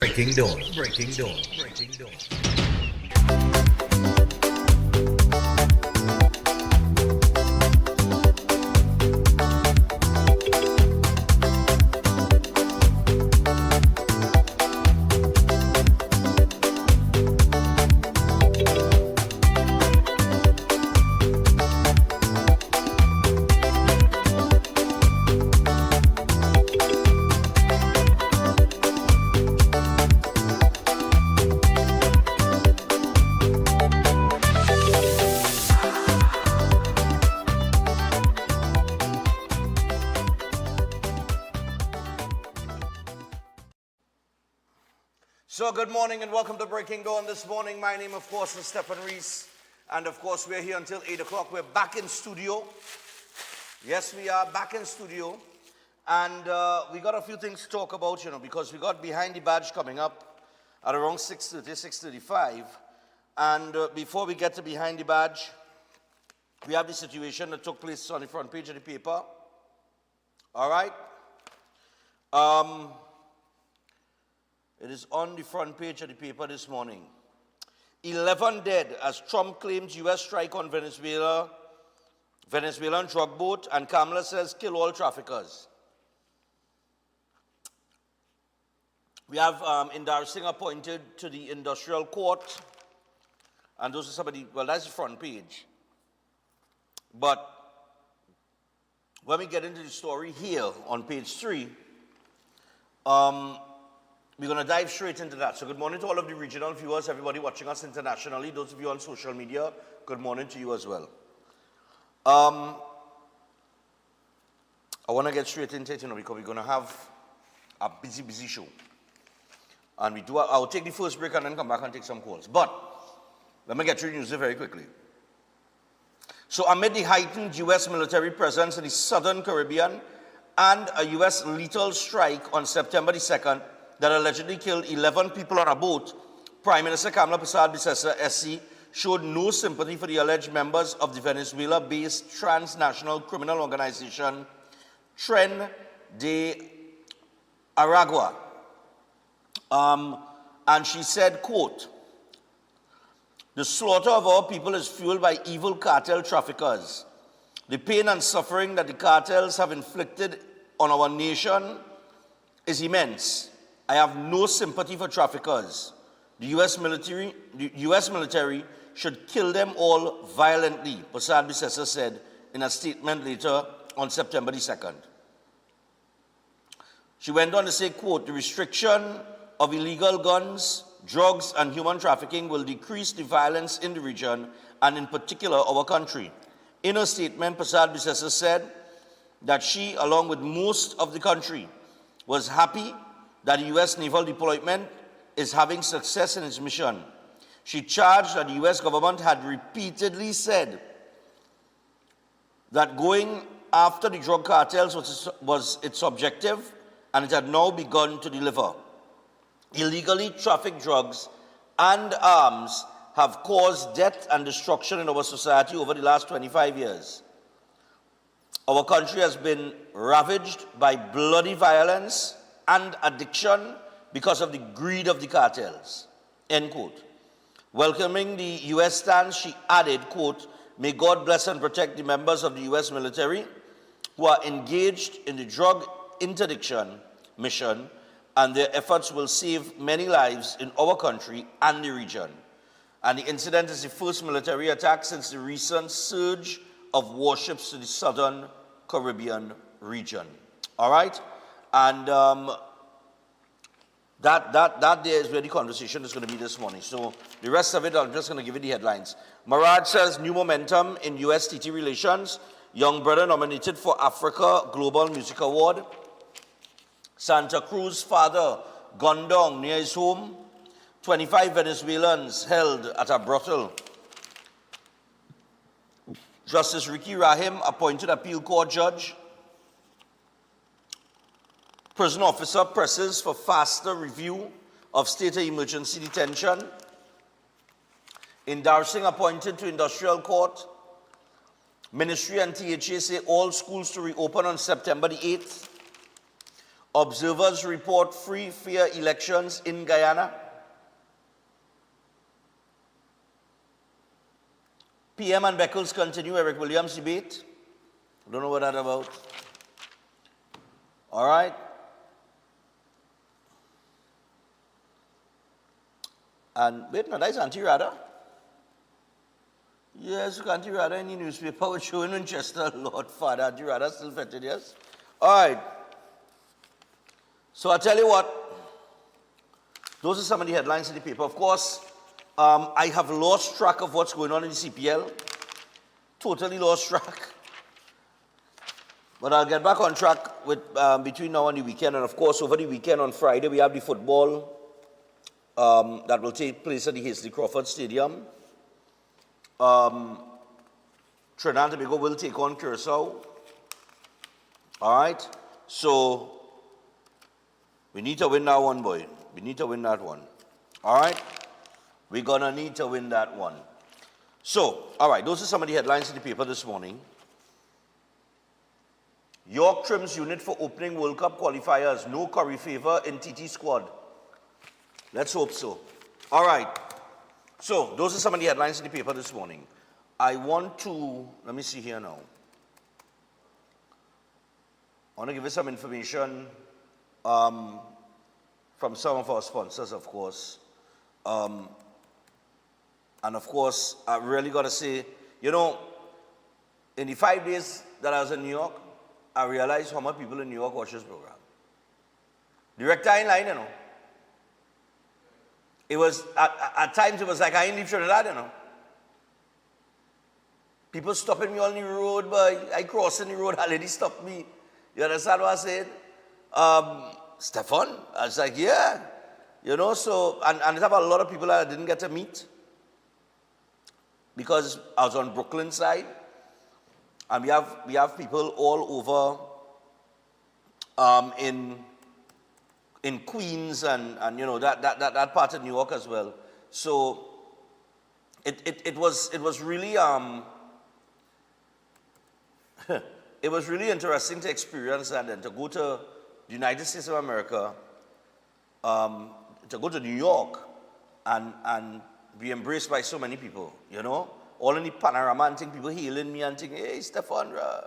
Breaking Dawn, Breaking Dawn, Breaking Dawn. So good morning and welcome to Breaking Dawn this morning. My name, of course, is Stephen Reese. And of course, we're here until 8 o'clock. We're back in studio. Yes, we are back in studio. And we got a few things to talk about, because we got Behind the Badge coming up at around 6:30, 6:35. And before we get to Behind the Badge, we have the situation that took place on the front page of the paper. All right? It is on the front page of the paper this morning. 11 dead as Trump claims U.S. strike on Venezuelan drug boat, and Kamala says kill all traffickers. We have Indar Singh appointed to the industrial court, and those are somebody, well, that's the front page. But when we get into the story here on page 3, we're going to dive straight into that. So good morning to all of the regional viewers, everybody watching us internationally, those of you on social media, good morning to you as well. I want to get straight into it, because we're going to have a busy show. And I'll take the first break and then come back and take some calls. But let me get through the news very quickly. So amid the heightened U.S. military presence in the southern Caribbean and a U.S. lethal strike on September the 2nd, that allegedly killed 11 people on a boat, Prime Minister Kamala Persad-Bissessar, SC, showed no sympathy for the alleged members of the Venezuela-based transnational criminal organization, Tren de Aragua. And she said, quote, "The slaughter of our people is fueled by evil cartel traffickers. The pain and suffering that the cartels have inflicted on our nation is immense. I have no sympathy for traffickers. The U.S. military should kill them all violently," Persad-Bissessar said in a statement later on September the 2nd. She went on to say, quote, "The restriction of illegal guns, drugs, and human trafficking will decrease the violence in the region and in particular our country." In her statement, Persad-Bissessar said that she, along with most of the country, was happy that the U.S. naval deployment is having success in its mission. She charged that the U.S. government had repeatedly said that going after the drug cartels was its objective, and it had now begun to deliver. Illegally trafficked drugs and arms have caused death and destruction in our society over the last 25 years. Our country has been ravaged by bloody violence and addiction because of the greed of the cartels, end quote. Welcoming the U.S. stance, she added, quote, "May God bless and protect the members of the U.S. military who are engaged in the drug interdiction mission, and their efforts will save many lives in our country and the region." And the incident is the first military attack since the recent surge of warships to the southern Caribbean region. All right? And that there is where the conversation is going to be this morning. So the rest of it, I'm just going to give you the headlines. Maraj says new momentum in U.S.-TT relations. Young brother nominated for Africa Global Music Award. Santa Cruz father gunned down near his home. 25 Venezuelans held at a brothel. Justice Ricky Rahim appointed appeal court judge. Prison officer presses for faster review of state of emergency detention. Indar Singh appointed to industrial court. Ministry and THA say all schools to reopen on September the 8th. Observers report free, fair elections in Guyana. PM and Beckles continue Eric Williams debate. I don't know what that's about. All right. And wait, no, that's anti-radar. Yes, you can't radar any newspaper was showing Winchester, Lord Father, anti-radar still fetted, yes? All right. So I tell you what, those are some of the headlines in the paper. Of course, I have lost track of what's going on in the CPL. Totally lost track. But I'll get back on track with between now and the weekend. And of course, over the weekend on Friday, we have the football that will take place at the Hasty Crawford Stadium. Trinidad and Tobago will take on Curacao. All right? So, we need to win that one, boy. We need to win that one. All right? We're going to need to win that one. So, all right, those are some of the headlines in the paper this morning. York trims unit for opening World Cup qualifiers. No Curry favor in TT squad. Let's hope so. All right. So, those are some of the headlines in the paper this morning. I want to, let me see here now. I want to give you some information from some of our sponsors, of course. And of course, I really got to say, you know, in the 5 days that I was in New York, I realized how much people in New York watch this program. The rectine line, you know. It was, at times, it was like I ain't leave Trinidad, you know. People stopping me on the road, but I crossing the road, a lady stopped me. You understand what I said? Stefan? I was like, yeah. You know, so, and there's a lot of people that I didn't get to meet because I was on Brooklyn side. And we have people all over in Queens and you know that part of New York as well. So it was really it was really interesting to experience that and to go to the United States of America, to go to New York and be embraced by so many people, you know. All in the panorama and think people hailing me and think, hey, Stefan, I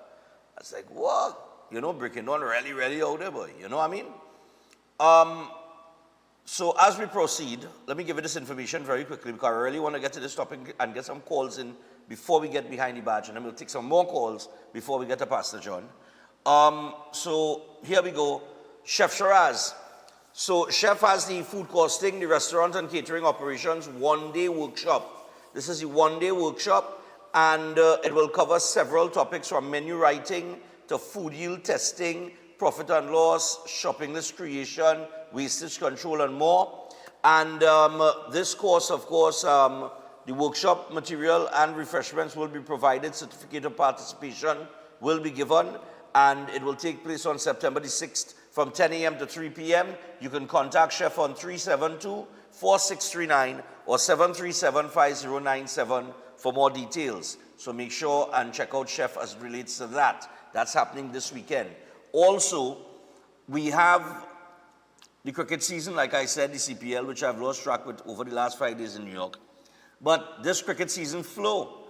was like, what? You know, breaking down really, really out there, boy. You know what I mean? So as we proceed, let me give you this information very quickly because I really want to get to this topic and get some calls in before we get behind the badge. And then we'll take some more calls before we get to Pastor John. So here we go. Chef Shiraz. So Chef has the food costing, the restaurant and catering operations one-day workshop. This is a one-day workshop, and it will cover several topics from menu writing to food yield testing, profit and loss, shopping list creation, wastage control, and more. And this course, of course, the workshop material and refreshments will be provided. Certificate of participation will be given, and it will take place on September the 6th from 10 a.m. to 3 p.m. You can contact Chef on 372-4639 or 737-5097 for more details. So make sure and check out Chef as it relates to that. That's happening this weekend. Also, we have the cricket season, like I said, the CPL, which I've lost track with over the last 5 days in New York. But this cricket season, Flow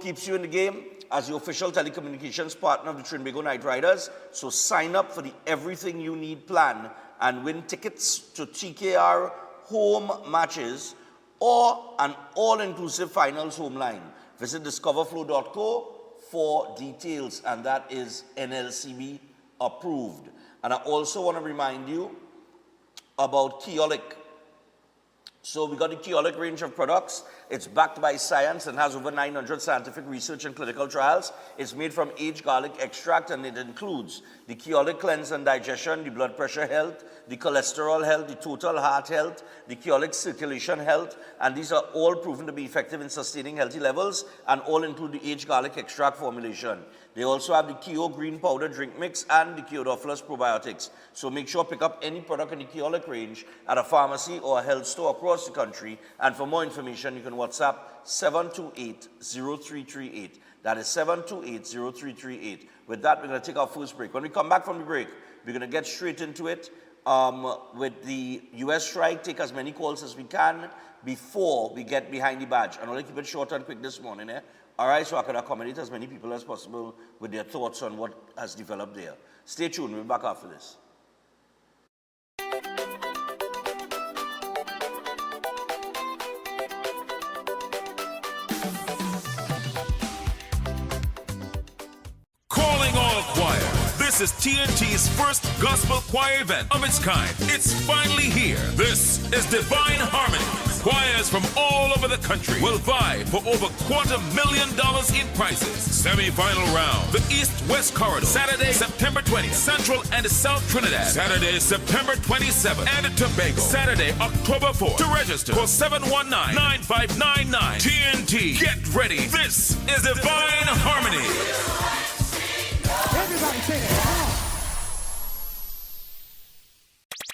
keeps you in the game as the official telecommunications partner of the Trinbago Knight Riders. So sign up for the Everything You Need plan and win tickets to TKR home matches or an all-inclusive finals home line. Visit discoverflow.co for details, and that is NLCB approved. And I also want to remind you about Keolic. So we got the Keolic range of products. It's backed by science and has over 900 scientific research and clinical trials. It's made from aged garlic extract, and it includes the Keolic cleanse and digestion, the blood pressure health, the cholesterol health, the total heart health, the Keolic circulation health, and these are all proven to be effective in sustaining healthy levels and all include the aged garlic extract formulation. They also have the Keo green powder drink mix and the Keodophilus probiotics. So make sure to pick up any product in the Keolic range at a pharmacy or a health store across the country. And for more information, you can WhatsApp 728-0338. That is 728-0338. With that, we're going to take our first break. When we come back from the break, We're going to get straight into it. With the U.S. strike, take as many calls as we can before we get behind the badge. And I'll keep it short and quick this morning, all right, so I can accommodate as many people as possible with their thoughts on what has developed there. Stay tuned. We'll be back after this. Calling all choir. This is TNT's first gospel choir event of its kind. It's finally here. This is Divine Harmony. Choirs from all over the country will vie for over $250,000 in prizes. Semi-final round, the East-West Corridor, Saturday, September 20th, Central and South Trinidad, Saturday, September 27th, and Tobago, Saturday, October 4th. To register, call 719-9599. TNT, get ready. This is Divine Harmony. Everybody say it.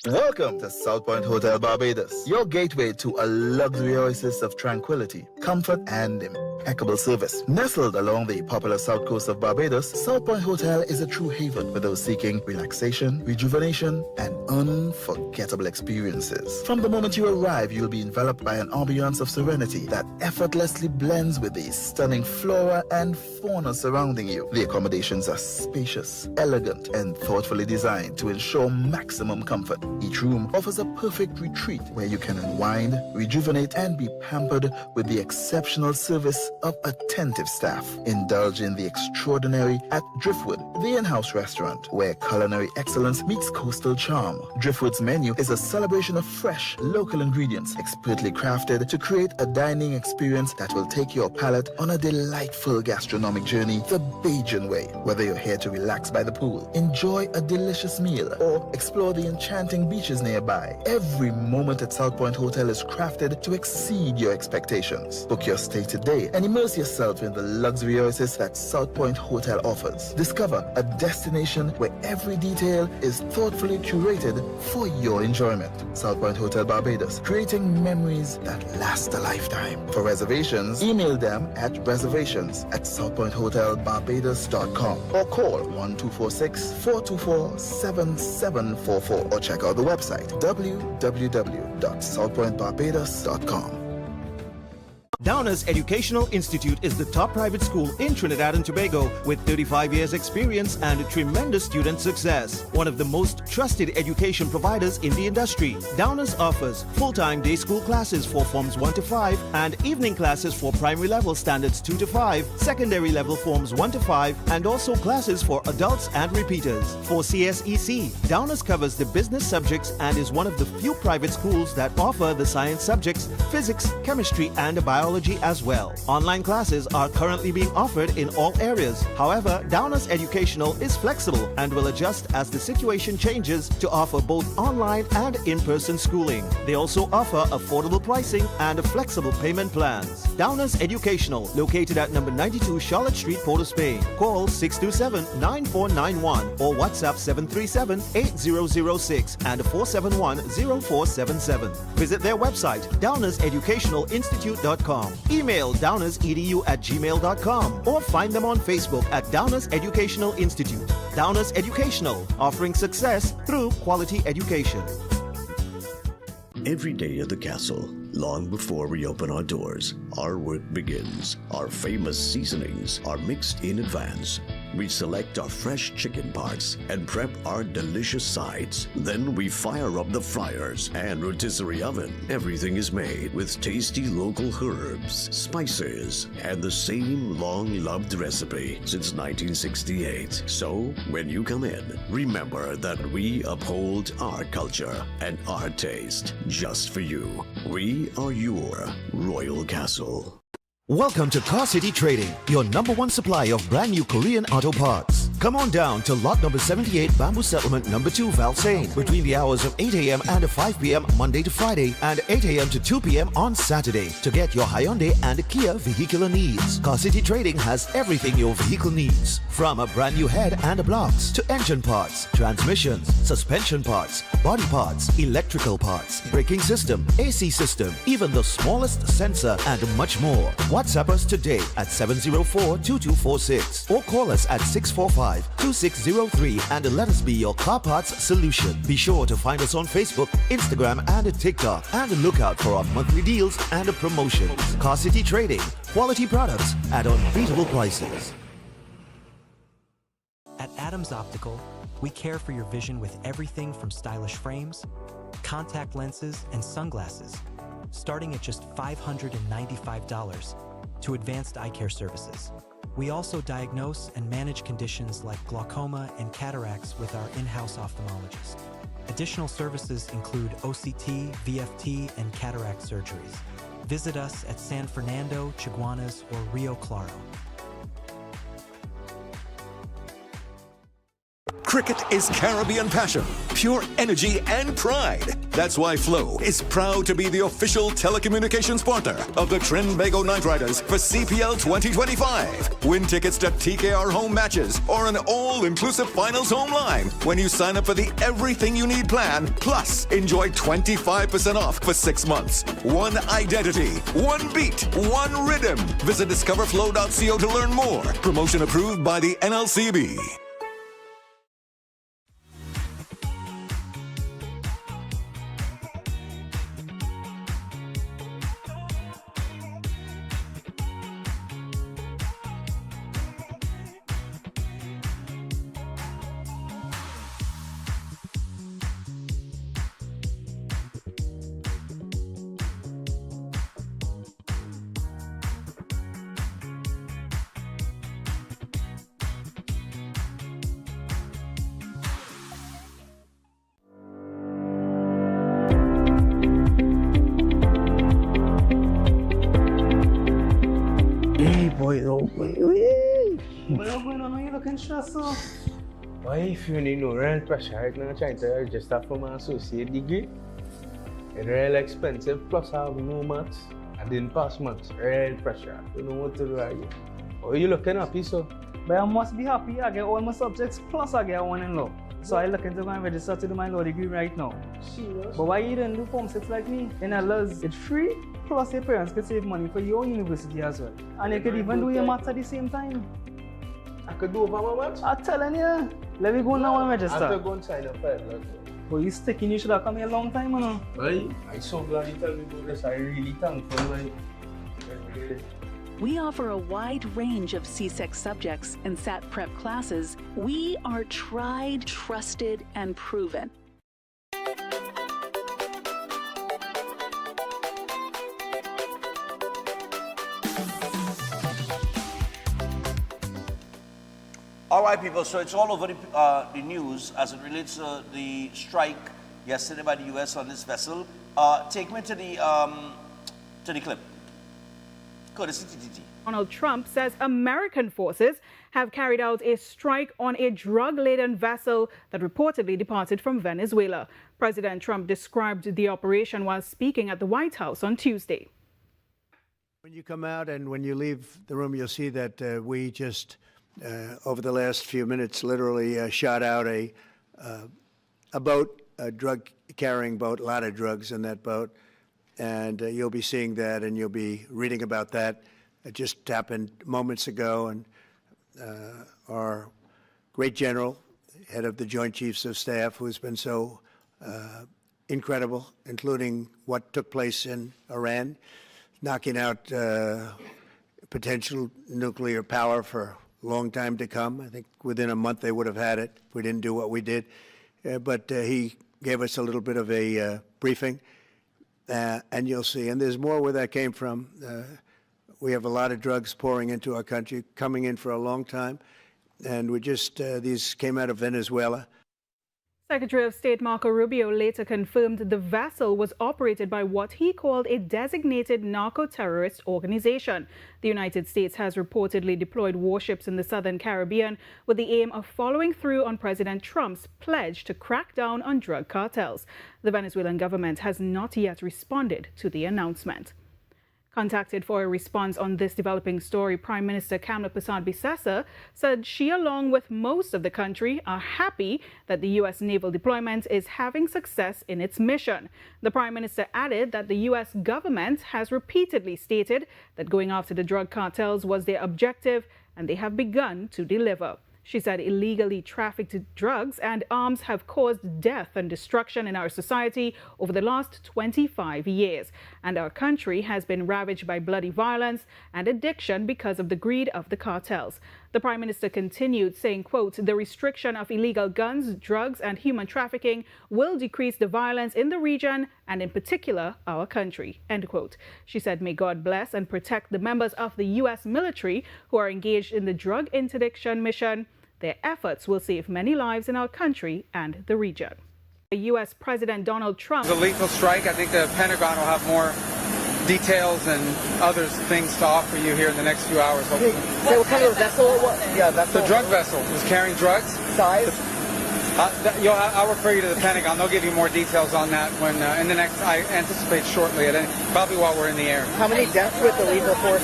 Welcome to South Point Hotel Barbados, your gateway to a luxury oasis of tranquility, comfort, and impeccable service. Nestled along the popular south coast of Barbados, South Point Hotel is a true haven for those seeking relaxation, rejuvenation, and unforgettable experiences. From the moment you arrive, you'll be enveloped by an ambiance of serenity that effortlessly blends with the stunning flora and fauna surrounding you. The accommodations are spacious, elegant, and thoughtfully designed to ensure maximum comfort. Each room offers a perfect retreat where you can unwind, rejuvenate, and be pampered with the exceptional service of attentive staff. Indulge in the extraordinary at Driftwood, the in-house restaurant, where culinary excellence meets coastal charm. Driftwood's menu is a celebration of fresh, local ingredients, expertly crafted to create a dining experience that will take your palate on a delightful gastronomic journey the Bajan way. Whether you're here to relax by the pool, enjoy a delicious meal, or explore the enchanting beaches nearby, every moment at South Point Hotel is crafted to exceed your expectations. Book your stay today and immerse yourself in the luxury oasis that South Point Hotel offers. Discover a destination where every detail is thoughtfully curated for your enjoyment. South Point Hotel Barbados, creating memories that last a lifetime. For reservations, email them at reservations@southpointhotelbarbados.com or call 1246-424-7744 or check out the website www.southpointbarbados.com. Downers Educational Institute is the top private school in Trinidad and Tobago with 35 years experience and tremendous student success. One of the most trusted education providers in the industry. Downers offers full-time day school classes for forms 1 to 5 and evening classes for primary level standards 2 to 5, secondary level forms 1 to 5, and also classes for adults and repeaters. For CSEC, Downers covers the business subjects and is one of the few private schools that offer the science subjects, physics, chemistry, and biology as well. Online classes are currently being offered in all areas. However, Downers Educational is flexible and will adjust as the situation changes to offer both online and in-person schooling. They also offer affordable pricing and flexible payment plans. Downers Educational, located at number 92 Charlotte Street, Port of Spain. Call 627-9491 or WhatsApp 737-8006 and 471-0477. Visit their website, downerseducationalinstitute.com. Email downersedu@gmail.com or find them on Facebook at Downers Educational Institute. Downers Educational, offering success through quality education. Every day at the castle, long before we open our doors, our work begins. Our famous seasonings are mixed in advance. We select our fresh chicken parts and prep our delicious sides. Then we fire up the fryers and rotisserie oven. Everything is made with tasty local herbs, spices, and the same long-loved recipe since 1968. So, when you come in, remember that we uphold our culture and our taste just for you. We are your Royal Castle. Welcome to Car City Trading, your #1 supply of brand new Korean auto parts. Come on down to lot number 78 Bamboo Settlement number 2 Valsane between the hours of 8 a.m. and 5 p.m. Monday to Friday and 8 a.m. to 2 p.m. on Saturday to get your Hyundai and Kia vehicular needs. Car City Trading has everything your vehicle needs, from a brand new head and blocks to engine parts, transmissions, suspension parts, body parts, electrical parts, braking system, AC system, even the smallest sensor and much more. WhatsApp us today at 704-2246 or call us at 645 775-2603 and let us be your car parts solution. Be sure to find us on Facebook, Instagram, and TikTok. And look out for our monthly deals and promotions. Car City Trading. Quality products at unbeatable prices. At Adams Optical, we care for your vision with everything from stylish frames, contact lenses, and sunglasses, starting at just $595, to advanced eye care services. We also diagnose and manage conditions like glaucoma and cataracts with our in-house ophthalmologist. Additional services include OCT, VFT, and cataract surgeries. Visit us at San Fernando, Chaguanas, or Rio Claro. Cricket is Caribbean passion, pure energy and pride. That's why Flow is proud to be the official telecommunications partner of the Trinbago Knight Riders for CPL 2025. Win tickets to TKR home matches or an all-inclusive finals home line when you sign up for the Everything You Need plan. Plus, enjoy 25% off for 6 months. One identity, one beat, one rhythm. Visit discoverflow.co to learn more. Promotion approved by the NLCB. Why, if you need no real pressure right now, trying to register for my associate degree, it's real expensive, plus I have no maths. I didn't pass maths, real pressure. I don't know what to do right here. Oh, you looking happy, so? But I must be happy. I get all my subjects, plus I get one in law. So I'm looking to go and register to do my law degree right now. Serious? But why you didn't do Form 6 like me? In LS, it's free, plus your parents can save money for your university as well. And you could even do your maths at the same time. I could do over my maths? I'm telling you. Let me go now and register. I have to go and sign up for it. But you sticking, you should have come here a long time, you know. Well, I'm so glad you tell me about this. I'm really thankful. We offer a wide range of CSEC subjects and SAT prep classes. We are tried, trusted, and proven. All right, people, so it's all over the news as it relates to the strike yesterday by the U.S. on this vessel. Take me to the clip. Courtesy TTT. Donald Trump says American forces have carried out a strike on a drug-laden vessel that reportedly departed from Venezuela. President Trump described the operation while speaking at the White House on Tuesday. When you come out and when you leave the room, you'll see that we just, over the last few minutes, literally shot out a boat, a drug-carrying boat, a lot of drugs in that boat. And you'll be seeing that and you'll be reading about that. It just happened moments ago, and our great general, head of the Joint Chiefs of Staff, who's been so incredible, including what took place in Iran, knocking out potential nuclear power for a long time to come. I think within a month they would have had it if we didn't do what we did. But he gave us a little bit of a briefing. And you'll see, and there's more where that came from. We have a lot of drugs pouring into our country, coming in for a long time, and we just, these came out of Venezuela. Secretary of State Marco Rubio later confirmed the vessel was operated by what he called a designated narco-terrorist organization. The United States has reportedly deployed warships in the Southern Caribbean with the aim of following through on President Trump's pledge to crack down on drug cartels. The Venezuelan government has not yet responded to the announcement. Contacted for a response on this developing story, Prime Minister Kamla Persad-Bissessar said she, along with most of the country, are happy that the U.S. naval deployment is having success in its mission. The Prime Minister added that the U.S. government has repeatedly stated that going after the drug cartels was their objective, and they have begun to deliver. She said illegally trafficked drugs and arms have caused death and destruction in our society over the last 25 years. And our country has been ravaged by bloody violence and addiction because of the greed of the cartels. The Prime Minister continued saying, quote, the restriction of illegal guns, drugs and human trafficking will decrease the violence in the region and in particular our country, end quote. She said, may God bless and protect the members of the U.S. military who are engaged in the drug interdiction mission. Their efforts will save many lives in our country and the region. U.S. President Donald Trump. The lethal strike, I think the Pentagon will have more details and other things to offer you here in the next few hours, hopefully. So what kind of vessel it was? Yeah, vessel. The drug vessel was carrying drugs. Size? I'll refer you to the Pentagon. They'll give you more details on that when in the next, I anticipate shortly, probably while we're in the air. How many deaths with the lethal force?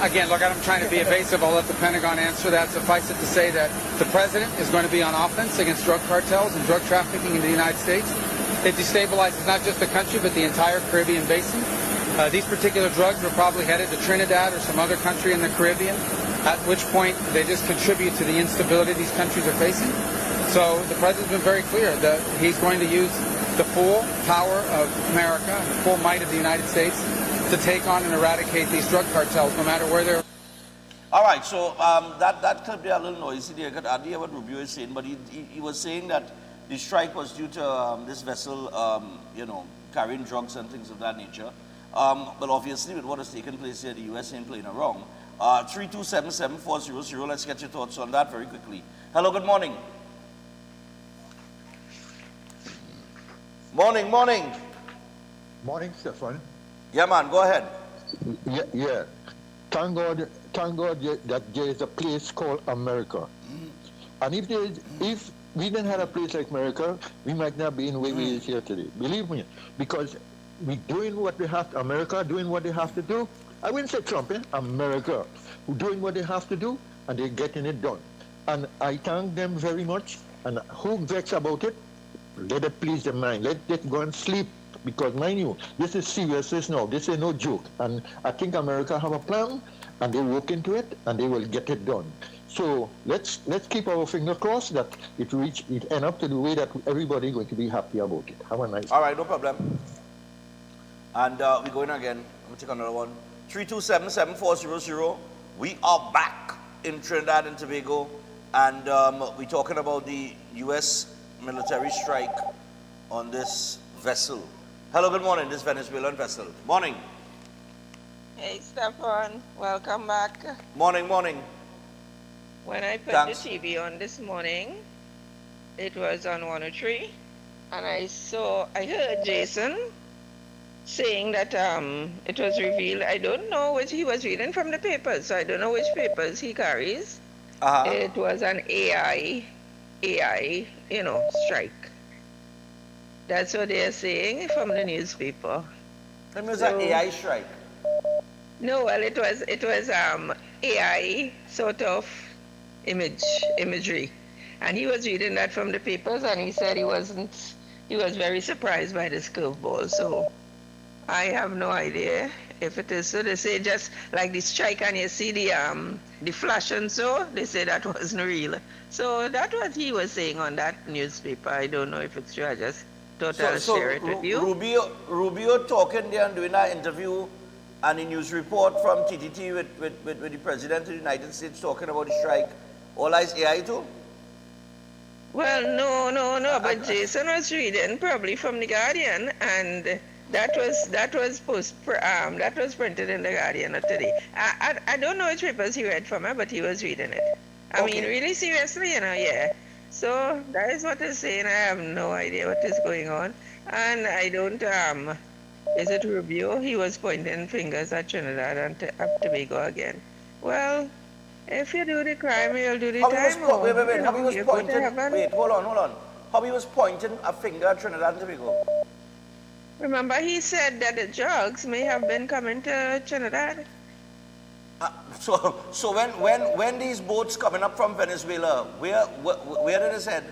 Again, look, I'm trying to be evasive. I'll let the Pentagon answer that. Suffice it to say that the president is going to be on offense against drug cartels and drug trafficking in the United States. It destabilizes not just the country, but the entire Caribbean basin. These particular drugs were probably headed to Trinidad or some other country in the Caribbean, at which point they just contribute to the instability these countries are facing. So the president's been very clear that he's going to use the full power of America and the full might of the United States to take on and eradicate these drug cartels, no matter where they're. All right, so that could be a little noisy there. I didn't hear what Rubio is saying, but he was saying that the strike was due to this vessel, carrying drugs and things of that nature. But obviously, with what has taken place here, the U.S. ain't playing around. 3277400, let's get your thoughts on that very quickly. Hello, good morning. Morning. Morning, Stefan. Yeah, man, go ahead. Yeah. Thank God that there is a place called America. And if we didn't have a place like America, we might not be in where we is here today. Believe me, because we doing what we have to, America doing what they have to do. I wouldn't say Trump, America, who doing what they have to do, and they're getting it done. And I thank them very much. And who vexed about it, let it please their mind. Let it go and sleep. Because mind you, this is serious now. This is no joke. And I think America have a plan, and they work into it, and they will get it done. So let's keep our finger crossed that it end up to the way that everybody going to be happy about it. Have a nice day. All right, no problem. And we're going again. Let me take another one. 3277400. We are back in Trinidad and Tobago, and we're talking about the U.S. military strike on this vessel. Hello, good morning. This Venezuelan vessel. Morning. Hey, Stefan. Welcome back. Morning. When I put the TV on this morning, it was on 103, and I heard Jason saying that it was revealed. I don't know which he was reading from the papers, so I don't know which papers he carries. It was an AI, strike. That's what they're saying from the newspaper. That was an AI strike. No, well, it was AI sort of imagery, and he was reading that from the papers, and he said he was very surprised by this curveball. So I have no idea if it is so. They say just like the strike, and you see the flash and so, they say that wasn't real. So that's what he was saying on that newspaper. I don't know if it's true. I just thought I'll share it with you. Rubio talking there and doing that interview and a news report from TTT with the President of the United States talking about the strike. All eyes AI too? Well, no. But Jason was reading probably from the Guardian, and that was printed in the Guardian today. I don't know which papers he read from, but he was reading it. I mean, really seriously, yeah. So that is what he's saying. I have no idea what is going on, and I don't. Is it Rubio? He was pointing fingers at Trinidad and Tobago again. Well, if you do the crime, you'll do the time. Wait, hold on. How he was pointing a finger at Trinidad and Tobago? Remember, he said that the drugs may have been coming to Trinidad. So when these boats coming up from Venezuela, where did it head?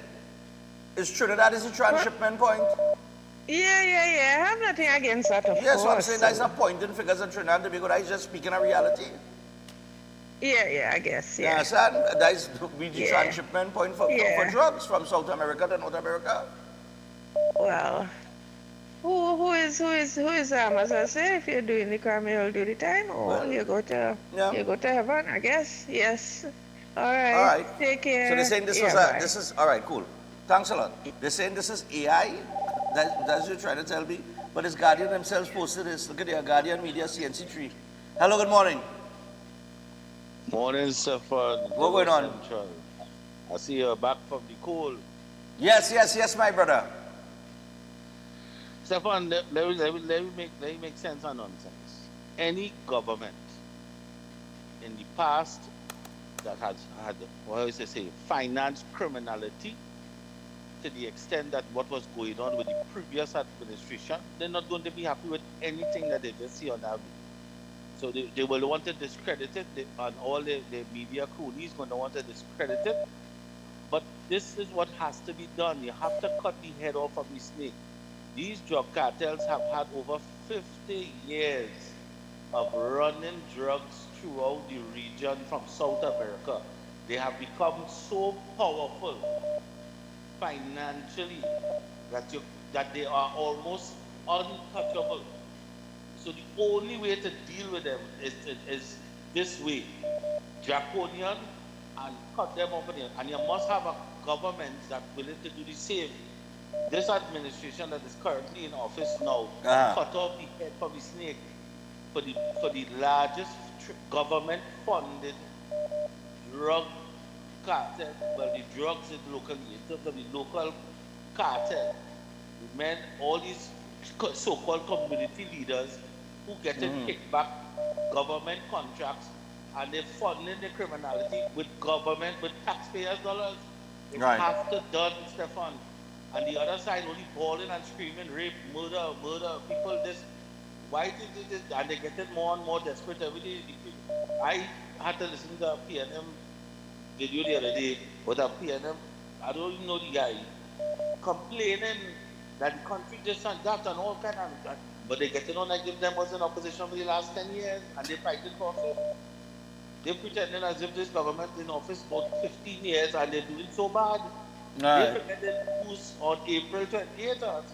Is Trinidad a transshipment point? Yeah. I have nothing against that, of course. Yes, so I'm saying that's not pointing figures at Trinidad and Tobago. That is just speaking of reality. Yeah, I guess, You yeah. understand? That is the Yeah. transshipment point for Yeah. drugs from South America to North America. Well, who is as I say, if you're doing the crime, you'll do the time, or Well, you go to heaven, I guess. Yes. All All right. right. Take care. So they're saying Bye. this is all right, cool. Thanks a lot. They're saying this is AI. That's what you're trying to tell me. But it's Guardian themselves posted this. Look at their Guardian Media CNC3. Hello, good morning. Morning, Stefan. What going on? Central. I see you're back from the cold. Yes, my brother. Stefan, let me make sense of nonsense. Any government in the past that has had, what is to say, finance criminality to the extent that what was going on with the previous administration, they're not going to be happy with anything that they just see on that video. So they will want to discredit it, and all the media coolies going to want to discredit it. But this is what has to be done. You have to cut the head off of the snake. These drug cartels have had over 50 years of running drugs throughout the region from South America. They have become so powerful financially that they are almost untouchable. So the only way to deal with them is this way, draconian, and cut them off. And you must have a government that's willing to do the same. This administration that is currently in office now cut off the head from the snake for the largest government-funded drug cartel. Well, the drugs is locally, in terms of the local cartel. The men, all these so-called community leaders who get kickback government contracts, and they're funding the criminality with taxpayers' dollars. It has to done, Stefan. And the other side only bawling and screaming, rape, murder, people this. Why did this? And they're getting more and more desperate every day. I had to listen to a PNM video the other day with a PNM, I don't even know the guy, complaining that the country this and that and all kind of, but they're getting on like if them was in opposition for the last 10 years and they're fighting for office. They're pretending as if this government is in office about 15 years and they're doing so bad. They forgetted who's on April 28th.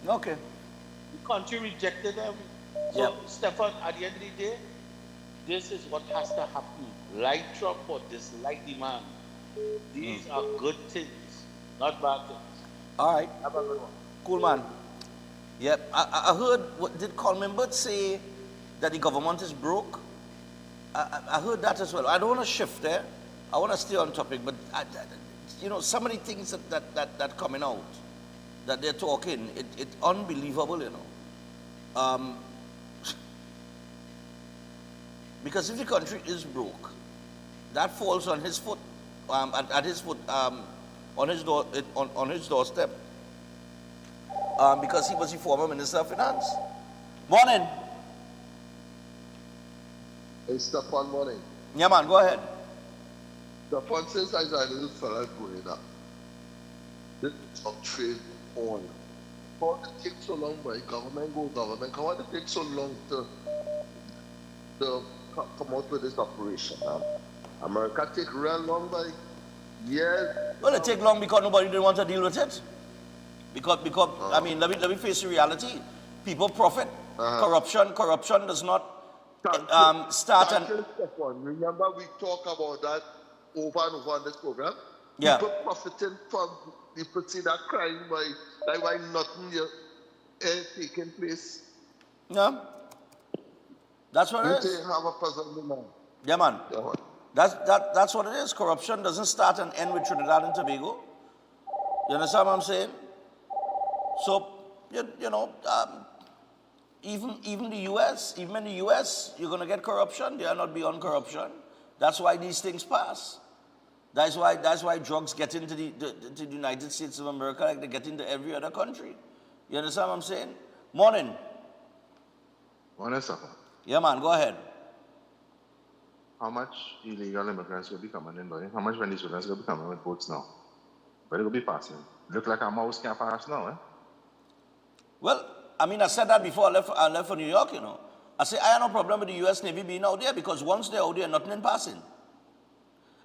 Okay. The country rejected them. So, Stefan, at the end of the day, this is what has to happen. Like Trump or dislike the man. These are good things, not bad things. All right. Have a good one. Cool, man. Yep. I heard, did Coleman Bird say that the government is broke? I heard that as well. I don't want to shift there. I want to stay on topic, but some of the things that coming out, that they're talking, it's unbelievable, because if the country is broke, that falls on his foot, at his foot, on his doorstep, because he was the former Minister of Finance. Morning. Hey, Stefan, morning. Yeah, man, go ahead. Stefan, since I saw this fella going up, this drug trade on. How did it take so long, boy? Government? How did it take so long to come out with this operation? America take real long, boy. Yes. Well, it take long because nobody didn't want to deal with it. Because I mean, let me face the reality. People profit. Corruption does not start and. Remember, we talk about that over and over on this program. Yeah. People profiting from people see that crime why nothing taking place. Yeah. That's what it is. Have a puzzle demand. Yeah, man. That's what it is. Corruption doesn't start and end with Trinidad and Tobago. You understand what I'm saying? So, even in the U.S., you're going to get corruption. They are not beyond corruption. That's why these things pass. That's why drugs get into the United States of America like they get into every other country. You understand what I'm saying? Morning. Morning, sir. Yeah, man, go ahead. How much illegal immigrants will be coming in, boy? How much Venezuelans will be coming with boats now? But it will be passing. Look like a mouse can't pass now, eh? Well, I mean, I said that before I left for New York, I say, I have no problem with the U.S. Navy being out there because once they're out there, nothing in passing.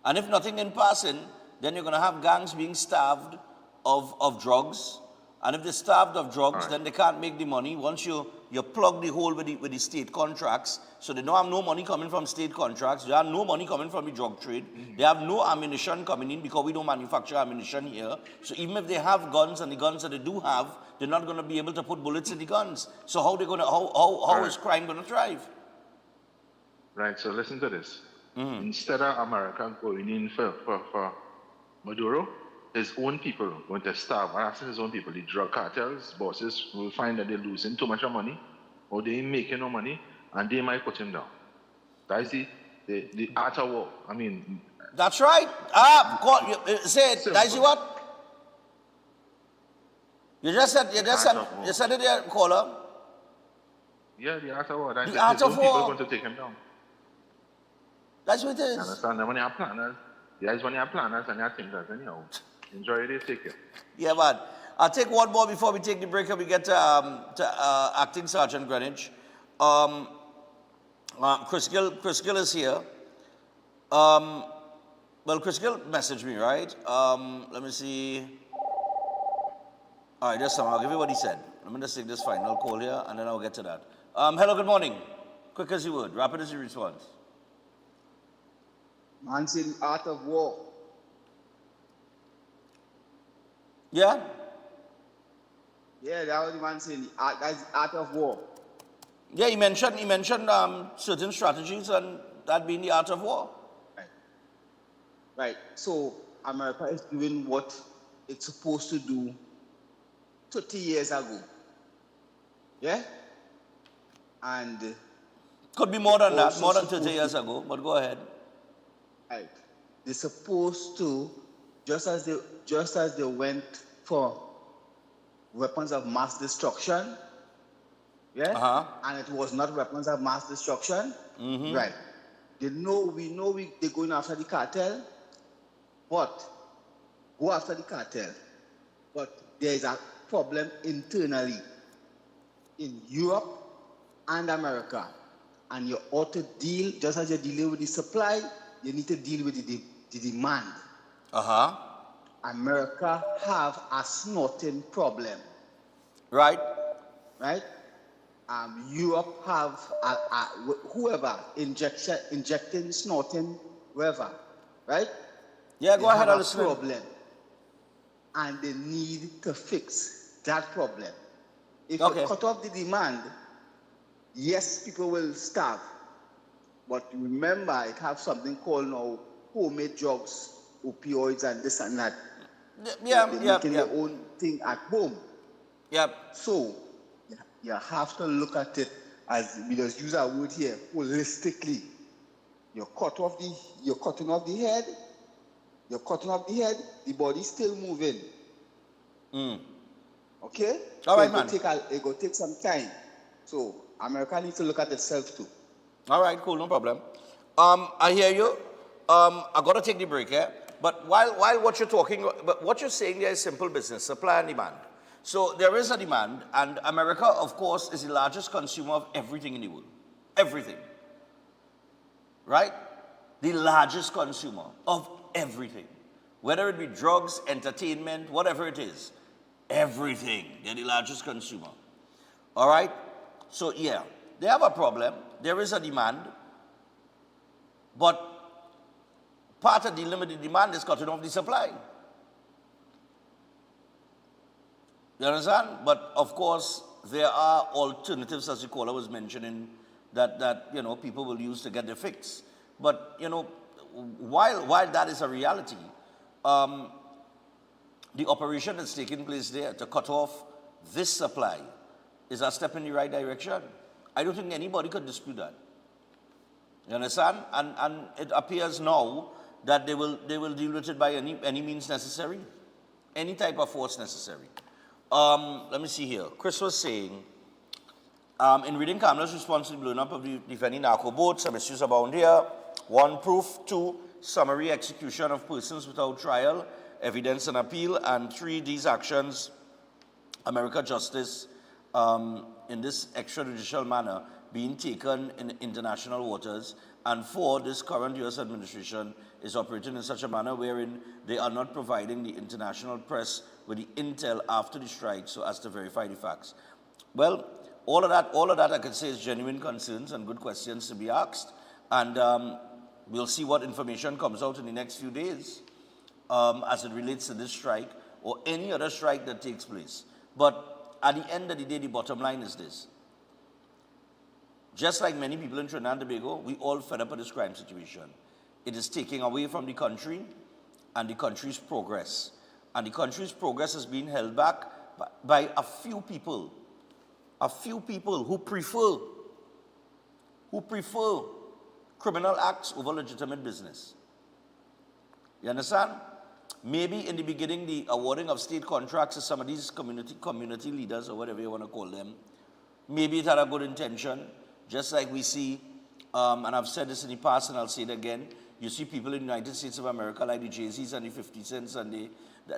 And if nothing in passing, then you're going to have gangs being starved of drugs. And if they're starved of drugs, then they can't make the money. Once you plug the hole with the state contracts, so they don't have no money coming from state contracts, they have no money coming from the drug trade, they have no ammunition coming in because we don't manufacture ammunition here. So even if they have guns and the guns that they do have, they're not going to be able to put bullets in the guns. So how is crime going to thrive? Right, so listen to this. Instead of America going in for Maduro, his own people going to starve. And after his own people, the drug cartels, bosses will find that they're losing too much money or they ain't making no money and they might put him down. That is the art of war. I mean... That's right. Say it. That is what? You just said it there, caller. Yeah, the art of war. That's the art his of own war. people are going to take him down. That's what it is. You understand? And when you have planners, when you have planners and you have thinkers, anyhow, enjoy it, take care. Yeah, man. I'll take one more before we take the break and we get to Acting Sergeant Greenwich. Chris Gill is here. Well, Chris Gill messaged me, right? Let me see. All right, just a minute. I'll give you what he said. Let me just take this final call here and then I'll get to that. Hello, good morning. Quick as you would. Rapid as you response. Man said the art of war. Yeah? Yeah, that was the man saying that's the art of war. Yeah, he mentioned certain strategies and that being the art of war. Right. So America is doing what it's supposed to do 30 years ago. Yeah? And could be more than that, more than 30 years ago, but go ahead. Right. They're supposed to, just as they went for weapons of mass destruction, yeah, and it was not weapons of mass destruction, right? We know they're going after the cartel, but go after the cartel, but there is a problem internally in Europe and America, and you ought to deal just as you're dealing with the supply. You need to deal with the demand. America have a snorting problem. Right. Right? Europe have whoever injecting, snorting, whoever. Right? Yeah, go ahead, I'll listen. Problem. And they need to fix that problem. If you cut off the demand, yes, people will starve. But remember, it have something called now homemade drugs, opioids, and this and that. They're making their own thing at home. Yep. So you have to look at it as we just use our word here, holistically. You're cutting off the head. The body's still moving. Okay. All right, man. It will take some time. So America needs to look at itself too. All right, cool, no problem. I hear you. I got to take the break here. But while what you're talking, but what you're saying there is simple business, supply and demand. So there is a demand, and America, of course, is the largest consumer of everything in the world. Everything. Right? The largest consumer of everything. Whether it be drugs, entertainment, whatever it is. Everything. They're the largest consumer. All right? So, yeah, they have a problem. There is a demand. But part of the limited demand is cutting off the supply. You understand? But of course, there are alternatives, as the caller was mentioning, that people will use to get their fix. But while that is a reality, the operation that's taking place there to cut off this supply is a step in the right direction. I don't think anybody could dispute that. You understand? And it appears now that they will deal with it by any means necessary, any type of force necessary. Let me see here. Chris was saying, in reading Kamala's response to the blowing up of the defending narco boats, some issues abound here. 1, proof. 2, summary execution of persons without trial, evidence and appeal. And 3, these actions, America Justice in this extrajudicial manner being taken in international waters, and 4, this current U.S. administration is operating in such a manner wherein they are not providing the international press with the intel after the strike so as to verify the facts. Well, all of that I can say is genuine concerns and good questions to be asked, and we'll see what information comes out in the next few days as it relates to this strike or any other strike that takes place. But at the end of the day, the bottom line is this. Just like many people in Trinidad and Tobago, we all fed up with this crime situation. It is taking away from the country and the country's progress. And the country's progress is being held back by a few people who prefer criminal acts over legitimate business. You understand? Maybe in the beginning, the awarding of state contracts to some of these community leaders, or whatever you want to call them, maybe it had a good intention. Just like we see, and I've said this in the past and I'll say it again, you see people in the United States of America like the Jay-Z's and the 50 Cents, and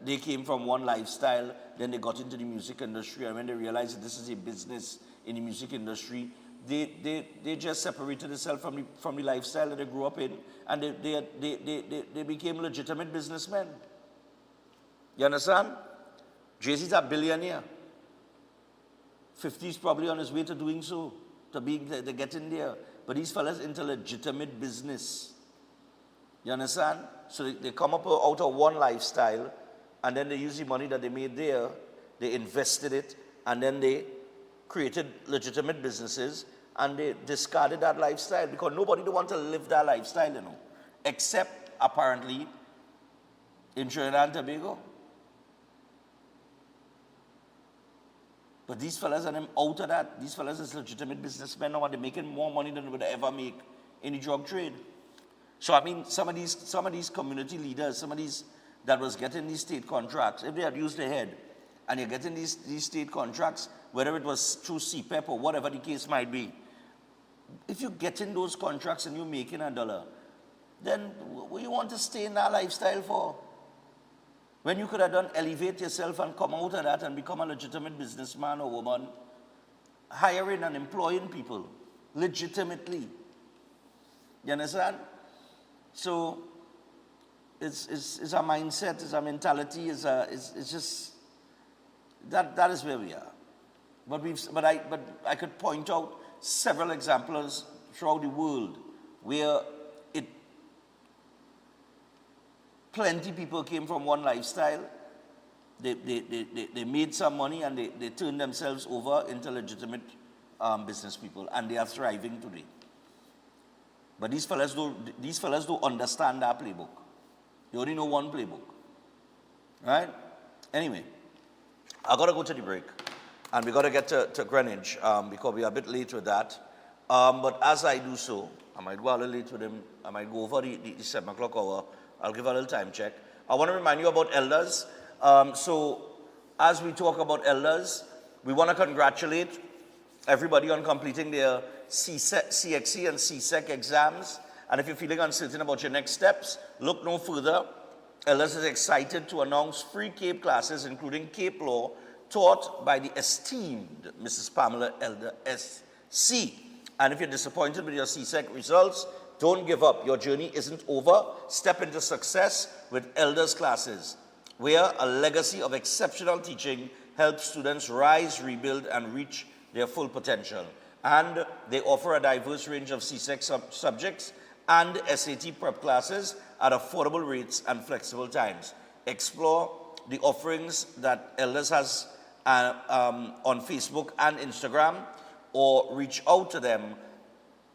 they came from one lifestyle, then they got into the music industry, and when they realized that this is a business in the music industry, they just separated themselves from the lifestyle that they grew up in, and they became legitimate businessmen. You understand? Jay-Z's a billionaire. 50's probably on his way to doing so. To get in there. But these fellas into legitimate business. You understand? So they come up out of one lifestyle, and then they use the money that they made there, they invested it, and then they created legitimate businesses, and they discarded that lifestyle because nobody don't want to live that lifestyle, you know, except apparently in Trinidad and Tobago. But these fellas are them out of that. These fellas is legitimate businessmen now, and they're making more money than they would ever make in the drug trade. So I mean, some of these community leaders, some of these that was getting these state contracts, if they had used their head, and you're getting these state contracts, whether it was through CPEP or whatever the case might be, if you're getting those contracts and you're making $1, then what you want to stay in that lifestyle for? When you could have done elevate yourself and come out of that and become a legitimate businessman or woman, hiring and employing people legitimately. You understand? So it's a mindset, it's a mentality, it's just that is where we are. But I could point out several examples throughout the world where plenty people came from one lifestyle, they made some money, and they turned themselves over into legitimate business people, and they are thriving today. But these fellas don't understand that playbook. They only know one playbook. Right? Anyway, I gotta go to the break, and we gotta get to Greenwich because we're a bit late with that. But as I do so, I might go a little late with him. I might go over the 7 o'clock hour. I'll give a little time check. I want to remind you about elders. So as we talk about elders, we want to congratulate everybody on completing their CXC and CSEC exams. And if you're feeling uncertain about your next steps, look no further. Elders is excited to announce free CAPE classes, including CAPE Law, taught by the esteemed Mrs. Pamela Elder SC. And if you're disappointed with your CSEC results, don't give up. Your journey isn't over. Step into success with Elders classes, where a legacy of exceptional teaching helps students rise, rebuild, and reach their full potential. And they offer a diverse range of CSEC subjects and SAT prep classes at affordable rates and flexible times. Explore the offerings that Elders has on Facebook and Instagram, or reach out to them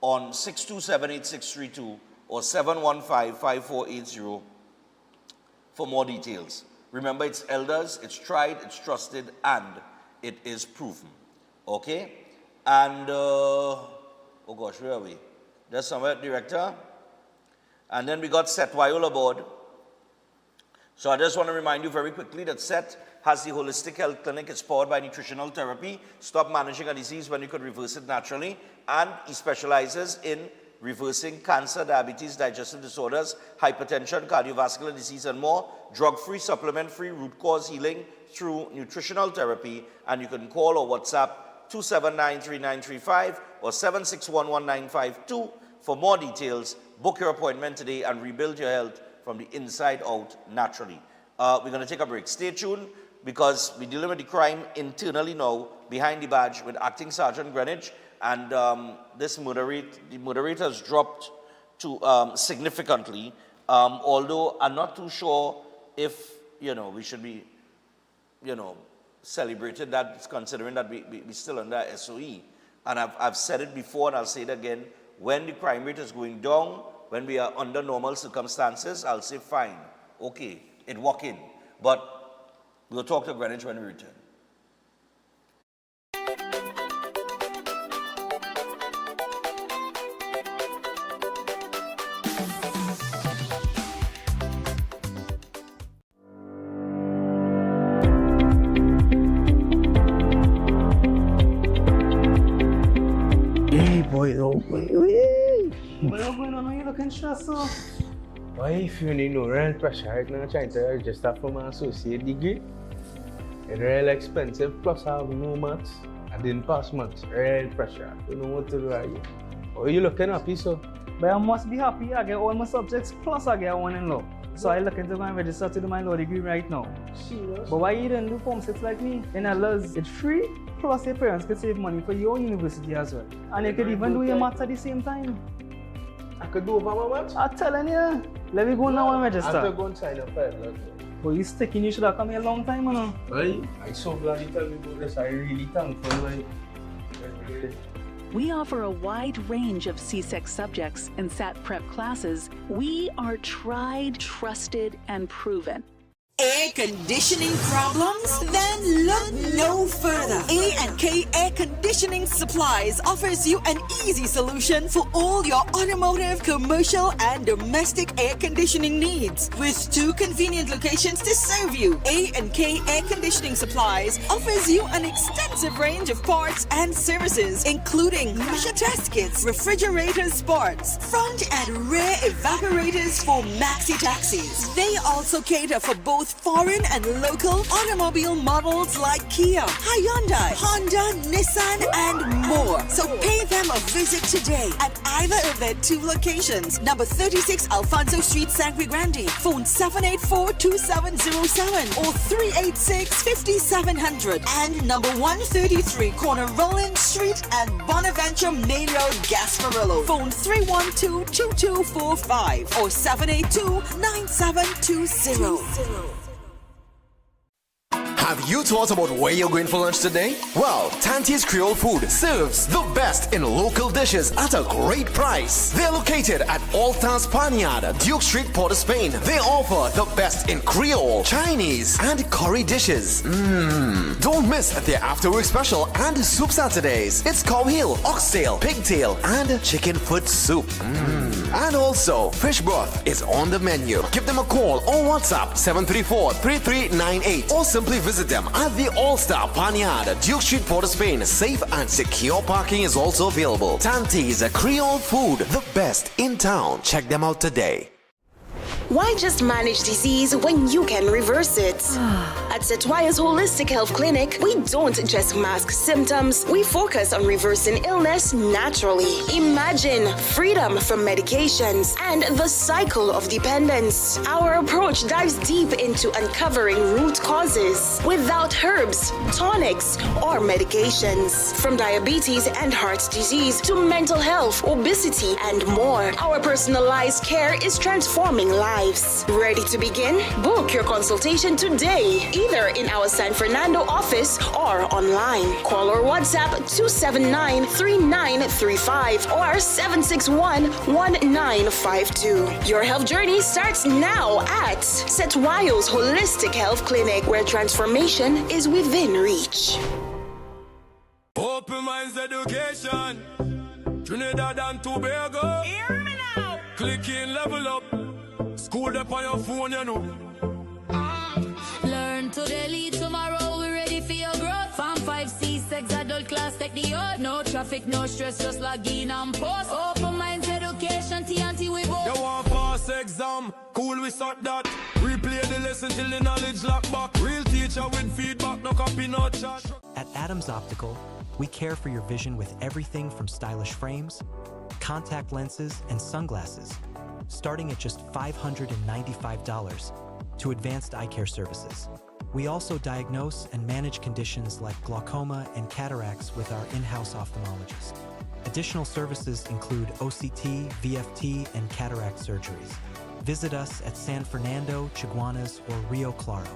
on 627-8632 or 715-5480 for more details. Remember, it's Elders, it's tried, it's trusted, and it is proven. Okay? And, oh gosh, where are we? There's somewhere, Director. And then we got Seth Wyola aboard. So I just want to remind you very quickly that Seth has the Holistic Health Clinic. It's powered by nutritional therapy. Stop managing a disease when you could reverse it naturally. And he specializes in reversing cancer, diabetes, digestive disorders, hypertension, cardiovascular disease, and more. Drug-free, supplement-free, root cause healing through nutritional therapy. And you can call or WhatsApp 279-3935 or 761-1952 for more details. Book your appointment today and rebuild your health from the inside out naturally. We're going to take a break. Stay tuned because we're dealing with the crime internally now behind the badge with Acting Sergeant Greenwich, and this murder rate, the murder rate has dropped to significantly, although I'm not too sure if, we should be, celebrating that, considering that we're still under SOE. And I've said it before and I'll say it again, when the crime rate is going down, when we are under normal circumstances, I'll say fine, okay, it walk in. But we'll talk to Greenwich when we return. Why if you need no real pressure right now, trying to register for my associate degree? It's real expensive, plus I have no maths. I didn't pass maths, real pressure. You know what to do right here. Oh, you looking happy, so? But I must be happy. I get all my subjects, plus I get one in law. So I looking to go and register to do my law degree right now. Serious? But why you didn't do Form 6 like me? In LS, it's free, plus your parents could save money for your university as well. And you could even do your maths at the same time. I could do over my maths? I'm telling you. Let me go now and register. I have to go and sign up for it. But you sticking, you should have come here a long time, you know. Right? I'm so glad you tell me about this. I'm really thankful. Like, We offer a wide range of CSEC subjects and SAT prep classes. We are tried, trusted, and proven. Air conditioning problems? Then look no further. A&K Air Conditioning Supplies offers you an easy solution for all your automotive, commercial, and domestic air conditioning needs. With 2 convenient locations to serve you, A&K Air Conditioning Supplies offers you an extensive range of parts and services, including pressure test kits, refrigerator parts, front and rear evaporators for maxi taxis. They also cater for both foreign and local automobile models like Kia, Hyundai, Honda, Nissan, and more. So pay them a visit today at either of their 2 locations. Number 36 Alfonso Street, Sangre Grande. Phone 784-2707 or 386-5700. And number 133 Corner Roland Street and Bonaventure Main Road, Gasparillo. Phone 312-2245 or 782-9720. Have you thought about where you're going for lunch today? Well, Tante's Creole Food serves the best in local dishes at a great price. They're located at Alta's Panyard, Duke Street, Port of Spain. They offer the best in Creole, Chinese, and curry dishes. Don't miss their after-work special and soup Saturdays. It's cow heel, oxtail, pigtail, and chicken foot soup. And also, fish broth is on the menu. Give them a call or WhatsApp 734-3398 or simply visit them at the All-Star Panyard, Duke Street, Port of Spain. Safe and secure parking is also available. Tante's Creole Food, the best in town. Check them out today. Why just manage disease when you can reverse it? At Setwaya's Holistic Health Clinic, we don't just mask symptoms, we focus on reversing illness naturally. Imagine freedom from medications and the cycle of dependence. Our approach dives deep into uncovering root causes without herbs, tonics, or medications. From diabetes and heart disease to mental health, obesity, and more, our personalized care is transforming lives. Ready to begin? Book your consultation today, either in our San Fernando office or online. Call or WhatsApp 279-3935 or 761-1952. Your health journey starts now at Setwayo's Holistic Health Clinic, where transformation is within reach. Open Minds Education, Trinidad and Tobago. Hear me now. Click in, level up. School up on your phone, you know. Learn today, lead tomorrow. We're ready for your growth. Farm 5C6 adult class, take the oath. No traffic, no stress, just log in and post. Open Minds Education, TNT we both. You want pass exam? Cool, we sort that. Replay the lesson till the knowledge lock back. Real teacher with feedback, no copy, no chat. At Adams Optical, We care for your vision with everything from stylish frames, contact lenses, and sunglasses, starting at just $595, to advanced eye care services. We also diagnose and manage conditions like glaucoma and cataracts with our in-house ophthalmologist. Additional services include OCT, VFT, and cataract surgeries. Visit us at San Fernando, Chaguanas, or Rio Claro.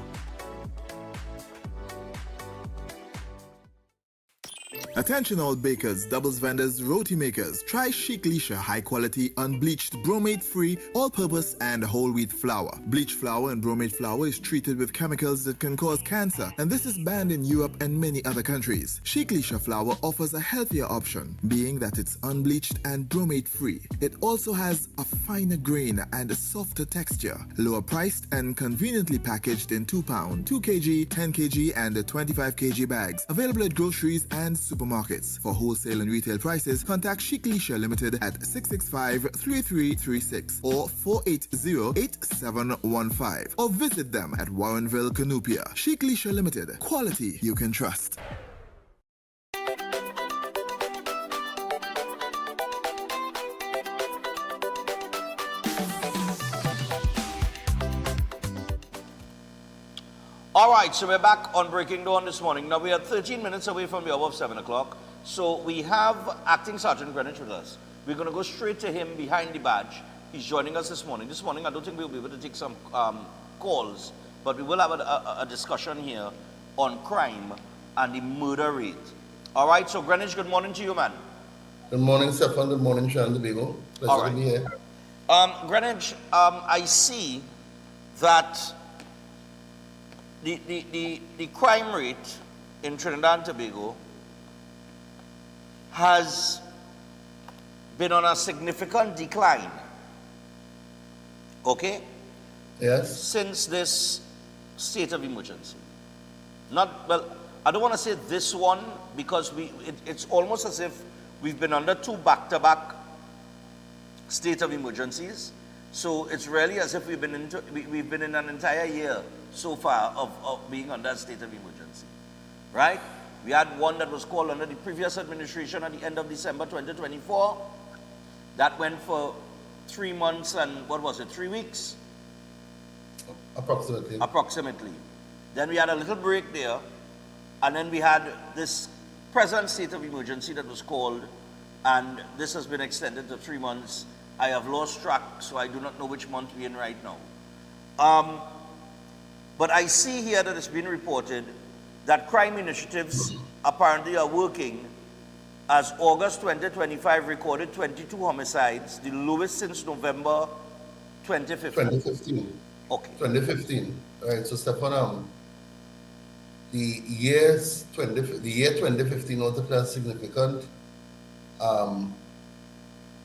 Attention all bakers, doubles vendors, roti makers. Try Chic Lisha high quality, unbleached, bromate free, all purpose and whole wheat flour. Bleached flour and bromate flour is treated with chemicals that can cause cancer, and this is banned in Europe and many other countries. Chic Lisha flour offers a healthier option, being that it's unbleached and bromate free. It also has a finer grain and a softer texture, lower priced and conveniently packaged in 2 pound, 2 kg, 10 kg and 25 kg bags. Available at groceries and supermarkets. For wholesale and retail prices, contact Chic Lisha Limited at 665-3336 or 480-8715 or visit them at Warrenville, Canupia. Chic Lisha Limited. Quality you can trust. All right, so we're back on Breaking Dawn this morning. Now, we are 13 minutes away from the hour of 7 o'clock. So we have Acting Sergeant Greenwich with us. We're going to go straight to him behind the badge. He's joining us this morning. This morning, I don't think we'll be able to take some calls, but we will have a discussion here on crime and the murder rate. All right, so Greenwich, good morning to you, man. Good morning, Stefan. Good morning, Sean DeBigo. Pleasure to be here. Greenwich, I see that the crime rate in Trinidad and Tobago has been on a significant decline. Okay? Yes. Since this state of emergency. Not, well, I don't want to say this one because it's almost as if we've been under 2 back-to-back state of emergencies. So it's really as if we've been in an entire year so far of being under a state of emergency, right? We had one that was called under the previous administration at the end of December 2024. That went for 3 months and, what was it, 3 weeks? Approximately. Approximately. Then we had a little break there, and then we had this present state of emergency that was called, and this has been extended to 3 months. I have lost track, so I do not know which month we're in right now. But I see here that it's been reported that crime initiatives apparently are working, as August 2025 recorded 22 homicides, the lowest since November 2015. 2015. Okay. 2015. Right. So, Stefan, the year 2015 also played a significant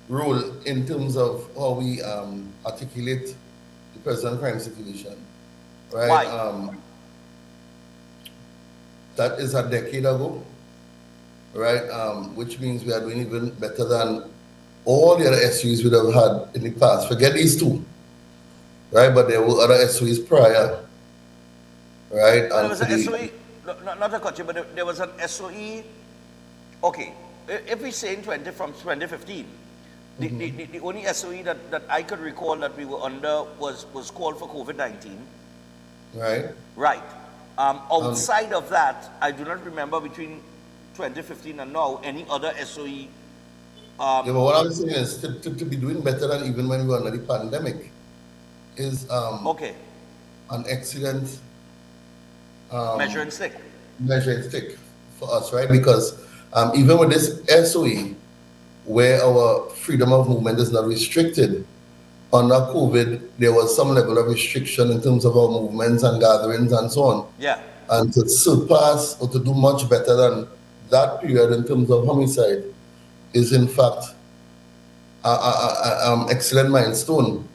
role in terms of how we articulate the present crime situation. Right? Why? That is a decade ago, right? Which means we are doing even better than all the other SUs would have had in the past. Forget these 2, right? But there were other SUs prior, right? There was an SOE, not to cut you, but there was an SOE. Okay, if we say from 2015, the only SOE that I could recall that we were under was called for COVID-19. Right. Right. Outside of that, I do not remember between 2015 and now any other SOE. Yeah, but what I'm saying is to be doing better than even when we were under the pandemic is okay. An excellent measuring stick for us, right? Because even with this SOE, where our freedom of movement is not restricted, under COVID, there was some level of restriction in terms of our movements and gatherings and so on. Yeah. And to surpass or to do much better than that period in terms of homicide is in fact an excellent milestone.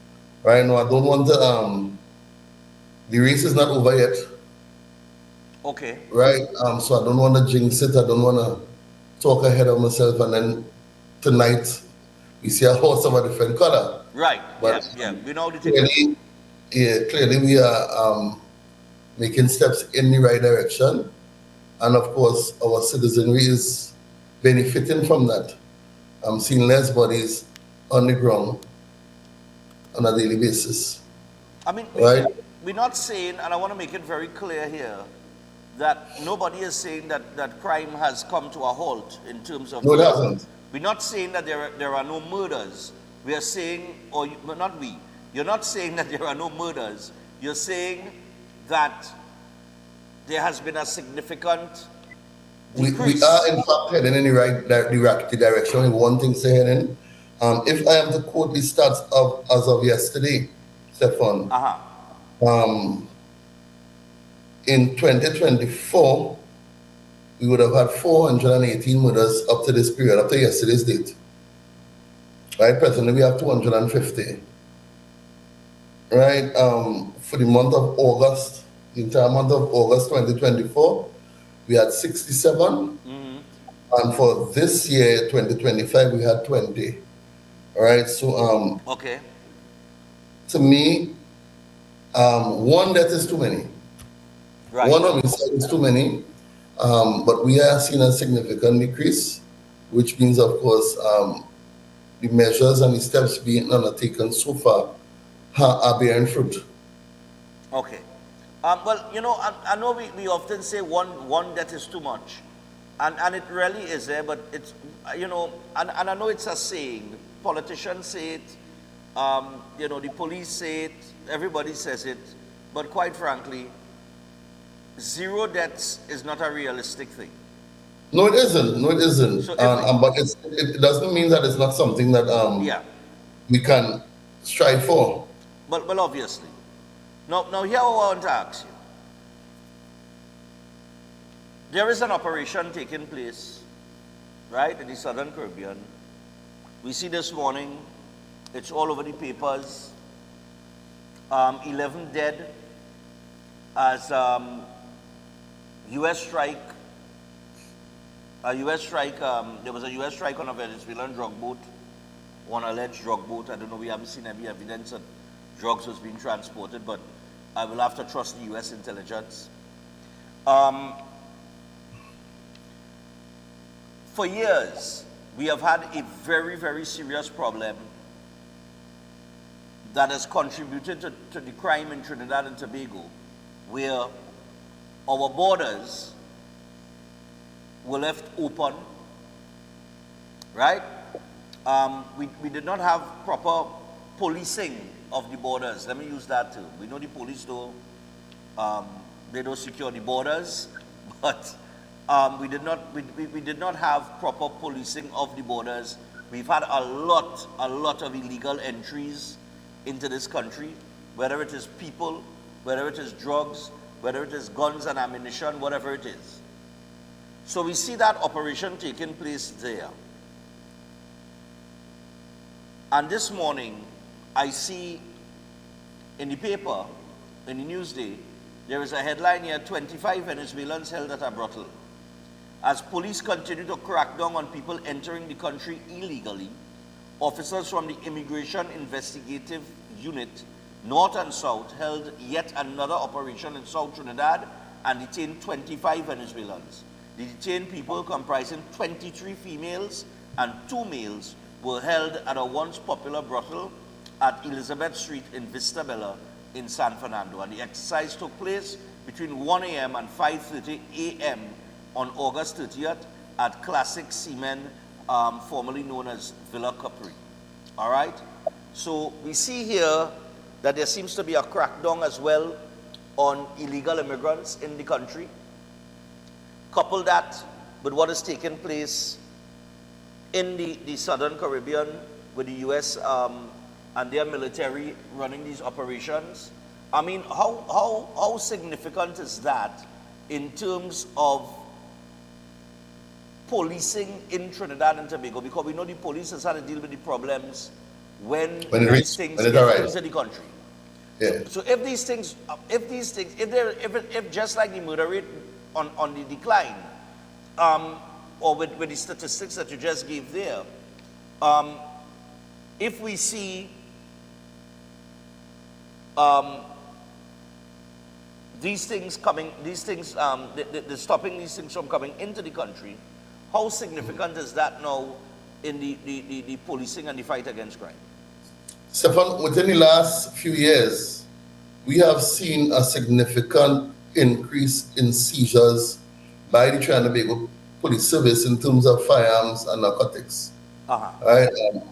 Right now, I don't want to, the race is not over yet. Okay. Right? So I don't want to jinx it. I don't want to talk ahead of myself and then tonight we see a horse of a different color. Right. But yeah. We know the clearly we are making steps in the right direction. And of course, our citizenry is benefiting from that. I'm seeing less bodies on the ground on a daily basis. I mean, right? we're not saying, and I want to make it very clear here, that nobody is saying that crime has come to a halt in terms of... No, it hasn't. We're not saying that there are no murders. We are saying, not we, you're not saying that there are no murders. You're saying that there has been a significant decrease. We are in fact heading in the right direction. In one thing to head in. If I am to quote the stats as of yesterday, Stefan, in 2024, we would have had 418 murders up to this period, up to yesterday's date. Right, presently we have 250. Right, for the month of August, the entire month of August 2024, we had 67. And for this year, 2025, we had 20. All right, so okay. To me, one death is too many. Right. One homicide is too many. But we are seeing a significant decrease, which means, of course, the measures and the steps being undertaken so far are bearing fruit. Okay. Well, you know, I know we often say one death is too much. And it really is there, but it's, you know, and I know it's a saying. Politicians say it, you know, the police say it, everybody says it, but quite frankly, 0 deaths is not a realistic thing. No, it isn't. No, it isn't. So but it doesn't mean that it's not something that we can strive for. But obviously. Now here I want to ask you. There is an operation taking place, right, in the Southern Caribbean. We see this morning, it's all over the papers. 11 dead as U.S. strike. There was a U.S. strike on a Venezuelan drug boat, one alleged drug boat. I don't know, we haven't seen any evidence that drugs was being transported, but I will have to trust the U.S. intelligence. For years, we have had a very, very serious problem that has contributed to the crime in Trinidad and Tobago, where our borders were left open, right? We did not have proper policing of the borders. Let me use that too. We know the police they don't secure the borders, but we did not have proper policing of the borders. We've had a lot of illegal entries into this country, whether it is people, whether it is drugs, whether it is guns and ammunition, whatever it is. So we see that operation taking place there. And this morning, I see in the paper, in the Newsday, there is a headline here, 25 Venezuelans held at a brothel. As police continue to crack down on people entering the country illegally, officers from the Immigration Investigative Unit, North and South, held yet another operation in South Trinidad and detained 25 Venezuelans. The detained people, comprising 23 females and 2 males, were held at a once popular brothel at Elizabeth Street in Vista Bella in San Fernando. And the exercise took place between 1 a.m. and 5:30 a.m. on August 30th at Classic Seamen, formerly known as Villa Capri. All right? So we see here that there seems to be a crackdown as well on illegal immigrants in the country. Couple that with what is taking place in the Southern Caribbean with the U.S. And their military running these operations. I mean, how significant is that in terms of policing in Trinidad and Tobago? Because we know the police has had to deal with the problems when these things get into the country. Yeah. So if these things, if just like the murder rate on the decline, or with the statistics that you just gave there, if we see these things coming, the stopping these things from coming into the country, how significant is that now in the policing and the fight against crime? Stefan, within the last few years, we have seen a significant increase in seizures by the Trinidad and Tobago Police Service in terms of firearms and narcotics. Right?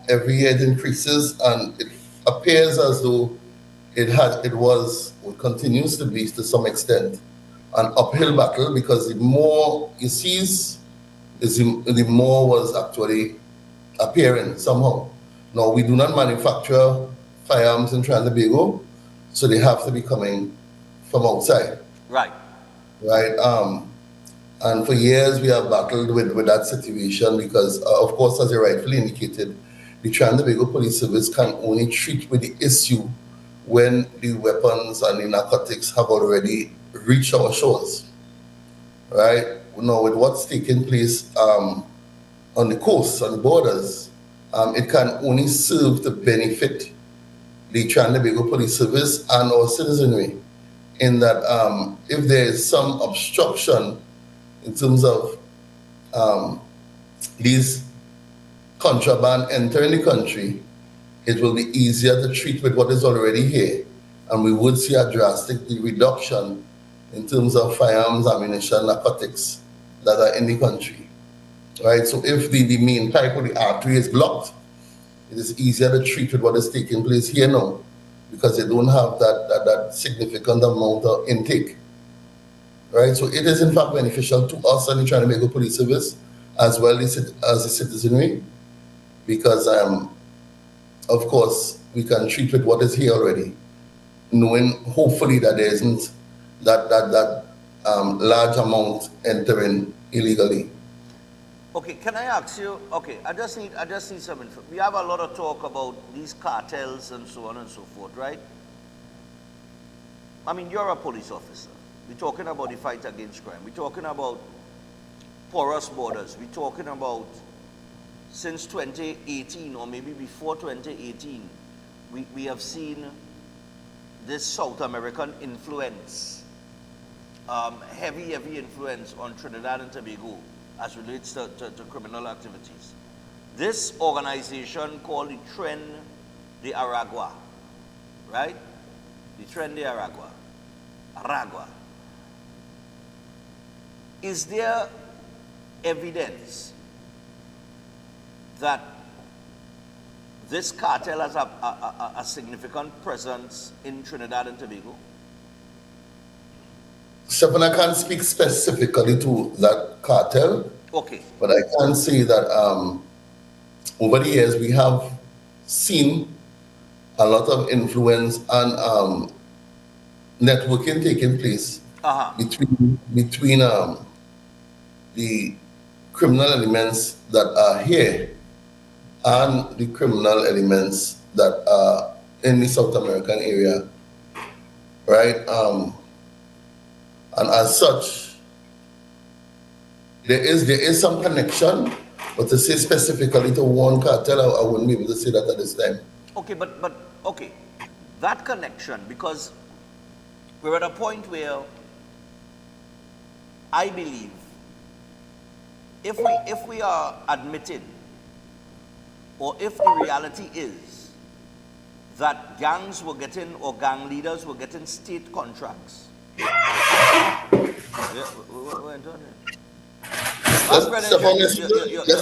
Every year it increases, and it appears as though it continues to be to some extent an uphill battle, because the more you seize, the more was actually appearing somehow. Now, we do not manufacture firearms in Trinidad and Tobago, so they have to be coming from outside. Right. Right. And for years we have battled with that situation because, of course, as you rightfully indicated, the Trinidad and Tobago Police Service can only treat with the issue when the weapons and the narcotics have already reached our shores. Right. Now, with what's taking place on the coast, on the borders, it can only serve to benefit the Trinidad and Tobago Police Service and our citizenry, in that if there is some obstruction in terms of these contraband entering the country, it will be easier to treat with what is already here, and we would see a drastic reduction in terms of firearms, ammunition, narcotics that are in the country. Right? So if the main pipe or the artery is blocked, it is easier to treat with what is taking place here now, because they don't have that significant amount of intake. Right? So it is in fact beneficial to us and the Trinidad and Tobago Police Service as well as the citizenry, because of course we can treat with what is here already, knowing hopefully that there isn't that large amount entering illegally. Okay, can I ask you, okay, I just need some info. We have a lot of talk about these cartels and so on and so forth, right? I mean, you're a police officer. We're talking about the fight against crime. We're talking about porous borders. We're talking about since 2018 or maybe before 2018, we have seen this South American influence, heavy influence on Trinidad and Tobago as relates to criminal activities. This organization called the Tren de Aragua, right? The Tren de Aragua. Is there evidence that this cartel has a significant presence in Trinidad and Tobago? Stephen, I can't speak specifically to that cartel. Okay. But I can say that over the years we have seen a lot of influence and networking taking place between the criminal elements that are here and the criminal elements that are in the South American area, right? And as such, there is some connection, but to say specifically to one cartel, I wouldn't be able to say that at this time. Okay, but okay, that connection, because we're at a point where I believe if we are admitting, or if the reality is that gangs were getting, or gang leaders were getting state contracts. Let's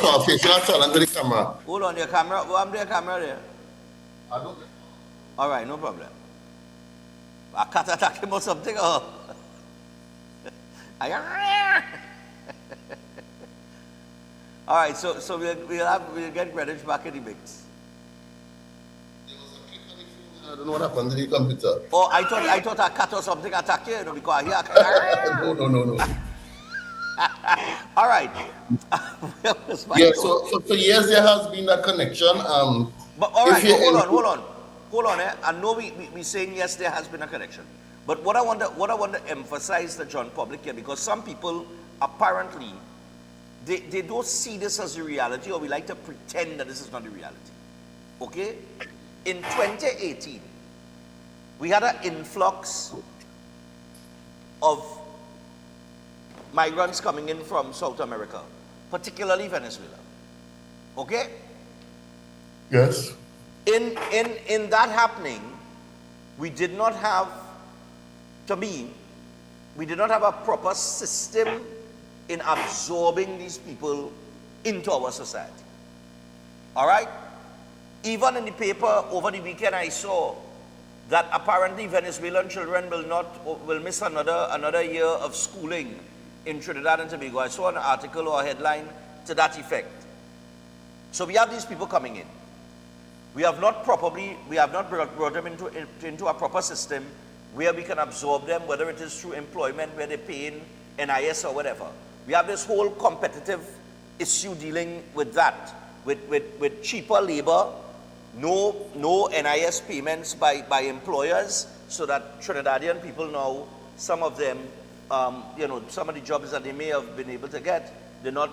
not face your challenge to the camera. Hold on, your camera. Well, I'm the camera there. I don't. All right, no problem. I can't attack him or something. Oh. All right, so we'll get Greenwich back in the mix. I don't know what happened to the computer. Oh, I thought a cat or something attacked you, because I hear. No. All right. Yeah, so for years there has been that connection. But all right, hold on. I know we saying yes, there has been a connection. But what I want to emphasize to John public here, because some people apparently they don't see this as a reality, or we like to pretend that this is not a reality. Okay? In 2018, we had an influx of migrants coming in from South America, particularly Venezuela. Okay? Yes. In that happening, we did not have, to me, we did not have a proper system in absorbing these people into our society. All right? Even in the paper over the weekend, I saw that apparently Venezuelan children will miss another year of schooling in Trinidad and Tobago. I saw an article or a headline to that effect. So we have these people coming in. We have not brought them into a proper system where we can absorb them, whether it is through employment, where they pay in NIS or whatever. We have this whole competitive issue dealing with that, with cheaper labor, no NIS payments by employers, so that Trinidadian people now, some of them, some of the jobs that they may have been able to get, they're not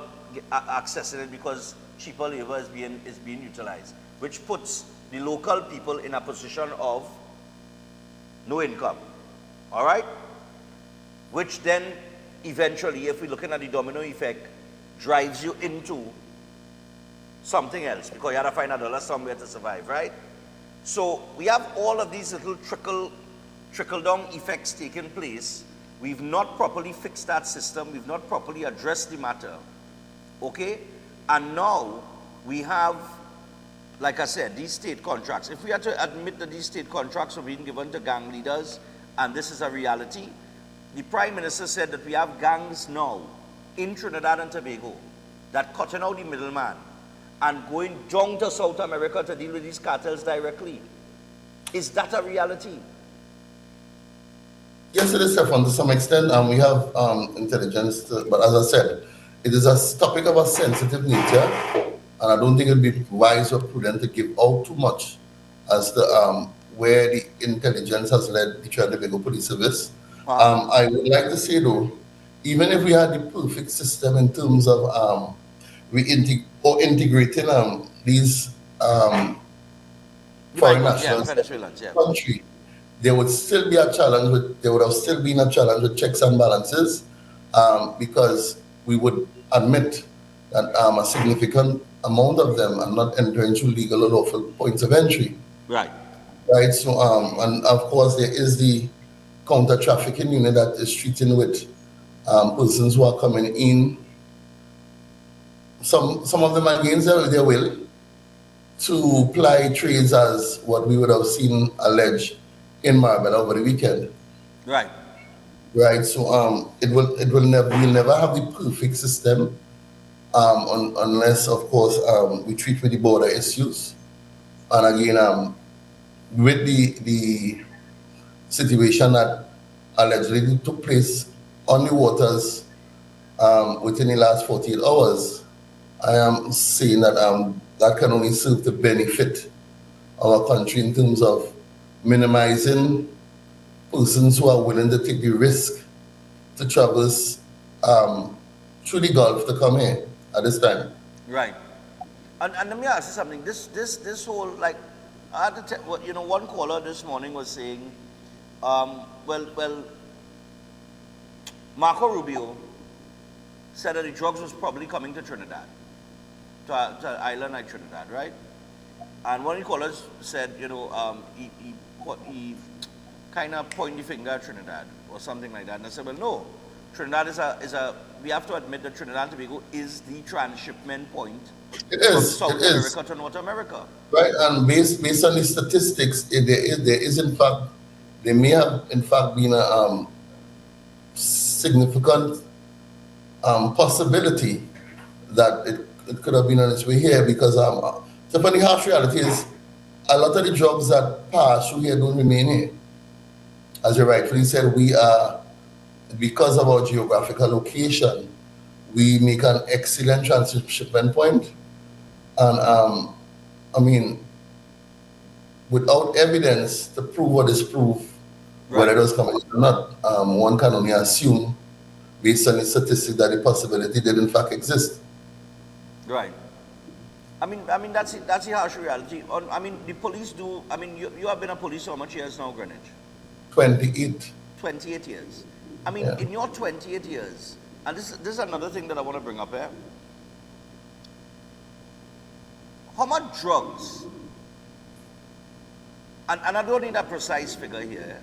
accessing it because cheaper labor is being utilized, which puts the local people in a position of no income. All right? Which then eventually, if we're looking at the domino effect, drives you into something else because you have to find $1 somewhere to survive, right? So we have all of these little trickle-down effects taking place. We've not properly fixed that system. We've not properly addressed the matter. Okay? And now we have, like I said, these state contracts. If we had to admit that these state contracts are being given to gang leaders, and this is a reality, the Prime Minister said that we have gangs now in Trinidad and Tobago that cutting out the middleman and going down to South America to deal with these cartels directly. Is that a reality? Yes, it is, Stefan, to some extent. We have intelligence, but as I said, it is a topic of a sensitive nature, and I don't think it would be wise or prudent to give out too much as to where the intelligence has led the Trinidad and Tobago Police Service. I would like to say, though, even if we had the perfect system in terms of integrating these foreign nationals in the country, there would still be a challenge. There would have still been a challenge with checks and balances, because we would admit that a significant amount of them are not entering through legal or lawful points of entry. Right. Right. So, and of course, there is the counter-trafficking unit that is treating with persons who are coming in. Some of them are against their will to ply trades as what we would have seen alleged in Marbella over the weekend. Right. Right. So we'll never have the perfect system unless, of course, we treat with the border issues. And again, with the situation that allegedly took place on the waters within the last 48 hours, I am saying that that can only serve to benefit our country in terms of minimizing persons who are willing to take the risk to traverse through the Gulf to come here at this time. Right. And let me ask you something. This whole, like, I had to tell, one caller this morning was saying, well, Marco Rubio said that the drugs was probably coming to Trinidad, to an island like Trinidad, right? And one of the callers said, he kind of pointed the finger at Trinidad or something like that. And I said, well, no, Trinidad we have to admit that Trinidad and Tobago is the transshipment point from South America to North America. Right, and based on the statistics, there may have in fact been a significant possibility that it could have been on its way here, because the funny harsh reality is a lot of the drugs that pass through here don't remain here. As you rightfully said, we are, because of our geographical location, we make an excellent transshipment point. And without evidence to prove or disprove whether it was coming or not, one can only assume, based on the statistics, that the possibility did in fact exist. Right. I mean that's the harsh reality. The police do. You have been a police for how much years now, Greenwich? 28. 28 years. I mean, in your 28 years, and this is another thing that I want to bring up here. How much drugs, and I don't need a precise figure here,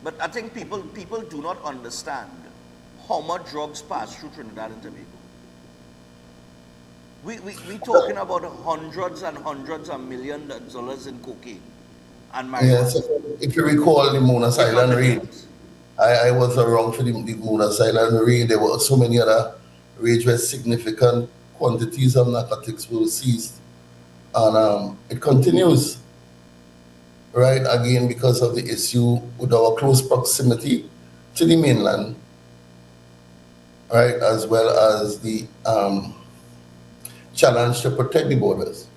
but I think people do not understand how much drugs pass through Trinidad and Tobago. We talking about hundreds and hundreds of millions of dollars in cocaine and marijuana. Yes, if you recall the Monas Island raid, I was around for the Monas Island raid. There were so many other raids where significant quantities of narcotics were seized. And it continues, right, again, because of the issue with our close proximity to the mainland, right, as well as the challenge to protect the borders.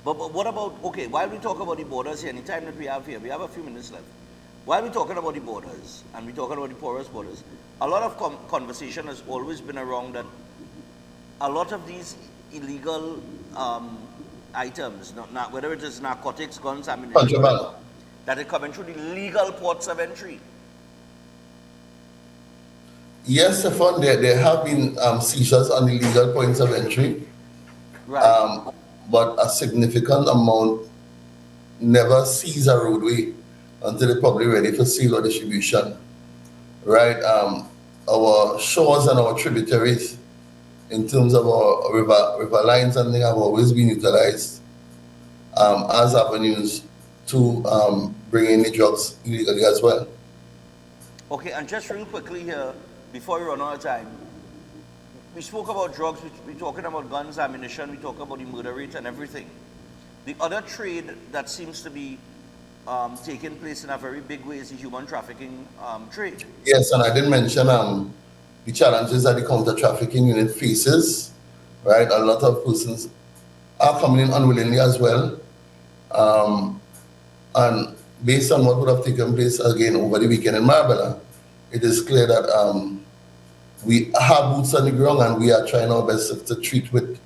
But what about, okay, while we talk about the borders here, any time that we have here, we have a few minutes left. While we're talking about the borders, and we're talking about the porous borders, a lot of conversation has always been around that a lot of these illegal items, not whether it is narcotics, guns, ammunition, that are coming through the legal ports of entry. Yes, Stefan, there have been seizures on the legal points of entry, right. But a significant amount never sees a roadway until they're probably ready for sale or distribution, right? Our shores and our tributaries, in terms of our river lines and things, have always been utilized as avenues to bring in the drugs illegally as well. Okay, and just real quickly here, before we run out of time, we spoke about drugs, we're talking about guns, ammunition, we talk about the murder rate and everything. The other trade that seems to be taking place in a very big way is the human trafficking trade. Yes, and I didn't mention the challenges that the counter-trafficking unit faces, right? A lot of persons are coming in unwillingly as well. And based on what would have taken place again over the weekend in Marbella, it is clear that we have boots on the ground and we are trying our best to treat with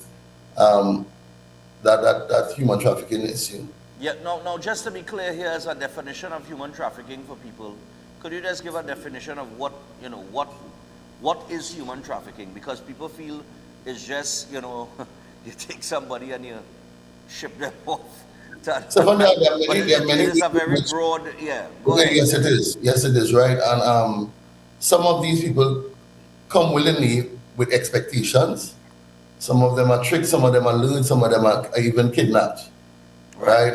that human trafficking issue. Yeah, now just to be clear here as a definition of human trafficking for people, could you just give a definition of what is human trafficking? Because people feel it's just, you take somebody and you ship them off. So it is a very broad, go ahead. Yes, it is. Yes, it is, right? And some of these people come willingly with expectations. Some of them are tricked, some of them are lured, some of them are even kidnapped, right?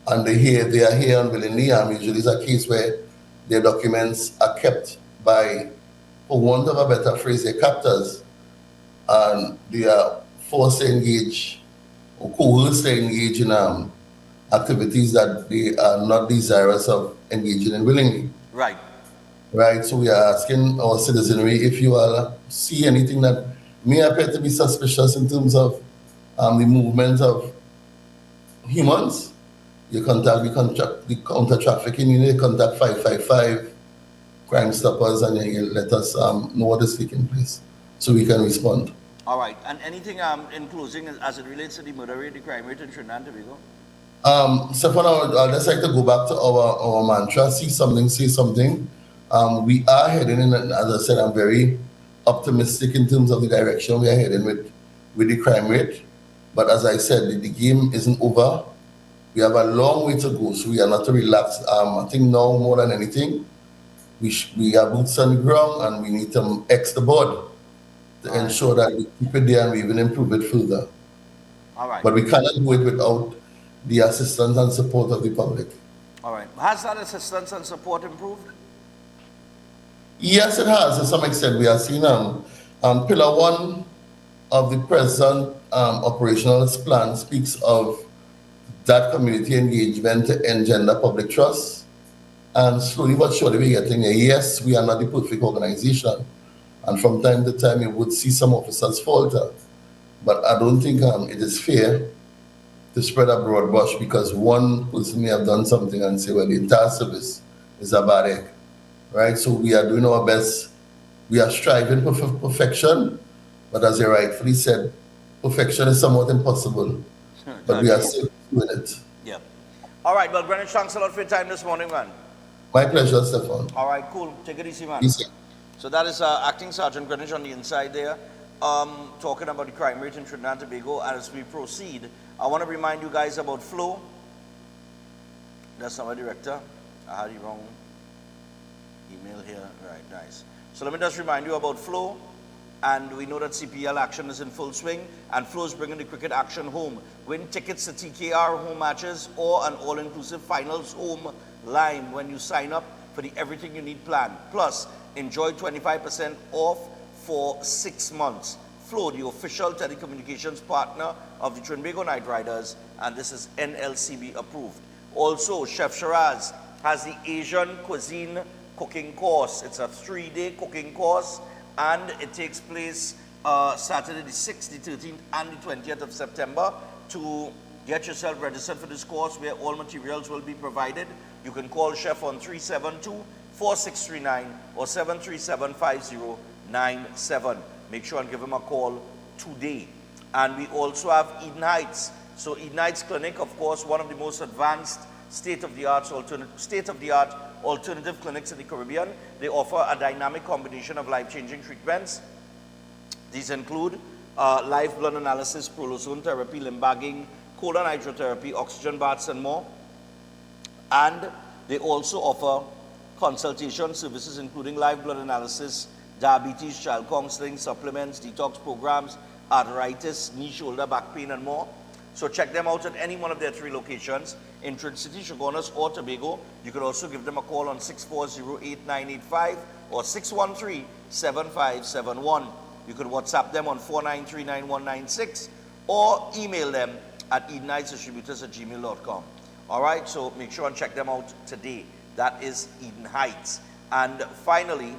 And they are here unwillingly. Usually it's a case where their documents are kept by, for want of a better phrase, their captors, and they are forced to engage or coerced to engage in activities that they are not desirous of engaging in willingly. Right. Right, so we are asking our citizenry, if you all see anything that may appear to be suspicious in terms of the movement of humans, you contact the counter-trafficking unit, you contact 555 Crime Stoppers, and you let us know what is taking place so we can respond. All right, and anything in closing as it relates to the murder rate, the crime rate in Trinidad and Tobago? Stefan, I'd just like to go back to our mantra, see something, say something. We are heading in, as I said, I'm very optimistic in terms of the direction we are heading with the crime rate. But as I said, the game isn't over. We have a long way to go, so we are not to relax. I think now more than anything, we have boots on the ground and we need to X the board to ensure that we keep it there and we even improve it further. All right. But we cannot do it without the assistance and support of the public. All right. Has that assistance and support improved? Yes, it has. To some extent, we have seen Pillar 1 of the present operational plan speaks of that community engagement to engender public trust. And slowly but surely we're getting there. Yes, we are not the perfect organization. And from time to time, you would see some officers falter. But I don't think it is fair to spread a broad brush because one person may have done something and say, well, the entire service is a bad egg. Right, so we are doing our best. We are striving for perfection, but as you rightfully said, perfection is somewhat impossible. But we are still doing it. Yeah. All right, well, Greenwich, thanks a lot for your time this morning, man. My pleasure, Stefan. All right, cool. Take it easy, man. Easy. So that is Acting Sergeant Greenwich on the inside there, talking about the crime rate in Trinidad and Tobago. And as we proceed, I want to remind you guys about Flow. That's not my director. I had the wrong email here. Right, nice. So let me just remind you about Flow. And we know that CPL action is in full swing, and Flow is bringing the cricket action home. Win tickets to TKR home matches or an all-inclusive finals home line when you sign up for the Everything You Need plan. Plus, enjoy 25% off for 6 months. Flow, the official telecommunications partner of the Trinbago Knight Riders, and this is NLCB approved. Also, Chef Shiraz has the Asian cuisine cooking course. It's a 3-day cooking course, and it takes place Saturday the 6th, the 13th, and the 20th of September. To get yourself registered for this course, where all materials will be provided, you can call Chef on 372-4639 or 737-5097. Make sure and give him a call today. And we also have Eden Heights. So Eden Heights Clinic, of course, one of the most advanced state-of-the-art alternative clinics in the Caribbean. They offer a dynamic combination of life-changing treatments. These include live blood analysis, prolozone therapy, limbagging, colon hydrotherapy, oxygen baths, and more. And they also offer consultation services including live blood analysis, diabetes, child counseling, supplements, detox programs, arthritis, knee, shoulder, back pain, and more. So check them out at any one of their 3 locations in Trinity City, Chaguanas, or Tobago. You could also give them a call on 640-8985 or 613-7571. You could WhatsApp them on 4939196 or email them at edenheightsdistributors@gmail.com. All right, so make sure and check them out today. That is Eden Heights. And finally,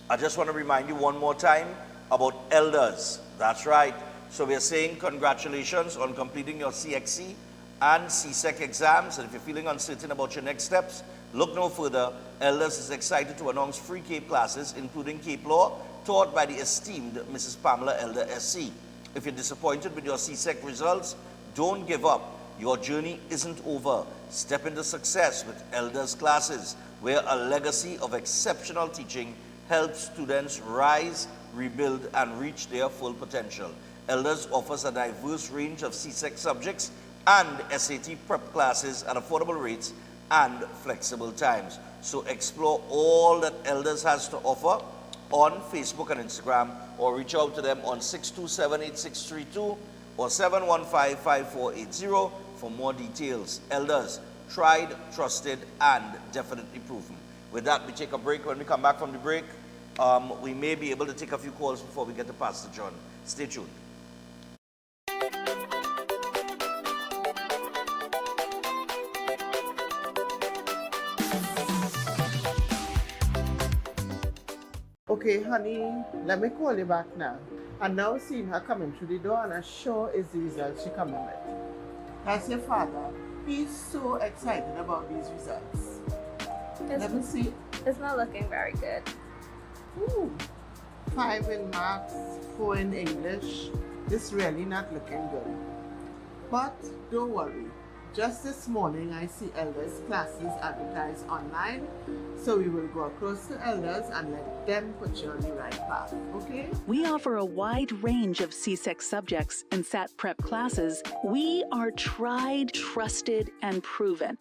I just want to remind you one more time about elders. That's right. So we're saying congratulations on completing your CXC and CSEC exams. And if you're feeling uncertain about your next steps, look no further. Elders is excited to announce free CAPE classes, including CAPE Law, taught by the esteemed Mrs. Pamela Elder SC. If you're disappointed with your CSEC results, don't give up. Your journey isn't over. Step into success with Elders classes, where a legacy of exceptional teaching helps students rise, rebuild, and reach their full potential. Elders offers a diverse range of CSEC subjects and SAT prep classes at affordable rates and flexible times. So explore all that Elders has to offer on Facebook and Instagram, or reach out to them on 627-8632 or 715-5480 for more details. Elders, tried, trusted, and definitely proven. With that, we take a break. When we come back from the break, we may be able to take a few calls before we get to Pastor John. Stay tuned. Okay, honey, let me call you back now. And now seeing her coming through the door, and I'm sure is the results she coming with. That's your father. He's so excited about these results. Let me see. It's not looking very good. Ooh, 5 in maths, 4 in English. This really not looking good. But don't worry. Just this morning, I see Elders classes advertised online, so we will go across to Elders and let them put you on the right path, okay? We offer a wide range of CSEC subjects and SAT prep classes. We are tried, trusted, and proven.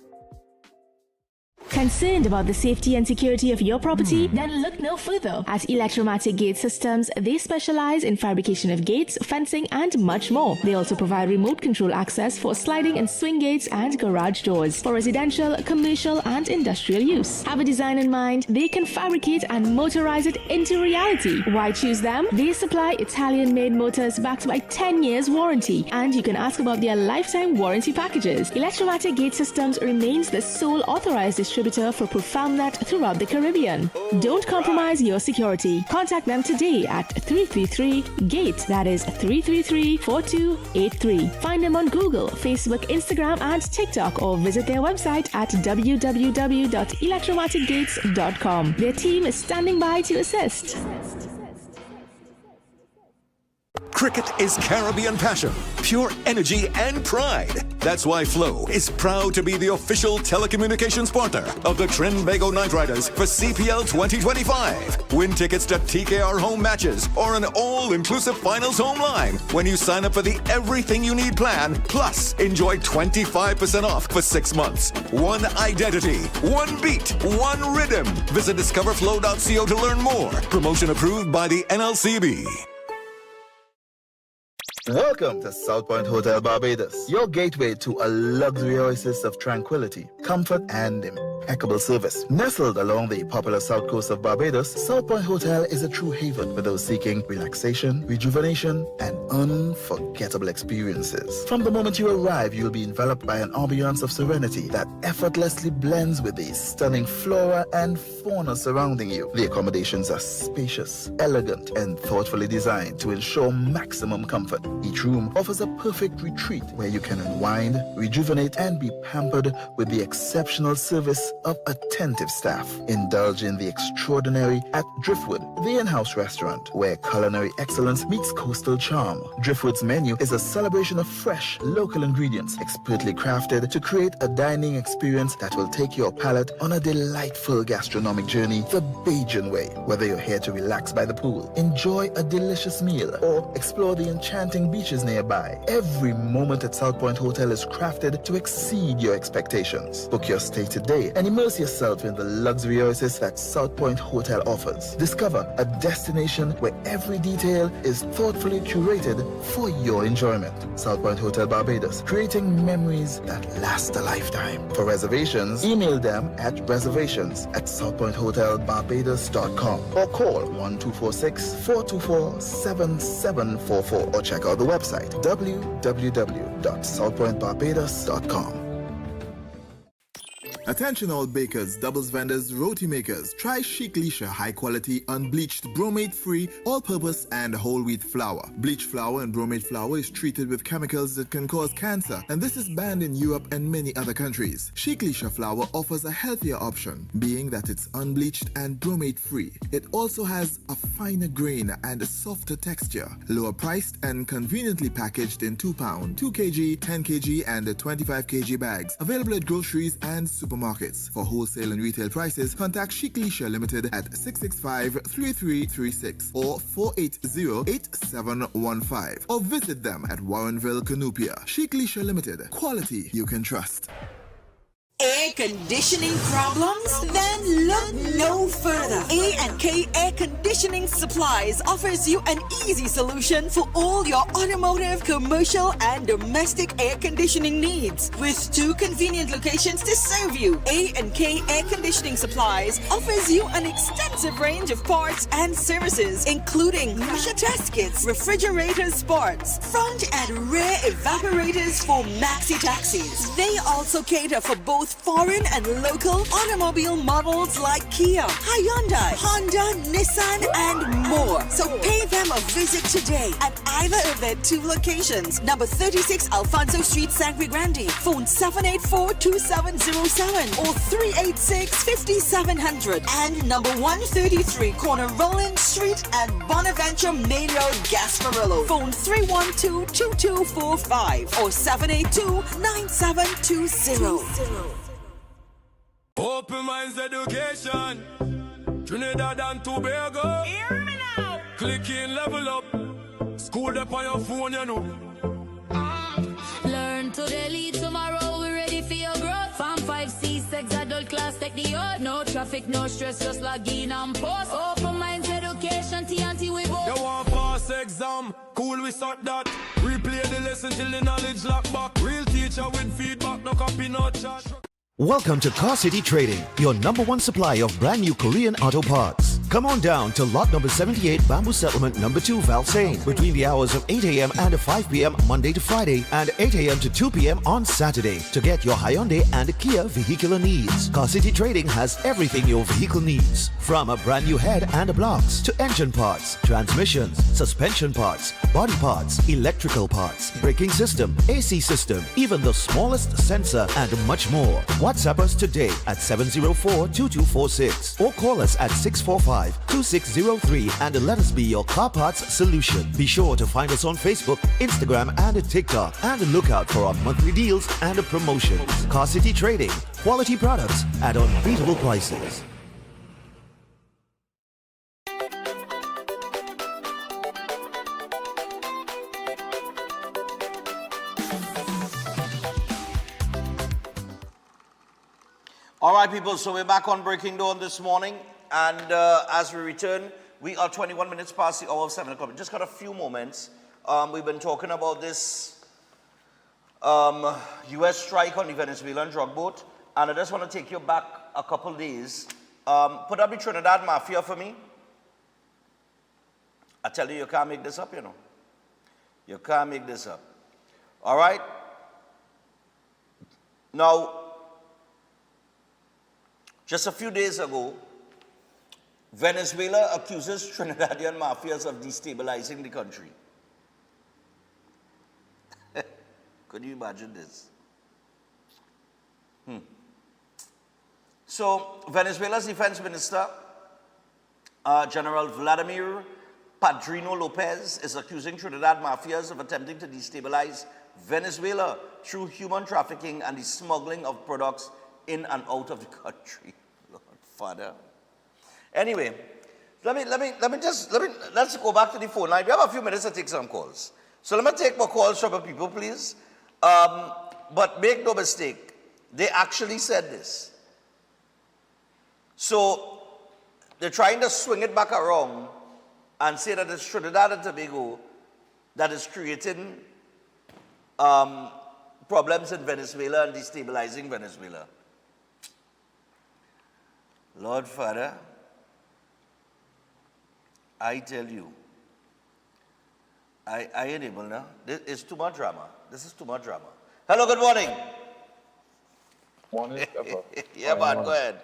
Concerned about the safety and security of your property? Then look no further. At Electromatic Gate Systems, they specialize in fabrication of gates, fencing, and much more. They also provide remote control access for sliding and swing gates and garage doors for residential, commercial, and industrial use. Have a design in mind? They can fabricate and motorize it into reality. Why choose them? They supply Italian-made motors backed by 10 years warranty, and you can ask about their lifetime warranty packages. Electromatic Gate Systems remains the sole authorized distributor for ProFarmNet throughout the Caribbean. Don't compromise your security. Contact them today at 333-GATE. That is 333-4283. Find them on Google, Facebook, Instagram, and TikTok, or visit their website at www.electromaticgates.com. Their team is standing by to assist. Cricket is Caribbean passion, pure energy and pride. That's why Flow is proud to be the official telecommunications partner of the Trinbago Knight Riders for CPL 2025. Win tickets to TKR home matches or an all-inclusive finals home line when you sign up for the Everything You Need plan. Plus, enjoy 25% off for 6 months. One identity, one beat, one rhythm. Visit discoverflow.co to learn more. Promotion approved by the NLCB. Welcome to South Point Hotel Barbados, your gateway to a luxury oasis of tranquility, comfort, and impeccable service. Nestled along the popular south coast of Barbados, South Point Hotel is a true haven for those seeking relaxation, rejuvenation, and unforgettable experiences. From the moment you arrive, you'll be enveloped by an ambiance of serenity that effortlessly blends with the stunning flora and fauna surrounding you. The accommodations are spacious, elegant, and thoughtfully designed to ensure maximum comfort. Each room offers a perfect retreat where you can unwind, rejuvenate, and be pampered with the exceptional service of attentive staff. Indulge in the extraordinary at Driftwood, the in-house restaurant, where culinary excellence meets coastal charm. Driftwood's menu is a celebration of fresh, local ingredients, expertly crafted to create a dining experience that will take your palate on a delightful gastronomic journey the Bajan way. Whether you're here to relax by the pool, enjoy a delicious meal, or explore the enchanting beaches nearby, every moment at South Point Hotel is crafted to exceed your expectations. Book your stay today and immerse yourself in the luxury oasis that South Point Hotel offers. Discover a destination where every detail is thoughtfully curated for your enjoyment. South Point Hotel Barbados, creating memories that last a lifetime. For reservations, email them at reservations@southpointhotelbarbados.com or call 1246-424-7744 or check out the website www.southpointbarbados.com. Attention all bakers, doubles vendors, roti makers. Try Chic Leisure high quality, unbleached, bromate free, all purpose and whole wheat flour. Bleached flour and bromate flour is treated with chemicals that can cause cancer, and this is banned in Europe and many other countries. Chic Leisure flour offers a healthier option, being that it's unbleached and bromate free. It also has a finer grain and a softer texture, lower priced and conveniently packaged in 2 pound, 2 kg, 10 kg and 25 kg bags. Available at groceries and supermarkets. For wholesale and retail prices, contact Chic Leisure Limited at 665-3336 or 480-8715 or visit them at Warrenville, Canupia. Chic Leisure Limited. Quality you can trust. Air conditioning problems? Then look no further. A&K Air Conditioning Supplies offers you an easy solution for all your automotive, commercial, and domestic air conditioning needs. With 2 convenient locations to serve you, A&K Air Conditioning Supplies offers you an extensive range of parts and services, including pressure test kits, refrigerator parts, front and rear evaporators for maxi taxis. They also cater for both foreign and local automobile models like Kia, Hyundai, Honda, Nissan, and more. So pay them a visit today at either of their 2 locations. Number 36 Alfonso Street, Sangre Grande. Phone 784-2707 or 386-5700. And number 133 Corner Roland Street and Bonaventure Main Road, Gasparillo. Phone 312-2245 or 782-9720. Open Minds Education, Trinidad and Tobago. Hear me now. Click in, level up. School up on your phone, you know. Learn today, lead tomorrow. We're ready for your growth. Farm 5C6 adult class, take the oath. No traffic, no stress, just log in and post. Open Minds Education, TNT we both. You want pass exam? Cool, we start that. Replay the lesson till the knowledge lock back. Real teacher with feedback, no copy, no chat. Welcome to Car City Trading, your #1 supply of brand new Korean auto parts. Come on down to lot number 78, Bamboo Settlement number 2, Valsain, between the hours of 8 a.m. and 5 p.m. Monday to Friday and 8 a.m. to 2 p.m. on Saturday to get your Hyundai and Kia vehicular needs. Car City Trading has everything your vehicle needs, from a brand new head and blocks to engine parts, transmissions, suspension parts, body parts, electrical parts, braking system, AC system, even the smallest sensor and much more. WhatsApp us today at 704-2246 or call us at 645 775-2603 and let us be your car parts solution. Be sure to find us on Facebook, Instagram, and TikTok, and look out for our monthly deals and promotions. Car City Trading, quality products at unbeatable prices. All right, people, so we're back on Breaking Dawn this morning, and as we return, we are 21 minutes past the hour of 7 o'clock. Just got a few moments. We've been talking about this U.S. strike on the Venezuelan drug boat, and I just want to take you back a couple days. Put up the Trinidad Mafia for me. I tell you can't make this up, you know. You can't make this up. All right? Now, just a few days ago, Venezuela accuses Trinidadian mafias of destabilizing the country. Could you imagine this? So, Venezuela's defense minister, General Vladimir Padrino Lopez, is accusing Trinidad mafias of attempting to destabilize Venezuela through human trafficking and the smuggling of products in and out of the country. Lord Father. Anyway, let's go back to the phone line. We have a few minutes to take some calls. So let me take more calls from the people, please. But make no mistake, they actually said this. So they're trying to swing it back around and say that it's Trinidad and Tobago that is creating problems in Venezuela and destabilizing Venezuela. Lord Father, I tell you, I ain't able now. This is too much drama. This is too much drama. Hello, good morning. Morning, yeah, man, go ahead.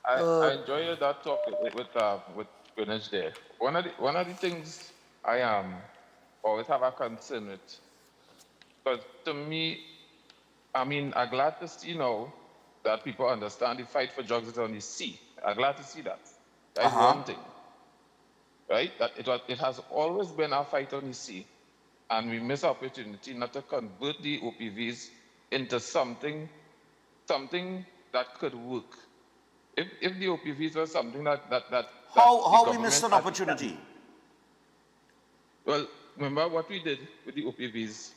I enjoy that talk with Greenwich there. One of the things I always have a concern with, because to me, I mean, I'm glad to see now that people understand the fight for drugs is on the sea. I'm glad to see that. That's one thing, right? That it has always been a fight on the sea, and we miss opportunity not to convert the OPVs into something that could work. If the OPVs were something that how we missed an opportunity? Well, remember what we did with the OPVs.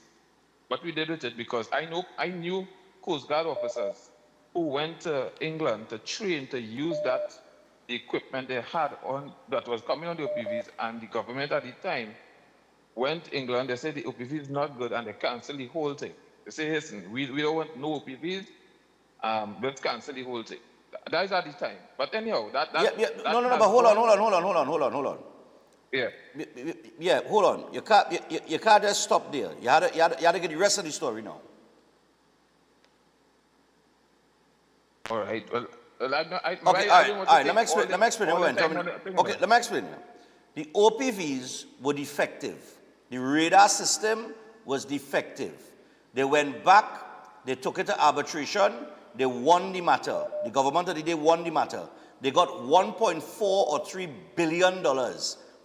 What we did with it, because I knew Coast Guard officers who went to England to train to use the equipment they had on that was coming on the OPVs, and the government at the time went to England. They said the OPV is not good, and they canceled the whole thing. They say, listen, we don't want no OPVs. Let's cancel the whole thing. That is at the time. But anyhow, but hold on. Yeah. Yeah, hold on. You can't just stop there. You had to get the rest of the story now. All right. Well, all right. Let me explain. Okay, let me explain. The OPVs were defective. The radar system was defective. They went back. They took it to arbitration. They won the matter. The government of the day won the matter. They got $1.4 or $3 billion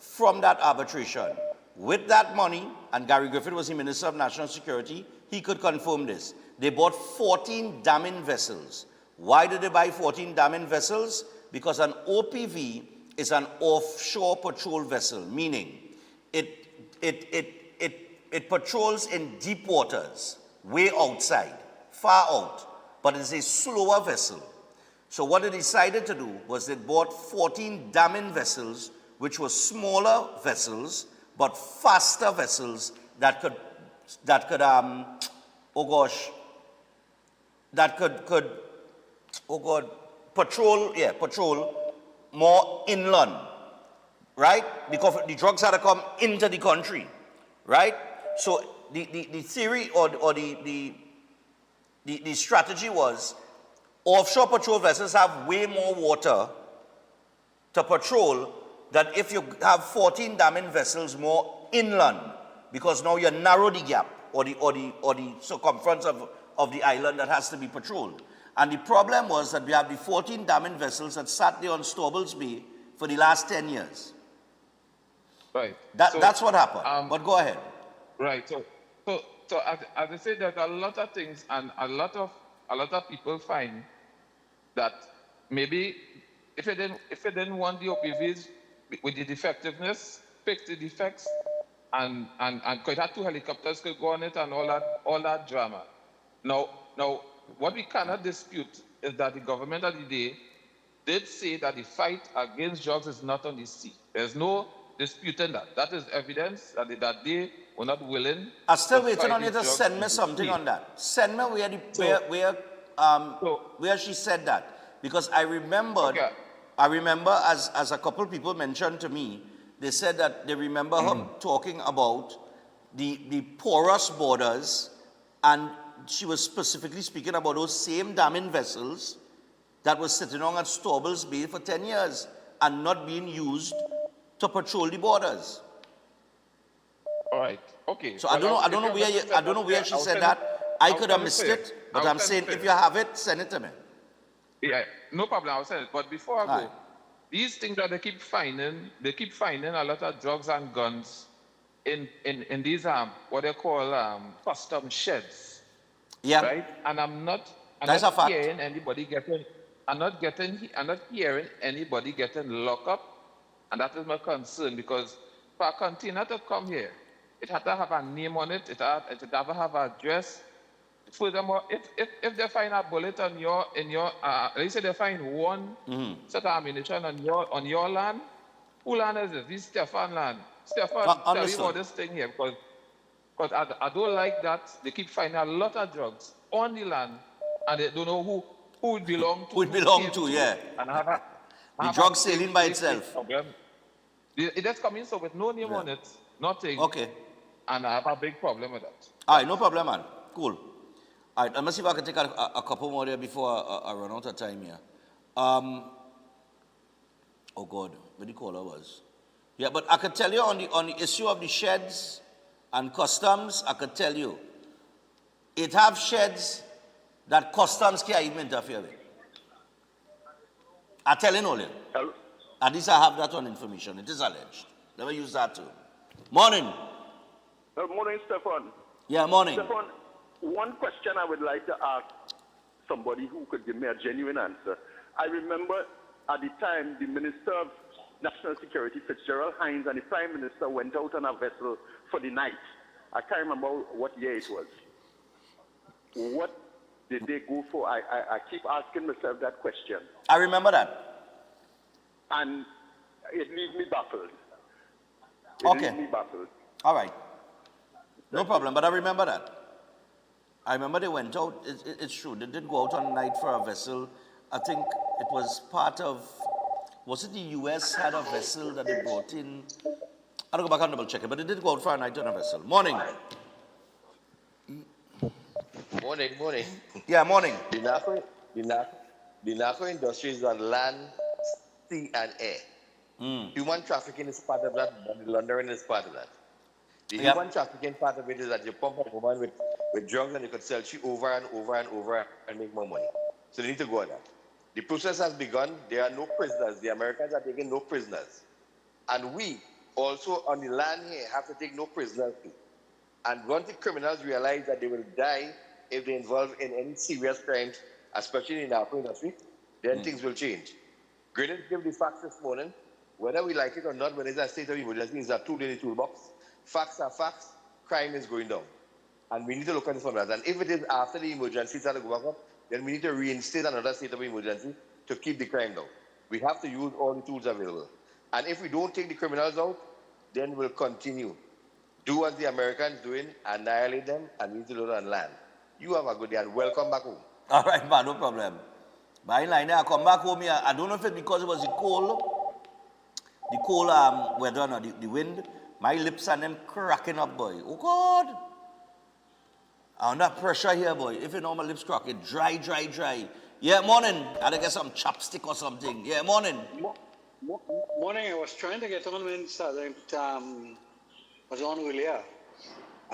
from that arbitration. With that money, and Gary Griffith was the Minister of National Security, he could confirm this. They bought 14 damming vessels. Why did they buy 14 damming vessels? Because an OPV is an offshore patrol vessel, meaning it patrols in deep waters, way outside, far out, but it's a slower vessel. So what they decided to do was they bought 14 damming vessels, which were smaller vessels, but faster vessels that could patrol more inland, right? Because the drugs had to come into the country, right? So the theory or the strategy was offshore patrol vessels have way more water to patrol than if you have 14 damming vessels more inland, because now you narrow the gap or the circumference of the island that has to be patrolled. And the problem was that we have the 14 damming vessels that sat there on Stobbles Bay for the last 10 years. Right. That's what happened. But go ahead. Right. So as I say, there's a lot of things, and a lot of people find that maybe if you didn't want the OPVs with the defectiveness, fix the defects, and quite had 2 helicopters could go on it and all that drama. Now what we cannot dispute is that the government of the day did say that the fight against drugs is not on the sea. There's no disputing that. That is evidence that they were not willing. I'm still waiting on you to send me something on that. Send me where she said that, because I remembered. Okay. I remember as a couple people mentioned to me, they said that they remember her talking about the porous borders, and she was specifically speaking about those same damning vessels that was sitting on at Staubles Bay for 10 years and not being used to patrol the borders. All right. Okay. So I don't know where she said that. I could have missed it, but I'm saying if you have it, send it to me. Yeah, no problem. I'll send it. But before I go, these things that they keep finding a lot of drugs and guns in these what they call custom sheds. Yeah. Right. And I'm not hearing anybody getting. I'm not hearing anybody getting locked up, and that is my concern, because for a container to come here, it had to have a name on it. It had to have an address. Furthermore, if they find a bullet let's say they find one set of ammunition on your land, who land is this? This is Stefan land. Stefan, tell me about this thing here, because I don't like that they keep finding a lot of drugs on the land, and they don't know who it belongs to. Who it belongs to, yeah. And the drug sailing by itself. It just comes in so with no name on it, nothing. Okay. And I have a big problem with that. All right, no problem, man. Cool. All right, let me see if I can take a couple more there before I run out of time here. Oh God, where the caller was. Yeah, but I could tell you on the issue of the sheds and customs, I could tell you, it have sheds that customs can't even interfere with. I tell you no, at least I have that on information. It is alleged. Let me use that too. Morning. Morning, Stefan. Yeah, morning. Stefan, one question I would like to ask somebody who could give me a genuine answer. I remember at the time the Minister of National Security, Fitzgerald Hines, and the Prime Minister went out on a vessel for the night. I can't remember what year it was. What did they go for? I keep asking myself that question. I remember that. And it leaves me baffled. All right. No problem, but I remember that. I remember they went out. It's true. They did go out on night for a vessel. I think it was part of, was it the U.S. had a vessel that they brought in? I'll go back and double check it, but they did go out for a night on a vessel. Morning. Morning. Yeah, morning. The narco industry is on land, sea, and air. Human trafficking is part of that, money laundering is part of that. The human trafficking part of it is that you pump a woman with drugs and you could sell she over and over and over and make more money. So they need to go on that. The process has begun. There are no prisoners. The Americans are taking no prisoners. And we also on the land here have to take no prisoners too. And once the criminals realize that they will die if they involve in any serious crimes, especially in the narco industry, then things will change. Greenwich gave the facts this morning. Whether we like it or not, when it's a state of emergency, it's a tool in the toolbox. Facts are facts. Crime is going down. And we need to look at this from that. And if it is after the emergency started to go back up, then we need to reinstate another state of emergency to keep the crime down. We have to use all the tools available. And if we don't take the criminals out, then we'll continue. Do what the Americans doing, annihilate them, and we need to do it on land. You have a good day and welcome back home. All right, man, no problem. By line, I come back home here. I don't know if it's because it was the cold weather or the wind. My lips and them cracking up, boy. Oh, God. Under pressure here, boy. If you know my lips cracking, dry. Yeah, morning. I had to get some chapstick or something. Yeah, morning. Morning. I was trying to get on when Sergeant was on earlier.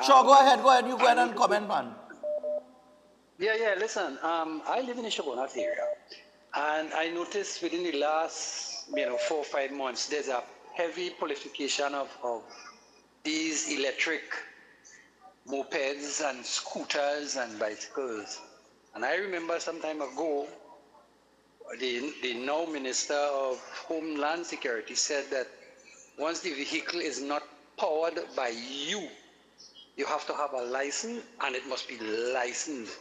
Sure, go ahead. You go ahead and comment, man. Yeah, listen. I live in the Shogunat area. And I noticed within the last 4 or 5 months, there's a heavy proliferation of these electric mopeds and scooters and bicycles. And I remember some time ago, the now Minister of Homeland Security said that once the vehicle is not powered by you, you have to have a license and it must be licensed.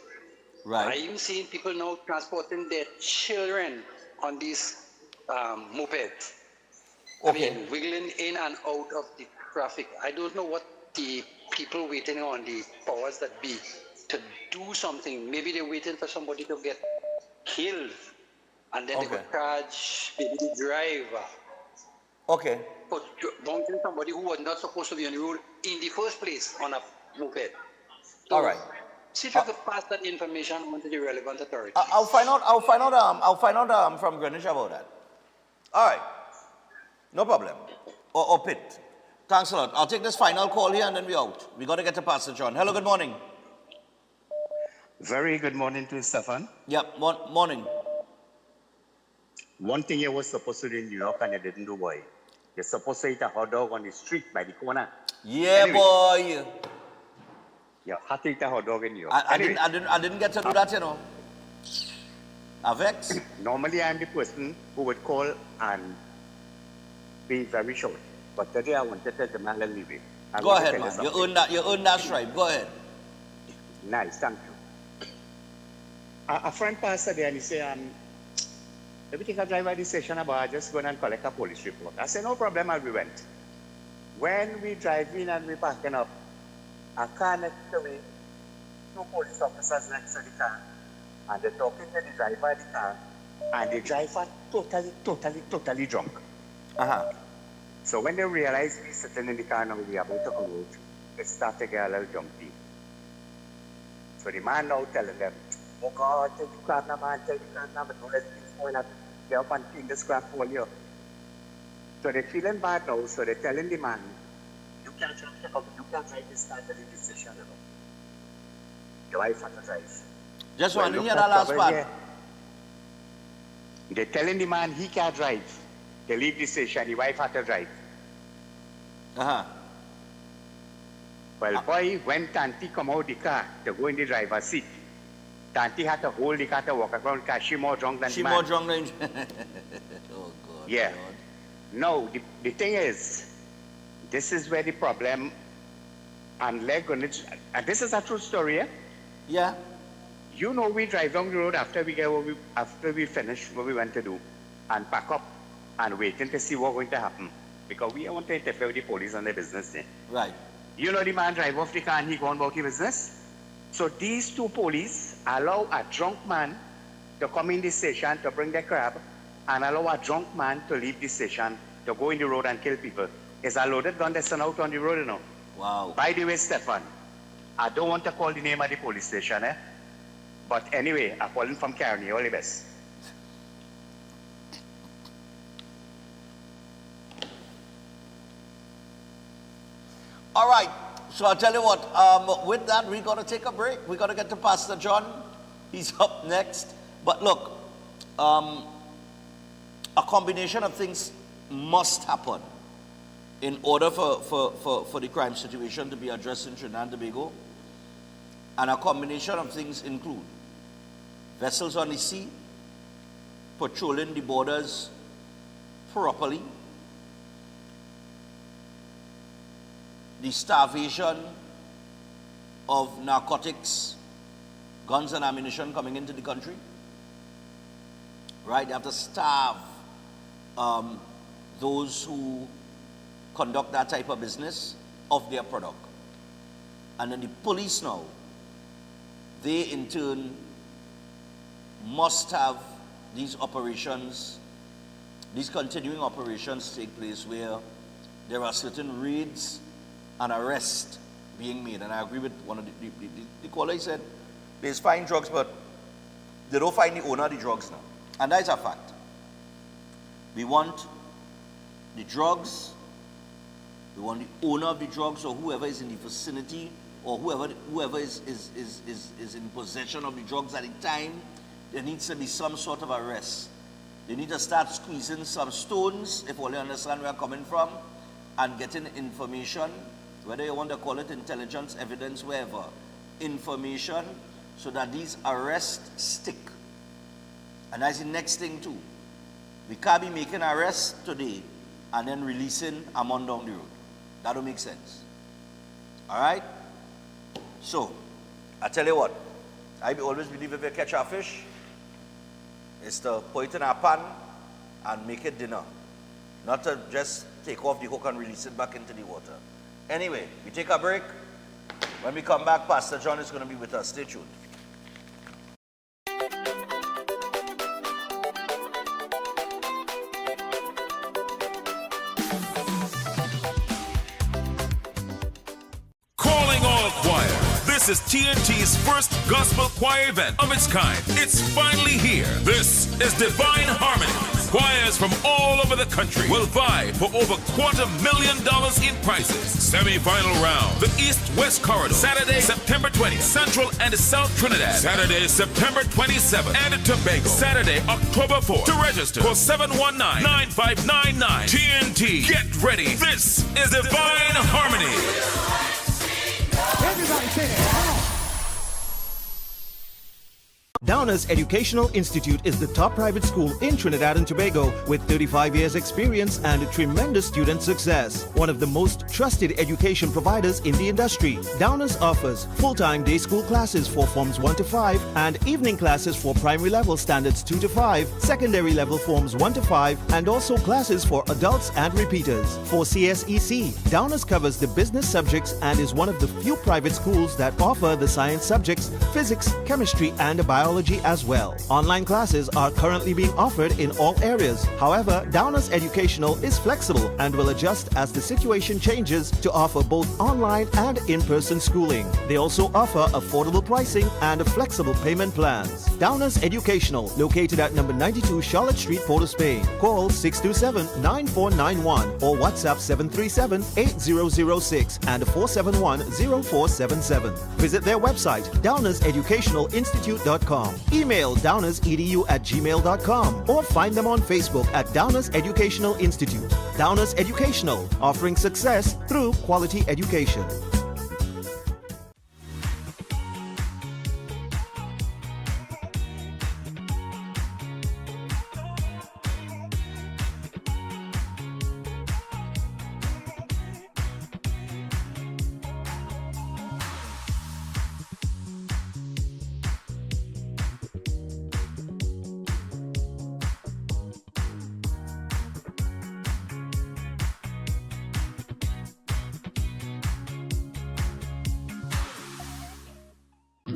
Right. I'm seeing people now transporting their children on these mopeds. Okay. I mean, wiggling in and out of the traffic. I don't know what the people waiting on the powers that be to do something. Maybe they're waiting for somebody to get killed and then they could charge maybe the driver. Okay. For bumping somebody who was not supposed to be on the road in the first place on a moped. So, all right. See if you could pass that information on to the relevant authorities. I'll find out from Greenwich about that. All right. No problem. Or Pitt. Thanks a lot. I'll take this final call here and then we're out. We got to get to Pastor John. Hello, good morning. Very good morning to you, Stefan. Yep, morning. One thing you were supposed to do in New York and you didn't do, boy. You're supposed to eat a hot dog on the street by the corner. Yeah, anyway, boy. You had to eat a hot dog in New York. I didn't get to do that, you know. Avex? Normally, I'm the person who would call and be very short. But today, I wanted to tell the man to leave it. Go ahead, man. You earned that stripe. Go ahead. Nice, thank you. A friend passed there and he said, let me take a drive by the station about just go and collect a police report. I said, no problem, and we went. When we drive in and we parking up, a car next to me, 2 police officers next to the car, and they're talking to the driver of the car, and the driver totally drunk. So when they realized we sitting in the car and we are about to come out, they start to get a little jumpy. So the man now telling them, oh God, take the crap now, man, take the crap now, but don't let things going up. Get up and clean this crap for you. So they're feeling bad now, so they're telling the man, you can't drive this car to the station. Your wife has to drive. Just want to hear that last part. Here. They're telling the man he can't drive. They leave the station, the wife had to drive. Well, boy, when Tanti come out the car to go in the driver's seat, Tanti had to hold the car to walk around because she more drunk than the man. She more drunk than oh, God. Yeah. God. No, the thing is, this is where the problem, and this is a true story, yeah? Yeah. You know, we drive down the road after we finish what we went to do, and pack up and waiting to see what's going to happen. Because we don't want to interfere with the police and their business there. Right. You know the man drive off the car and he go on about his business? So these 2 police allow a drunk man to come in the station to bring their crab and allow a drunk man to leave the station to go in the road and kill people. It's a loaded gun that's out on the road, you know. Wow. By the way, Stefan, I don't want to call the name of the police station, eh? But anyway, I'm calling from Carney, all the best. All right, so I'll tell you what, with that, we got to take a break. We got to get to Pastor John. He's up next. But look, a combination of things must happen in order for the crime situation to be addressed in Trinidad and Tobago. And a combination of things include vessels on the sea, patrolling the borders properly, the starvation of narcotics, guns and ammunition coming into the country. Right? They have to starve those who conduct that type of business of their product. And then the police now, they in turn must have these operations, these continuing operations take place where there are certain raids and arrests being made. And I agree with one of the caller. He said, there's find drugs, but they don't find the owner of the drugs now. And that is a fact. We want the drugs, we want the owner of the drugs or whoever is in the vicinity or whoever is in possession of the drugs at the time. There needs to be some sort of arrest They need to start squeezing some stones, if only understand where I'm coming from, and getting information, whether you want to call it intelligence, evidence, wherever, information, so that these arrests stick. And that's the next thing too. We can't be making arrests today and then releasing a month down the road. That don't make sense. All right? So, I tell you what, I always believe if you catch a fish, it's to put it in a pan and make it dinner. Not to just take off the hook and release it back into the water. Anyway, we take a break. When we come back, Pastor John is going to be with us. Stay tuned. Calling all choir. This is TNT's first gospel choir event of its kind. It's finally here. This is Divine Harmony. Choirs from all over the country will vie for over $250,000 in prizes. Semi-final round, the East-West Corridor, Saturday, September 20, Central and South Trinidad. Saturday, September 27, and Tobago. Saturday, October 4. To register, call 719-9599. TNT, get ready. This is Divine Harmony. Everybody say it. Come on. Downers Educational Institute is the top private school in Trinidad and Tobago with 35 years experience and tremendous student success. One of the most trusted education providers in the industry. Downers offers full-time day school classes for forms 1 to 5 and evening classes for primary level standards 2 to 5, secondary level forms 1 to 5, and also classes for adults and repeaters. For CSEC, Downers covers the business subjects and is one of the few private schools that offer the science subjects, physics, chemistry, and biology as well. Online classes are currently being offered in all areas. However, Downers Educational is flexible and will adjust as the situation changes to offer both online and in-person schooling. They also offer affordable pricing and flexible payment plans. Downers Educational, located at number 92 Charlotte Street, Port of Spain. Call 627-9491 or WhatsApp 737-8006 and 471-0477. Visit their website, downerseducationalinstitute.com. Email downersedu@gmail.com or find them on Facebook at Downers Educational Institute. Downers Educational, offering success through quality education.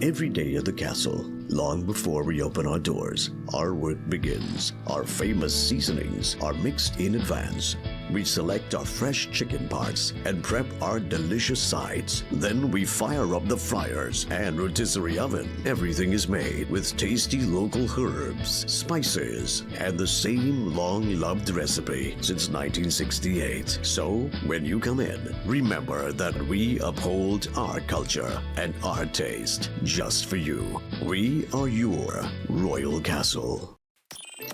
Every day at the castle, long before we open our doors, our work begins. Our famous seasonings are mixed in advance. We select our fresh chicken parts and prep our delicious sides. Then we fire up the fryers and rotisserie oven. Everything is made with tasty local herbs, spices, and the same long-loved recipe since 1968. So, when you come in, remember that we uphold our culture and our taste just for you. We are your Royal Castle.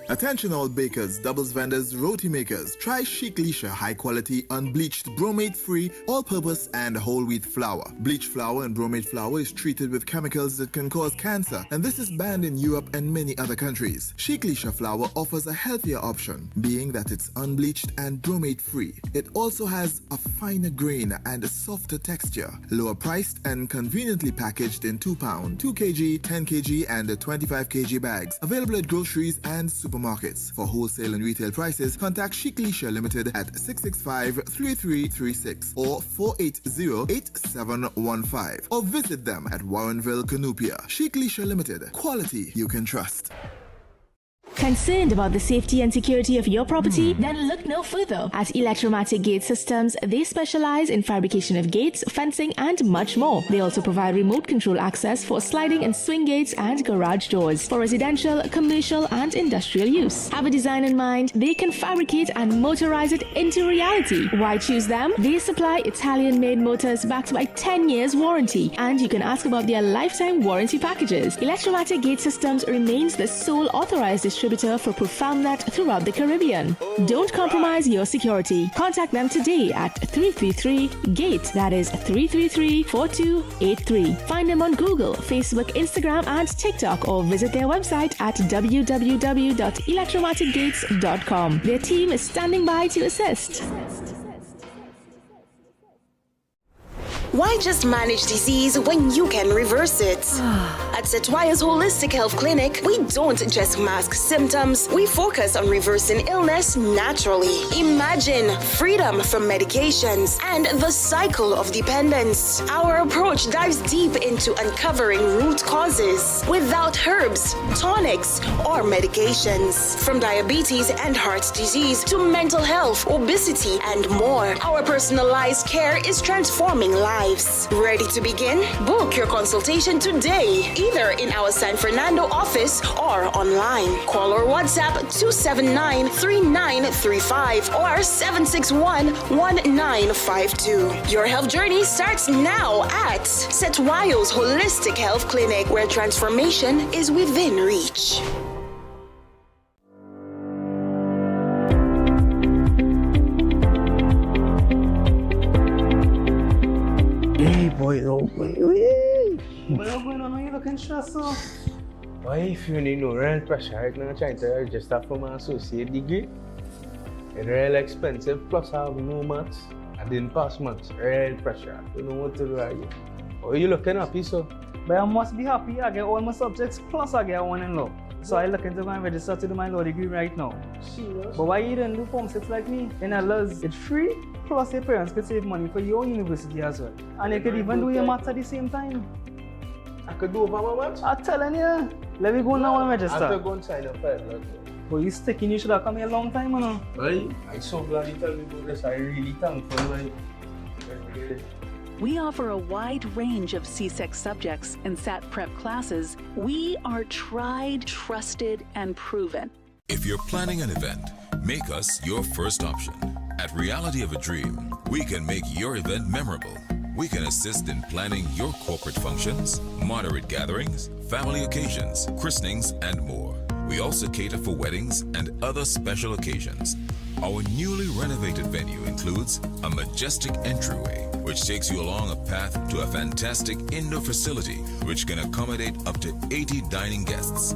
Attention all bakers, doubles vendors, roti makers. Try Chic Leisure high quality, unbleached, bromate free, all purpose and whole wheat flour. Bleached flour and bromate flour is treated with chemicals that can cause cancer, and this is banned in Europe and many other countries. Chic Leisure flour offers a healthier option, being that it's unbleached and bromate free. It also has a finer grain and a softer texture, lower priced and conveniently packaged in 2 pound, 2 kg, 10 kg and 25 kg bags. Available at groceries and supermarkets. For wholesale and retail prices, contact Chic Leisure Limited at 665-3336 or 480-8715 or visit them at Warrenville, Canupia. Chic Leisure Limited. Quality you can trust. Concerned about the safety and security of your property? Then look no further. At Electromatic Gate Systems, they specialize in fabrication of gates, fencing, and much more. They also provide remote control access for sliding and swing gates and garage doors for residential, commercial, and and industrial use. Have a design in mind? They can fabricate and motorize it into reality. Why choose them? They supply Italian-made motors backed by 10 years warranty, and you can ask about their lifetime warranty packages. Electromatic Gate Systems remains the sole authorized distributor for ProfoundNet throughout the Caribbean. Don't compromise your security. Contact them today at 333-GATE. That is 333-4283. Find them on Google, Facebook, Instagram, and TikTok, or visit their website at www.electromaticgates.com. Their team is standing by to assist. Why just manage disease when you can reverse it? At Setwaya's Holistic Health Clinic, we don't just mask symptoms, we focus on reversing illness naturally. Imagine freedom from medications and the cycle of dependence. Our approach dives deep into uncovering root causes without herbs, tonics, or medications. From diabetes and heart disease to mental health, obesity, and more, our personalized care is transforming lives. Ready to begin? Book your consultation today, either in our San Fernando office or online. Call or WhatsApp 279-3935 or 761-1952. Your health journey starts now at Setwayo's Holistic Health Clinic, where transformation is within reach. Boy, no, boy. What's going on? Why are you looking stressed out? Why if you need no real pressure right now, trying to register for my associate degree? It's real expensive, plus I have no maths. I didn't pass maths. Real pressure. You know what to do right here. Are you looking happy, so? But I must be happy. I get all my subjects, plus I get one in law. So I'm looking to go and register to do my law degree right now. Serious? But why you didn't do Form 6 like me? In LS, it's free, plus your parents could save money for your university as well. And you could even do your maths at the same time. I could do over my maths? I'm telling you. Let me go now and register. I have to go and sign up for it. But you sticking, you should have come here a long time, you know. Right? I'm so glad you told me about this. I'm really thankful. Like, we offer a wide range of CSEC subjects and SAT prep classes. We are tried, trusted, and proven. If you're planning an event, make us your first option. At Reality of a Dream, we can make your event memorable. We can assist in planning your corporate functions, moderate gatherings, family occasions, christenings, and more. We also cater for weddings and other special occasions. Our newly renovated venue includes a majestic entryway, which takes you along a path to a fantastic indoor facility which can accommodate up to 80 dining guests.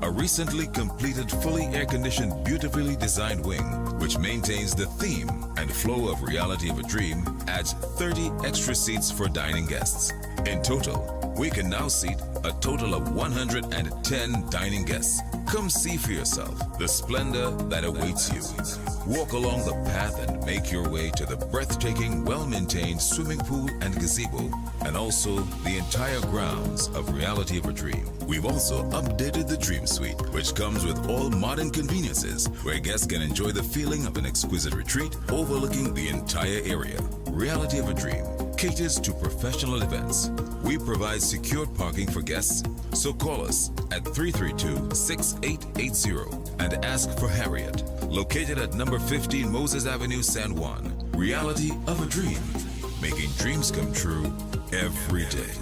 A recently completed fully air-conditioned, beautifully designed wing, which maintains the theme and flow of Reality of a Dream, adds 30 extra seats for dining guests. In total, we can now seat a total of 110 dining guests. Come see for yourself the splendor that awaits you. Walk along the path and make your way to the breathtaking, well-maintained swimming pool and gazebo, and also the entire grounds of Reality of a Dream. We've also updated the Dream Suite, which comes with all modern conveniences, where guests can enjoy the feeling of an exquisite retreat overlooking the entire area. Reality of a Dream caters to professional events. We provide secured parking for guests, so call us at 332-6880 and ask for Harriet, located at number 15 Moses Avenue, San Juan. Reality of a Dream, making dreams come true every day.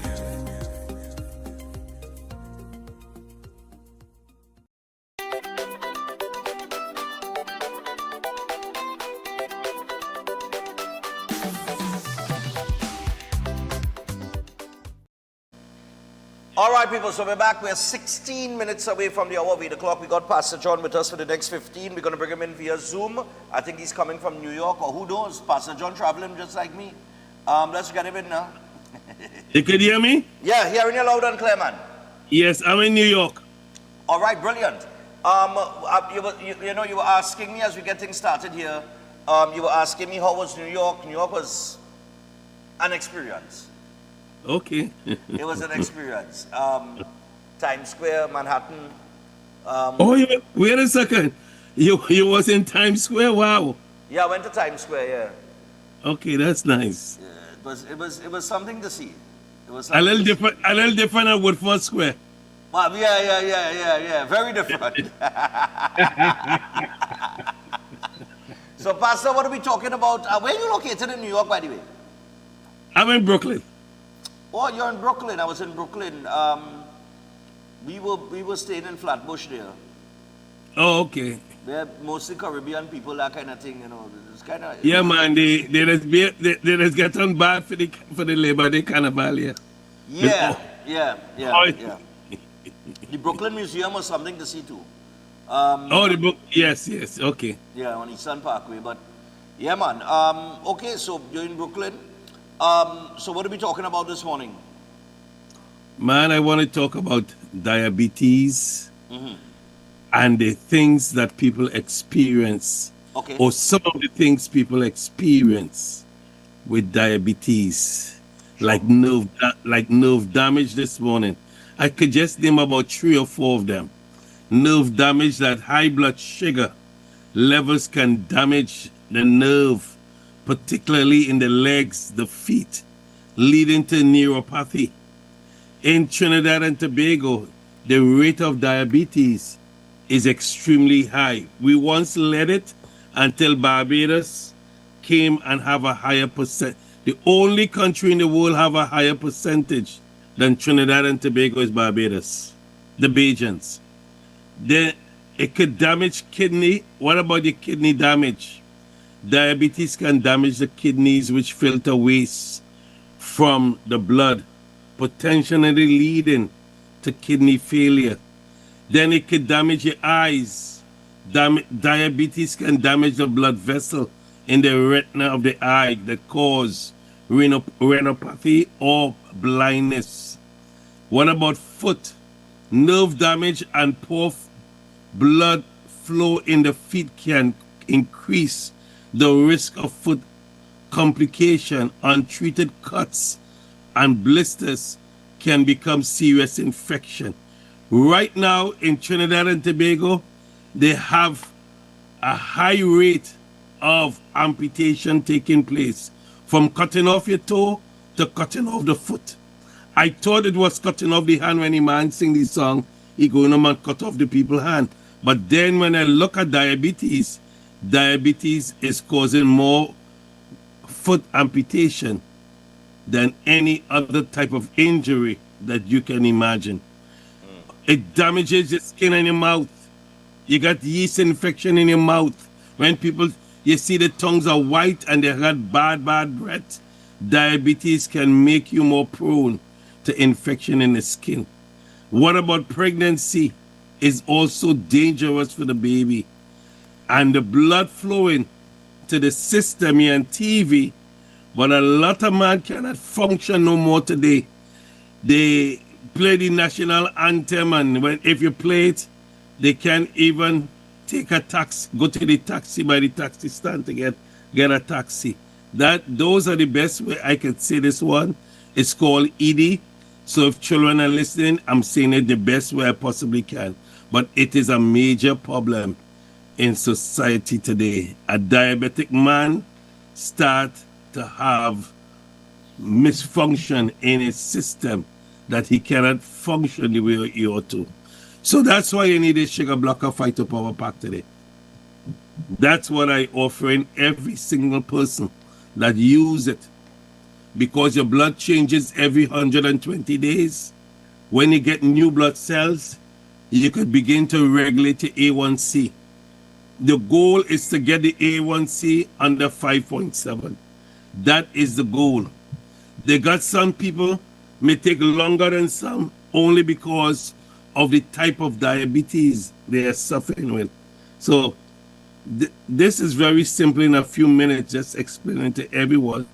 All right, people, so we're back. We're 16 minutes away from the hour of 8 o'clock. We got Pastor John with us for the next 15. We're going to bring him in via Zoom. I think he's coming from New York, or who knows? Pastor John traveling just like me. Let's get him in now. You could hear me? Yeah, hearing you loud and clear, man. Yes, I'm in New York. All right, brilliant. You were asking me as we get things started here, you were asking me how was New York. New York was an experience. Okay. It was an experience. Times Square, Manhattan. Wait a second. You was in Times Square? Wow. Yeah, I went to Times Square, yeah. Okay, that's nice. Yeah, it was something to see. It was a little different at Woodford Square. Yeah. Very different. So, Pastor, what are we talking about? Where are you located in New York, by the way? I'm in Brooklyn. Oh, you're in Brooklyn. I was in Brooklyn. We were staying in Flatbush there. Oh, okay. They're mostly Caribbean people, that kind of thing, you know. It's kind of Yeah, man. They just get on bad for the Labor Day Carnival, yeah. Yeah. The Brooklyn Museum was something to see too. The book. Yes. Okay. Yeah, on Eastern Parkway. But yeah, man. Okay, so you're in Brooklyn. So what are we talking about this morning? Man, I want to talk about diabetes and the things that people experience, or some of the things people experience with diabetes, like nerve damage this morning. I could just name about 3 or 4 of them. Nerve damage, that high blood sugar levels can damage the nerve, particularly in the legs, the feet, leading to neuropathy. In Trinidad and Tobago, the rate of diabetes is extremely high. We once led it until Barbados came and have a higher percent. The only country in the world have a higher percentage than Trinidad and Tobago is Barbados, the Bajans. Then it could damage kidney. What about the kidney damage? Diabetes can damage the kidneys, which filter waste from the blood, potentially leading to kidney failure. Then it could damage your eyes. Diabetes can damage the blood vessel in the retina of the eye that cause retinopathy or blindness. What about foot? Nerve damage and poor blood flow in the feet can increase the risk of foot complication. Untreated cuts and blisters can become serious infection. Right now in Trinidad and Tobago, they have a high rate of amputation taking place, from cutting off your toe to cutting off the foot. I thought it was cutting off the hand when the man sing the song, he going on and cut off the people's hand. But then when I look at diabetes is causing more foot amputation than any other type of injury that you can imagine. It damages your skin and your mouth. You got yeast infection in your mouth. When people, you see the tongues are white and they got bad breath, diabetes can make you more prone to infection in the skin. What about pregnancy? Is also dangerous for the baby. And the blood flowing to the system here on TV, but a lot of man cannot function no more today. They play the national anthem, and if you play it, they can't even take a taxi, go to the taxi by the taxi stand to get a taxi. Those are the best way I can say this one. It's called ED. So if children are listening, I'm saying it the best way I possibly can. But it is a major problem in society today. A diabetic man start to have misfunction in his system that he cannot function the way he ought to. So that's why you need a sugar blocker phytopower pack today. That's what I offering every single person that use it. Because your blood changes every 120 days. When you get new blood cells, you could begin to regulate your A1C. The goal is to get the A1C under 5.7. That is the goal. They got some people may take longer than some only because of the type of diabetes they are suffering with. So this is very simple in a few minutes, just explaining to everyone.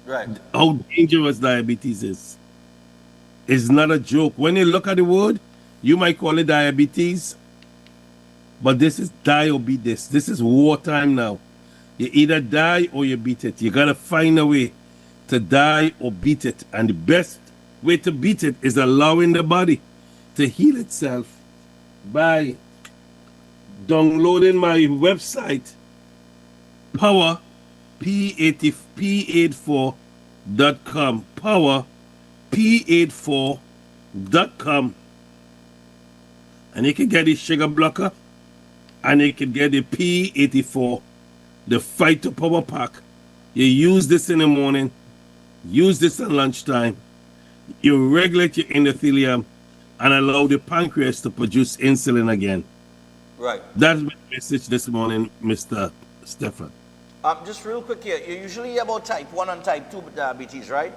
Right. How dangerous diabetes is. It's not a joke. When you look at the word, you might call it diabetes, but this is die or beat this. This is wartime now. You either die or you beat it. You got to find a way to die or beat it. And the best way to beat it is allowing the body to heal itself by downloading my website, P84.com. Power P84.com. And you can get the sugar blocker, and you can get the P84, the Fighter Power Pack. You use this in the morning, use this at lunchtime. You regulate your endothelium and allow the pancreas to produce insulin again. Right. That's my message this morning, Mr. Stefan. Just real quick here, you usually hear about type 1 and type 2 diabetes, right?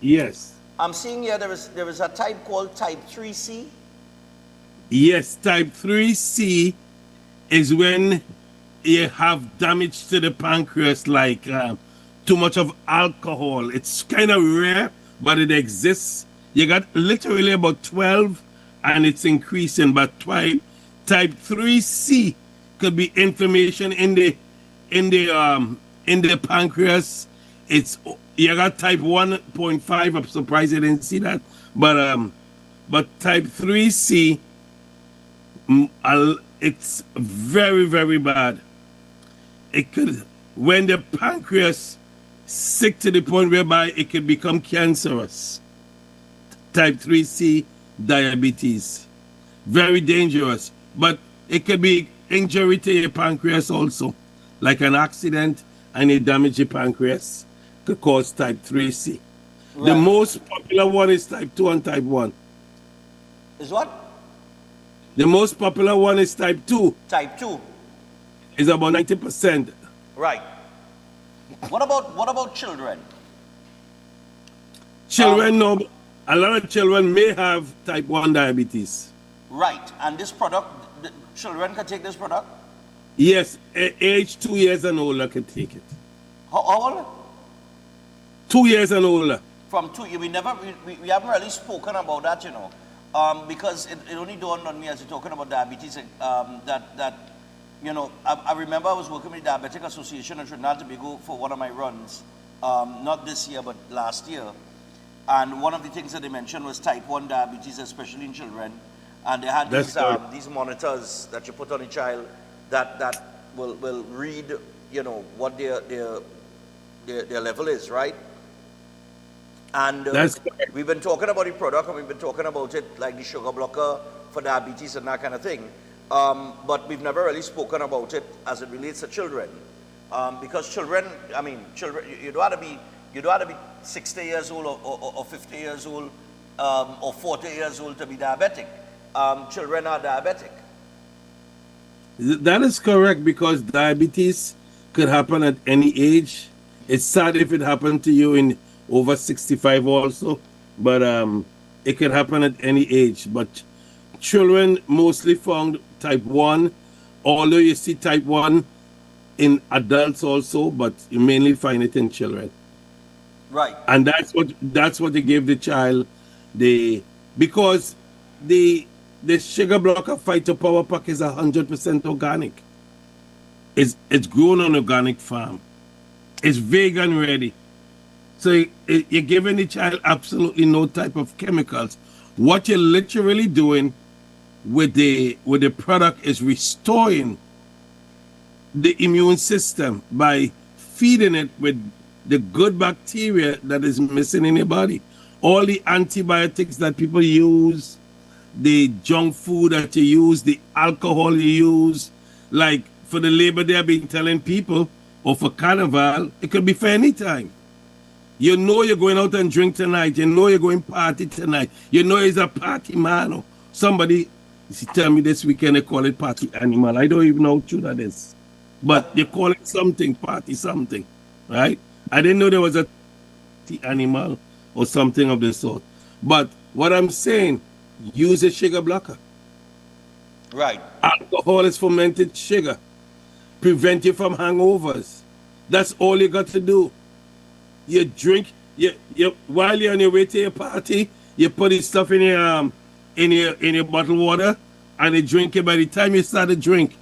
Yes. I'm seeing here there is a type called type 3C. Yes, type 3C is when you have damage to the pancreas, like too much of alcohol. It's kind of rare, but it exists. You got literally about 12, and it's increasing. But type 3C could be inflammation in the pancreas. It's you got type 1.5. I'm surprised you didn't see that. But type 3C, it's very, very bad. It could, when the pancreas sick to the point whereby it could become cancerous. Type 3C diabetes. Very dangerous. But it could be injury to your pancreas also. Like an accident and it damage your pancreas could cause type 3C. Right. The most popular one is type 2 and type 1. Is what? The most popular one is type 2. Type 2. Is about 90%. Right. What about children? Children, no. A lot of children may have type 1 diabetes. Right. And this product, the children can take this product? Yes. Age 2 years and older can take it. How old? 2 years and older. From 2 years. We haven't really spoken about that, you know. Because it only dawned on me as you're talking about diabetes, you know, I remember I was working with the Diabetic Association of Trinidad and Tobago for one of my runs, not this year, but last year. And one of the things that they mentioned was type 1 diabetes, especially in children. And they had these monitors that you put on a child that will read, you know, what their level is, right? And we've been talking about the product, and we've been talking about it like the sugar blocker for diabetes and that kind of thing. But we've never really spoken about it as it relates to children. Because children, I mean, you don't have to be 60 years old or 50 years old or 40 years old to be diabetic. Children are diabetic. That is correct, because diabetes could happen at any age. It's sad if it happened to you in over 65 also, but it could happen at any age. But children mostly found type 1, although you see type 1 in adults also, but you mainly find it in children. Right. And that's what you give the child, because the sugar blocker Fighter Power Pack is 100% organic. It's grown on organic farm. It's vegan ready. So you're giving the child absolutely no type of chemicals. What you're literally doing with the product is restoring the immune system by feeding it with the good bacteria that is missing in your body. All the antibiotics that people use, the junk food that you use, the alcohol you use, like for the Labor Day I've been telling people, or for Carnival, it could be for any time. You know you're going out and drink tonight. You know you're going party tonight. You know he's a party man. Or somebody tell me this weekend they call it party animal. I don't even know how true that is. But they call it something, party something, right? I didn't know there was a party animal or something of the sort. But what I'm saying, use a sugar blocker. Right. Alcohol is fermented sugar. Prevent you from hangovers. That's all you got to do. You drink, while you're on your way to your party, you put this stuff in your bottled water, and you drink it. By the time you start to drink,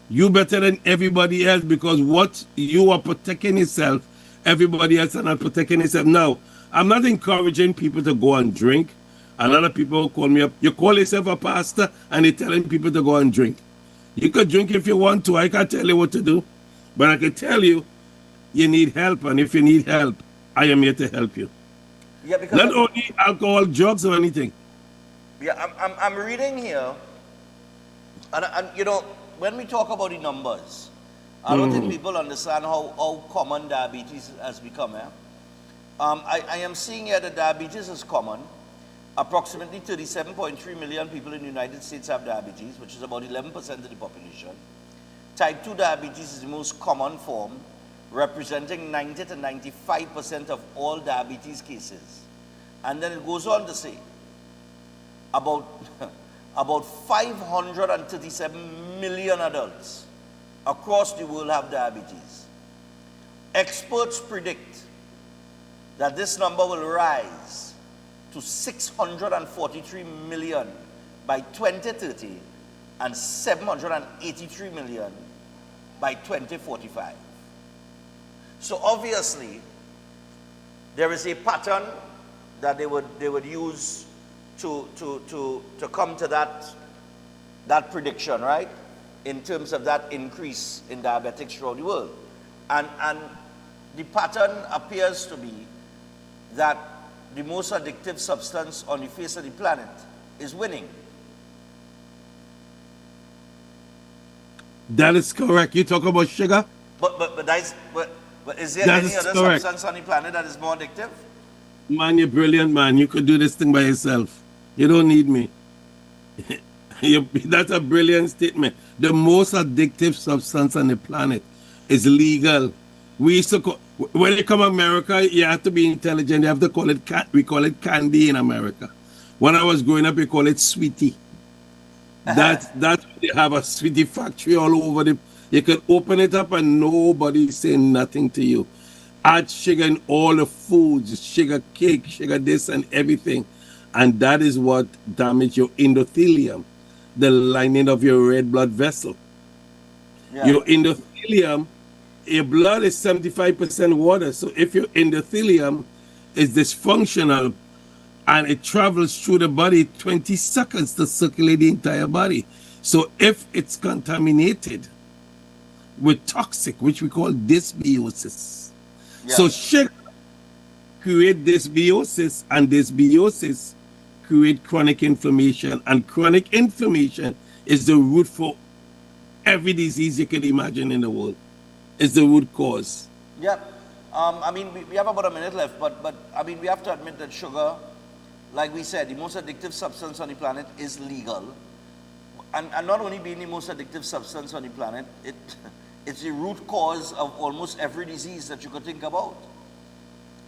you better than everybody else, because what you are protecting yourself, everybody else are not protecting yourself. Now, I'm not encouraging people to go and drink. A lot of people call me up. You call yourself a pastor, and you're telling people to go and drink. You could drink if you want to. I can't tell you what to do, but I can tell you, you need help, and if you need help, I am here to help you. Yeah, because not only alcohol, drugs, or anything. Yeah, I'm reading here, and you know, when we talk about the numbers, I don't think people understand how common diabetes has become. I am seeing here that diabetes is common. Approximately 37.3 million people in the United States have diabetes, which is about 11% of the population. Type 2 diabetes is the most common form, representing 90 to 95% of all diabetes cases. And then it goes on to say, about 537 million adults across the world have diabetes. Experts predict that this number will rise to 643 million by 2030 and 783 million by 2045. So obviously, there is a pattern that they would use to come to that prediction, right? In terms of that increase in diabetics throughout the world. And the pattern appears to be that the most addictive substance on the face of the planet is winning. That is correct. You talk about sugar? But is there any other substance on the planet that is more addictive? Man, you're brilliant, man. You could do this thing by yourself. You don't need me. That's a brilliant statement. The most addictive substance on the planet is legal. We used to when you come to America, you have to be intelligent. You have to call it, we call it candy in America. When I was growing up, we call it sweetie. That's they have a sweetie factory all over the. You can open it up and nobody's saying nothing to you. Add sugar in all the foods, sugar cake, sugar this and everything. And that is what damages your endothelium, the lining of your red blood vessel. Yeah. Your endothelium, your blood is 75% water. So if your endothelium is dysfunctional and it travels through the body 20 seconds to circulate the entire body. So if it's contaminated with toxic, which we call dysbiosis. Yeah. So sugar create dysbiosis, and dysbiosis create chronic inflammation, and chronic inflammation is the root for every disease you can imagine in the world. It's the root cause. Yeah. I mean, we have about a minute left, but I mean, we have to admit that sugar, like we said, the most addictive substance on the planet is legal. And not only being the most addictive substance on the planet, it's the root cause of almost every disease that you could think about.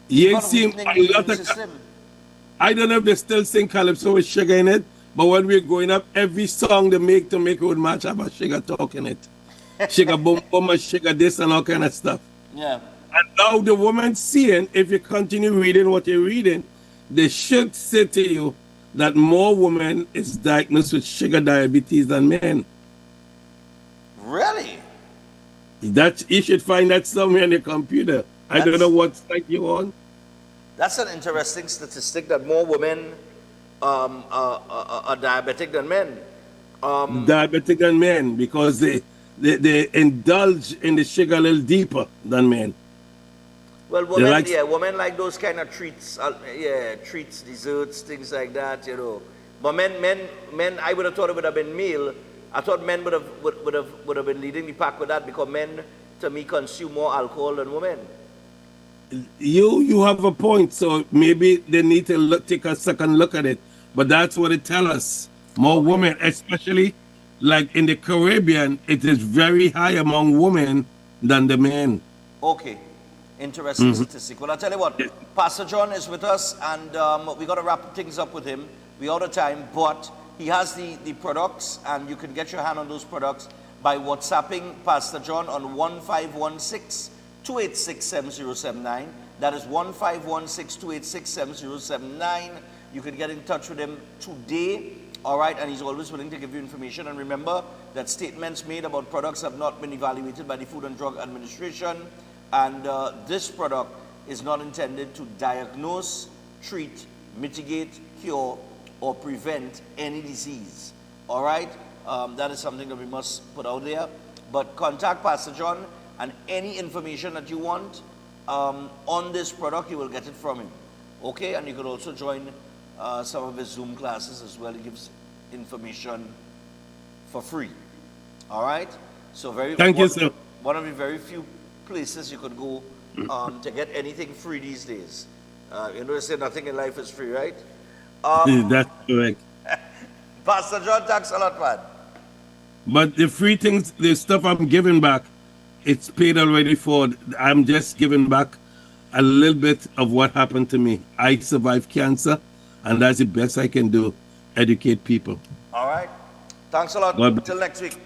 You ain't seen a lot of I don't know if they still sing calypso with sugar in it, but when we're growing up, every song they make to make road match have a sugar talk in it. Sugar boom boom, sugar this and all kind of stuff. Yeah. And now the woman seeing, if you continue reading what you're reading, they should say to you that more women is diagnosed with sugar diabetes than men. Really? That you should find that somewhere on your computer. I don't know what site you're on. That's an interesting statistic that more women are diabetic than men. Diabetic than men because they indulge in the sugar a little deeper than men. Well, women, women like those kind of treats, treats, desserts, things like that, you know. But men, I would have thought it would have been meal. I thought men would have been leading the pack with that because men, to me, consume more alcohol than women. You have a point, so maybe they need to take a second look at it. But that's what it tells us. More women, especially like in the Caribbean, it is very high among women than the men. Okay. Interesting statistic. Well, I'll tell you what, Pastor John is with us, and we got to wrap things up with him. We're out of time, but he has the products, and you can get your hand on those products by WhatsApping Pastor John on 1516-286-7079. That is 1516-286-7079. You can get in touch with him today, all right, and he's always willing to give you information. And remember that statements made about products have not been evaluated by the Food and Drug Administration. And this product is not intended to diagnose, treat, mitigate, cure, or prevent any disease. All right? That is something that we must put out there. But contact Pastor John, and any information that you want on this product, you will get it from him. Okay, and you could also join some of his Zoom classes as well. He gives information for free. All right? So Thank you, sir. One of the very few places you could go to get anything free these days. You know, they say nothing in life is free, right? That's correct. Pastor John, thanks a lot, man. But the free things, the stuff I'm giving back, it's paid already for. I'm just giving back a little bit of what happened to me. I survived cancer, and that's the best I can do, educate people. All right. Thanks a lot. Until next week.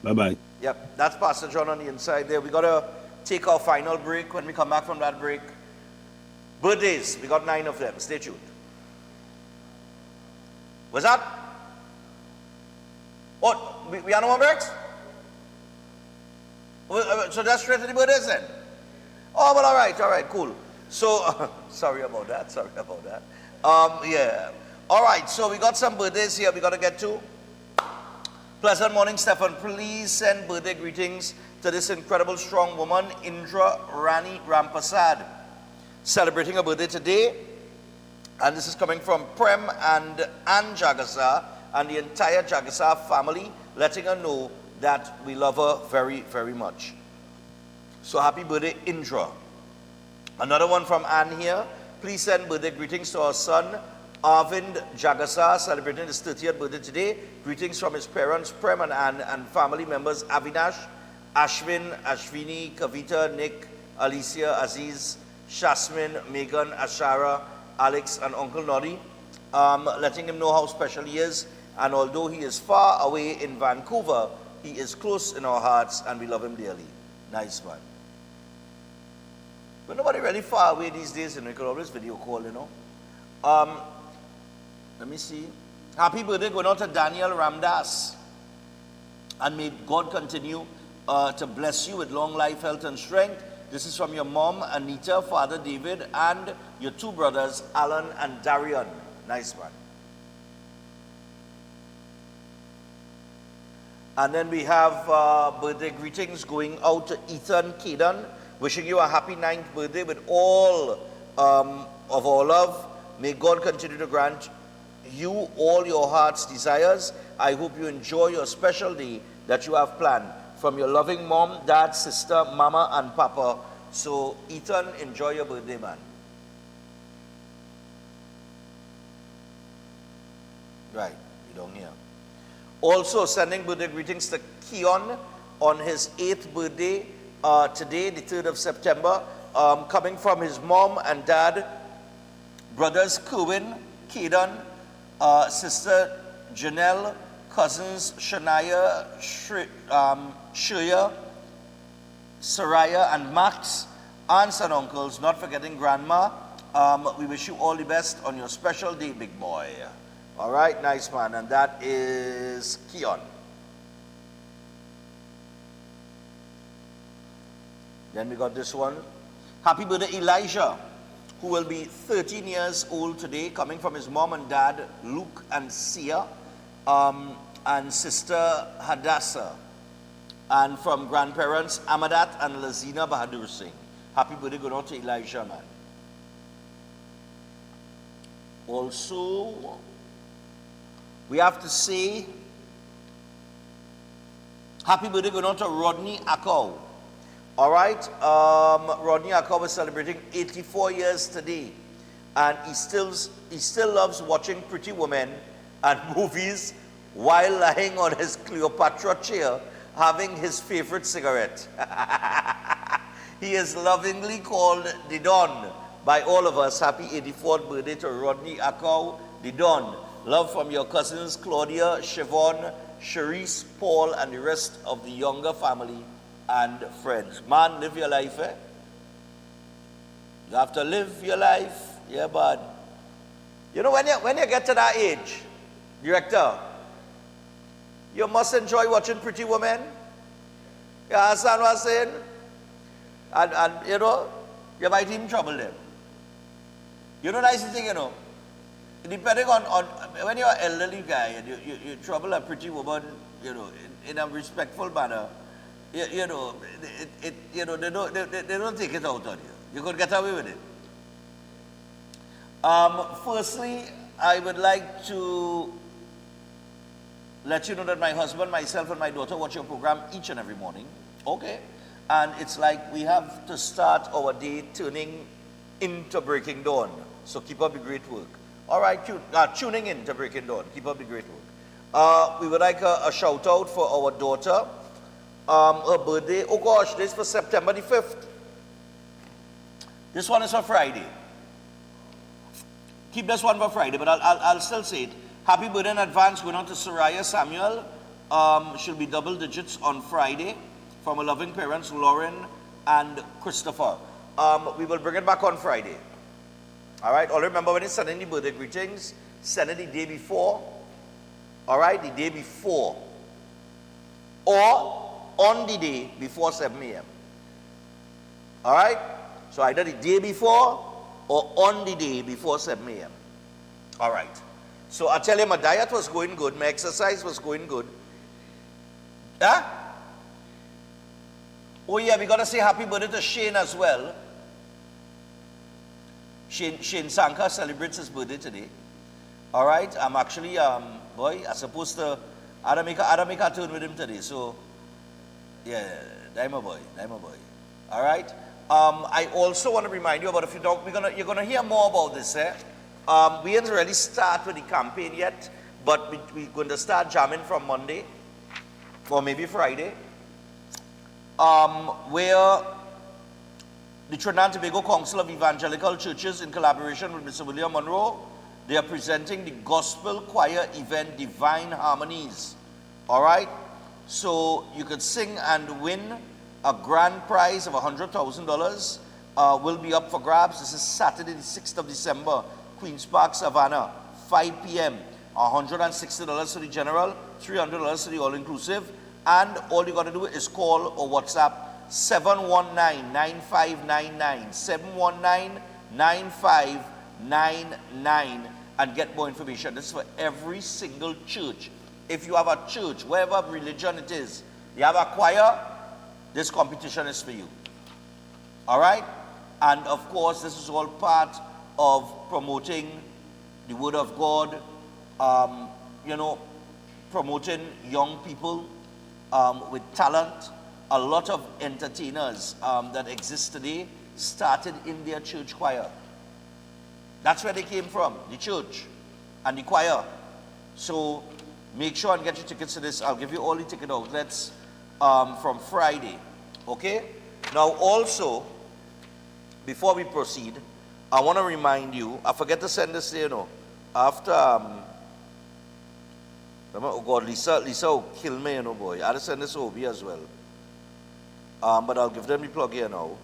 Bye-bye. Yep, that's Pastor John on the inside there. We got to take our final break. When we come back from that break, birthdays, we got 9 of them. Stay tuned. What's that? Oh, we are no more breaks? So that's straight to the birthdays then? Oh, well, all right, cool. So, sorry about that. Yeah. All right, so we got some birthdays here we got to get to. Pleasant morning, Stefan. Please send birthday greetings to this incredible strong woman, Indra Rani Rampasad, celebrating her birthday today. And this is coming from Prem and Ann Jagasa and the entire Jagasa family, letting her know that we love her very, very much. So happy birthday, Indra. Another one from Ann here. Please send birthday greetings to our son, Arvind Jagasa, celebrating his 30th birthday today. Greetings from his parents, Prem and Ann, and family members, Avinash, Ashwin, Ashvini, Kavita, Nick, Alicia, Aziz, Shasmin, Megan, Ashara, Alex, and Uncle Noddy. Letting him know how special he is. And although he is far away in Vancouver, he is close in our hearts and we love him dearly. Nice one. But nobody really far away these days, you know, you could always video call, you know. Let me see. Happy birthday going out to Daniel Ramdas. And may God continue to bless you with long life, health, and strength. This is from your mom, Anita, father, David, and your 2 brothers, Alan and Darian. Nice one. And then we have birthday greetings going out to Ethan Kaden, wishing you a happy 9th birthday with all of our love. May God continue to grant you all your heart's desires. I hope you enjoy your special day that you have planned. From your loving mom, dad, sister, mama, and papa. So, Ethan, enjoy your birthday, man. Right, you don't hear. Also, sending birthday greetings to Keon on his 8th birthday today, the 3rd of September. Coming from his mom and dad, brothers Kerwin, Kaden, sister Janelle, cousins Shania, Shreya, Saraya, and Max, aunts and uncles, not forgetting grandma. We wish you all the best on your special day, big boy. All right, nice man. And that is Keon. Then we got this one. Happy birthday, Elijah, who will be 13 years old today, coming from his mom and dad, Luke and Sia, and sister Hadassah, and from grandparents, Amadat and Lazina Bahadur Singh. Happy birthday going out to Elijah, man. Also, we have to say happy birthday going out to Rodney Akau. All right, Rodney Akau is celebrating 84 years today, and he still loves watching Pretty Women and movies while lying on his Cleopatra chair having his favorite cigarette. He is lovingly called the Don by all of us. Happy 84th birthday to Rodney Akau, the Don. Love from your cousins Claudia, Siobhan, Cherise, Paul, and the rest of the younger family and friends. Man, live your life, eh? You have to live your life. Yeah, bud. You know, when you get to that age, director, you must enjoy watching Pretty Women. You understand what I'm saying? And you know, you might even trouble them. You know, nice thing, you know. Depending on when you're an elderly guy and you trouble a pretty woman, you know, in a respectful manner, you know, you know, they don't take it out on you. You could get away with it. Firstly, I would like to let you know that my husband, myself, and my daughter watch your program each and every morning. Okay? And it's like we have to start our day turning into Breaking Dawn. So keep up the great work. All right, tuning in to Breaking Dawn. Keep up the great work. We would like a shout out for our daughter. Her birthday, oh gosh, this is for September the 5th. This one is for Friday. Keep this one for Friday, but I'll still say it. Happy birthday in advance going on to Soraya Samuel. She'll be double digits on Friday from her loving parents, Lauren and Christopher. We will bring it back on Friday. All right, all remember when you send any birthday greetings, send it the day before. All right, the day before. Or on the day before 7 a.m. All right? So either the day before or on the day before 7 a.m. All right. So I tell you, my diet was going good. My exercise was going good. Huh? Oh yeah, we got to say happy birthday to Shane as well. Shane Sanka celebrates his birthday today. All right. I'm actually, boy, I'm supposed to, I don't make a turn with him today. So, yeah, I'm a boy. All right. I also want to remind you about a few talk. You're gonna hear more about this. We haven't really started with the campaign yet, but we're going to start jamming from Monday or maybe Friday. Where the Trinidad and Tobago Council of Evangelical Churches, in collaboration with Mr. William Monroe, they are presenting the gospel choir event Divine Harmonies. All right. So you could sing and win. A grand prize of $100,000 will be up for grabs. This is Saturday, the 6th of December, Queen's Park, Savannah, 5 p.m. $160 to the general, $300 to the all-inclusive. And all you got to do is call or WhatsApp 719-9599, 719-9599, and get more information. This is for every single church. If you have a church, wherever religion it is, you have a choir, this competition is for you. All right? And of course, this is all part of promoting the Word of God, you know, promoting young people with talent. A lot of entertainers that exist today started in their church choir. That's where they came from, the church and the choir. So make sure and get your tickets to this. I'll give you all the ticket outlets from Friday. Okay? Now also, before we proceed, I want to remind you, I forget to send this, you know, after, oh God, Lisa will kill me, you know, boy. I had to send this over as well. But I'll give them the plug here now.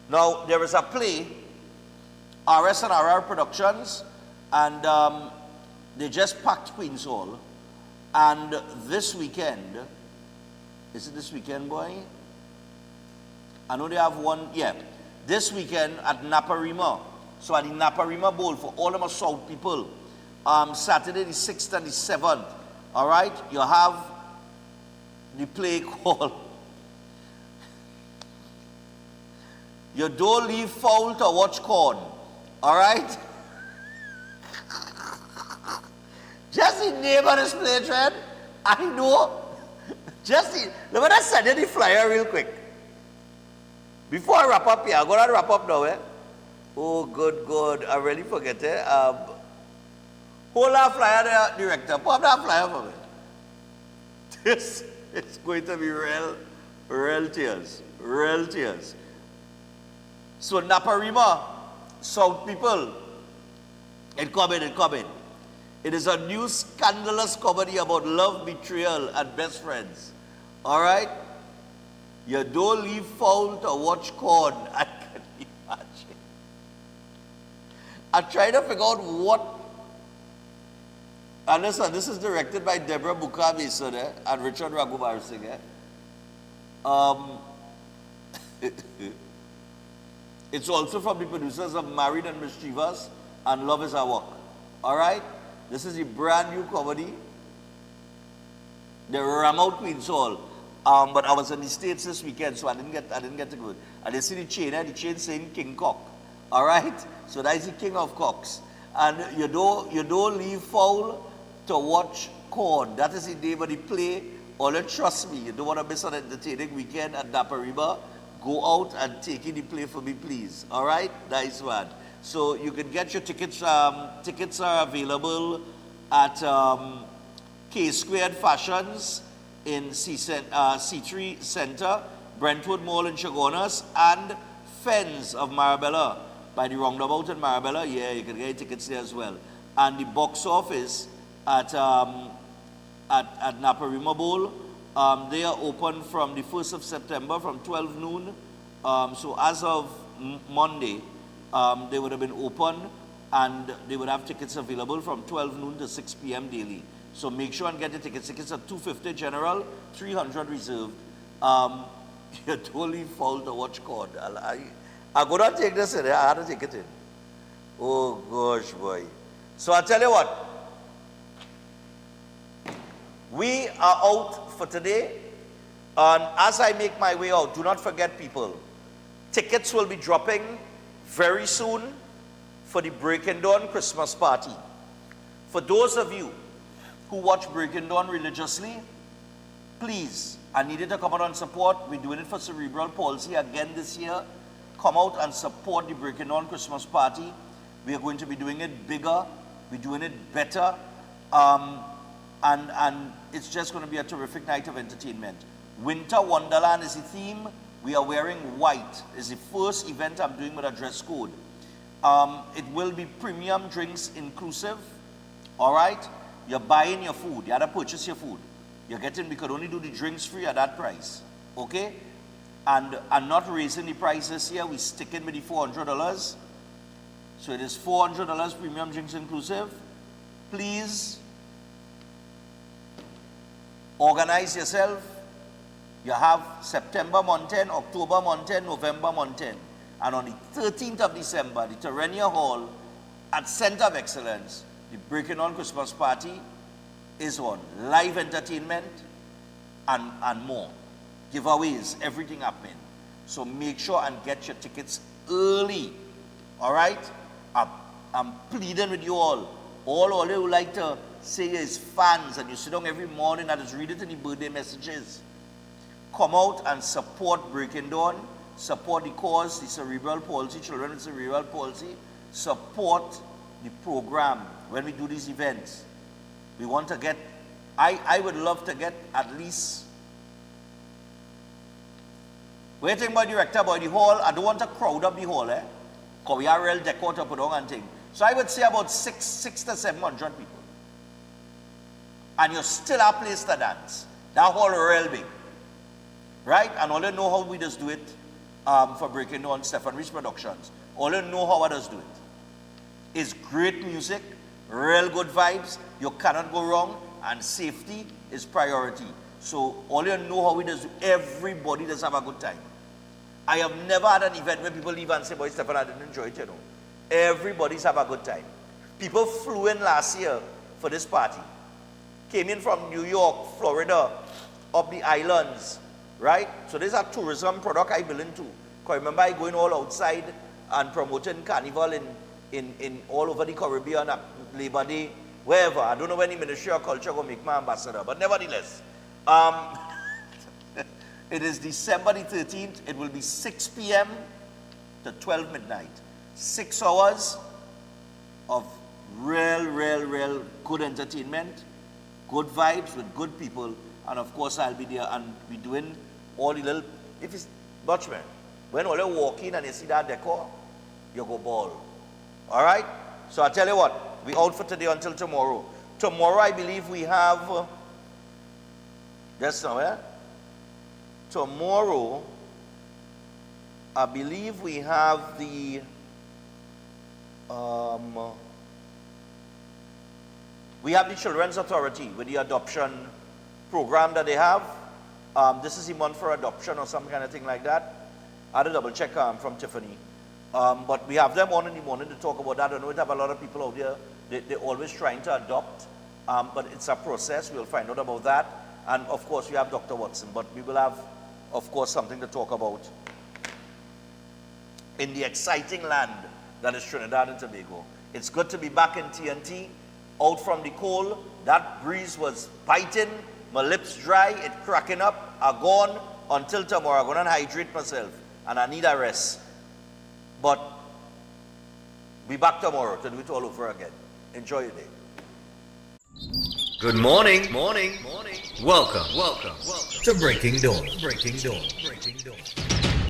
Now, there is a play, RS and RR Productions, and they just packed Queen's Hall. And this weekend, is it this weekend, boy? I know they have one, yeah. This weekend at Naparima. So at the Naparima Bowl for all of my South people. Saturday the 6th and the 7th. All right? You have the play called You Don't Leave Foul to Watch Corn. All right? Just the name of this play, Trent. I know. Just the, let me just send you the flyer real quick. Before I wrap up here, I'm going to wrap up now, eh? Oh, good. I really forget, eh? Hold that flyer there, director. Pop that flyer for me. This is going to be real tears. Real tears. So, Naparima, South people, it coming. It is a new scandalous comedy about love, betrayal, and best friends. All right? You don't leave foul to watch corn. I can imagine. I'm trying to figure out what. And listen, this is directed by Deborah Bukabi and Richard Raghubar Singh. It's also from the producers of Married and Mischievous and Love is Our Work. All right? This is a brand new comedy. The Ramount Queen's Hall. But I was in the States this weekend, so I didn't get to go. And they see the chain saying King Cock. All right? So that is the king of cocks. And you don't leave fowl to watch corn. That is the name of the play. Only trust me, you don't want to miss an entertaining weekend at Napa River. Go out and take in the play for me, please. All right? Nice one. So you can get your tickets. Tickets are available at K Squared Fashions in C3 Center, Brentwood Mall in Chagonas, and Fens of Marabella by the roundabout in Marabella. Yeah, you can get tickets there as well. And the box office at Naparima Bowl, they are open from the 1st of September from 12 noon. So as of Monday, they would have been open and they would have tickets available from 12 noon to 6 p.m. daily. So make sure and get the tickets. Tickets are $250 general, $300 reserved. You're totally foul to watch corn. I could not take this in. I had to take it in. Oh gosh, boy. So I tell you what. We are out for today. And as I make my way out, do not forget, people, tickets will be dropping very soon for the Breaking Dawn Christmas party. For those of you who watch Breaking Dawn religiously, please, I need you to come out and support. We're doing it for cerebral palsy again this year. Come out and support the Breaking Dawn Christmas party. We are going to be doing it bigger. We're doing it better. And it's just going to be a terrific night of entertainment. Winter Wonderland is the theme. We are wearing white. It's the first event I'm doing with a dress code. It will be premium drinks inclusive. All right? You're buying your food. You have to purchase your food. You're getting, we could only do the drinks free at that price. Okay? And I'm not raising the price this year. We're sticking with the $400. So it is $400 premium drinks inclusive. Please organize yourself. You have September month 10, October month 10, November month 10. And on the 13th of December, the Terrenia Hall at Center of Excellence, the Breaking On Christmas party is on. Live entertainment and more. Giveaways, everything happening. So make sure and get your tickets early. All right? I'm pleading with you all. All you like to say is fans, and you sit down every morning and just read it in the birthday messages. Come out and support Breaking Dawn. Support the cause, the cerebral palsy, children with cerebral palsy. Support the program when we do these events. We want to get, I would love to get at least, we're talking about director, about the hall. I don't want to crowd up the hall, because we are real decor to put on and thing. So I would say about 600 to 700 people. And you still have a place to dance. That hall real big. Right? And all you know how we just do it for Breaking Dawn, Stephen Rich Productions. All you know how others do it. It's great music, real good vibes, you cannot go wrong, and safety is priority. So all you know how we just do, everybody does have a good time. I have never had an event where people leave and say, boy, Stephen, I didn't enjoy it, you know. Everybody's have a good time. People flew in last year for this party. Came in from New York, Florida, up the islands, right? So this is a tourism product I belong to. Because remember, I going all outside and promoting carnival in all over the Caribbean, at Labor Day, wherever. I don't know when the Ministry of Culture will make my ambassador, but nevertheless. It is December the 13th. It will be 6 p.m. to 12 midnight. 6 hours of real good entertainment, good vibes with good people, and of course I'll be there and be doing all the little, if it's Dutchman, when all you walk in and you see that decor, you go ball. All right? So I tell you what, we out for today until tomorrow. Tomorrow I believe we have, just now, tomorrow, I believe we have the, we have the Children's Authority with the adoption program that they have. This is the month for adoption or some kind of thing like that. I had to double check from Tiffany. But we have them on in the morning to talk about that. I know we have a lot of people out there. They're always trying to adopt, but it's a process. We'll find out about that. And of course, we have Dr. Watson, but we will have, of course, something to talk about in the exciting land that is Trinidad and Tobago. It's good to be back in TNT, out from the cold. That breeze was biting, my lips dry, it cracking up. I'm gone until tomorrow. I'm going to hydrate myself, and I need a rest. But be back tomorrow to do it all over again. Enjoy your day. Good morning. Welcome to Breaking Dawn.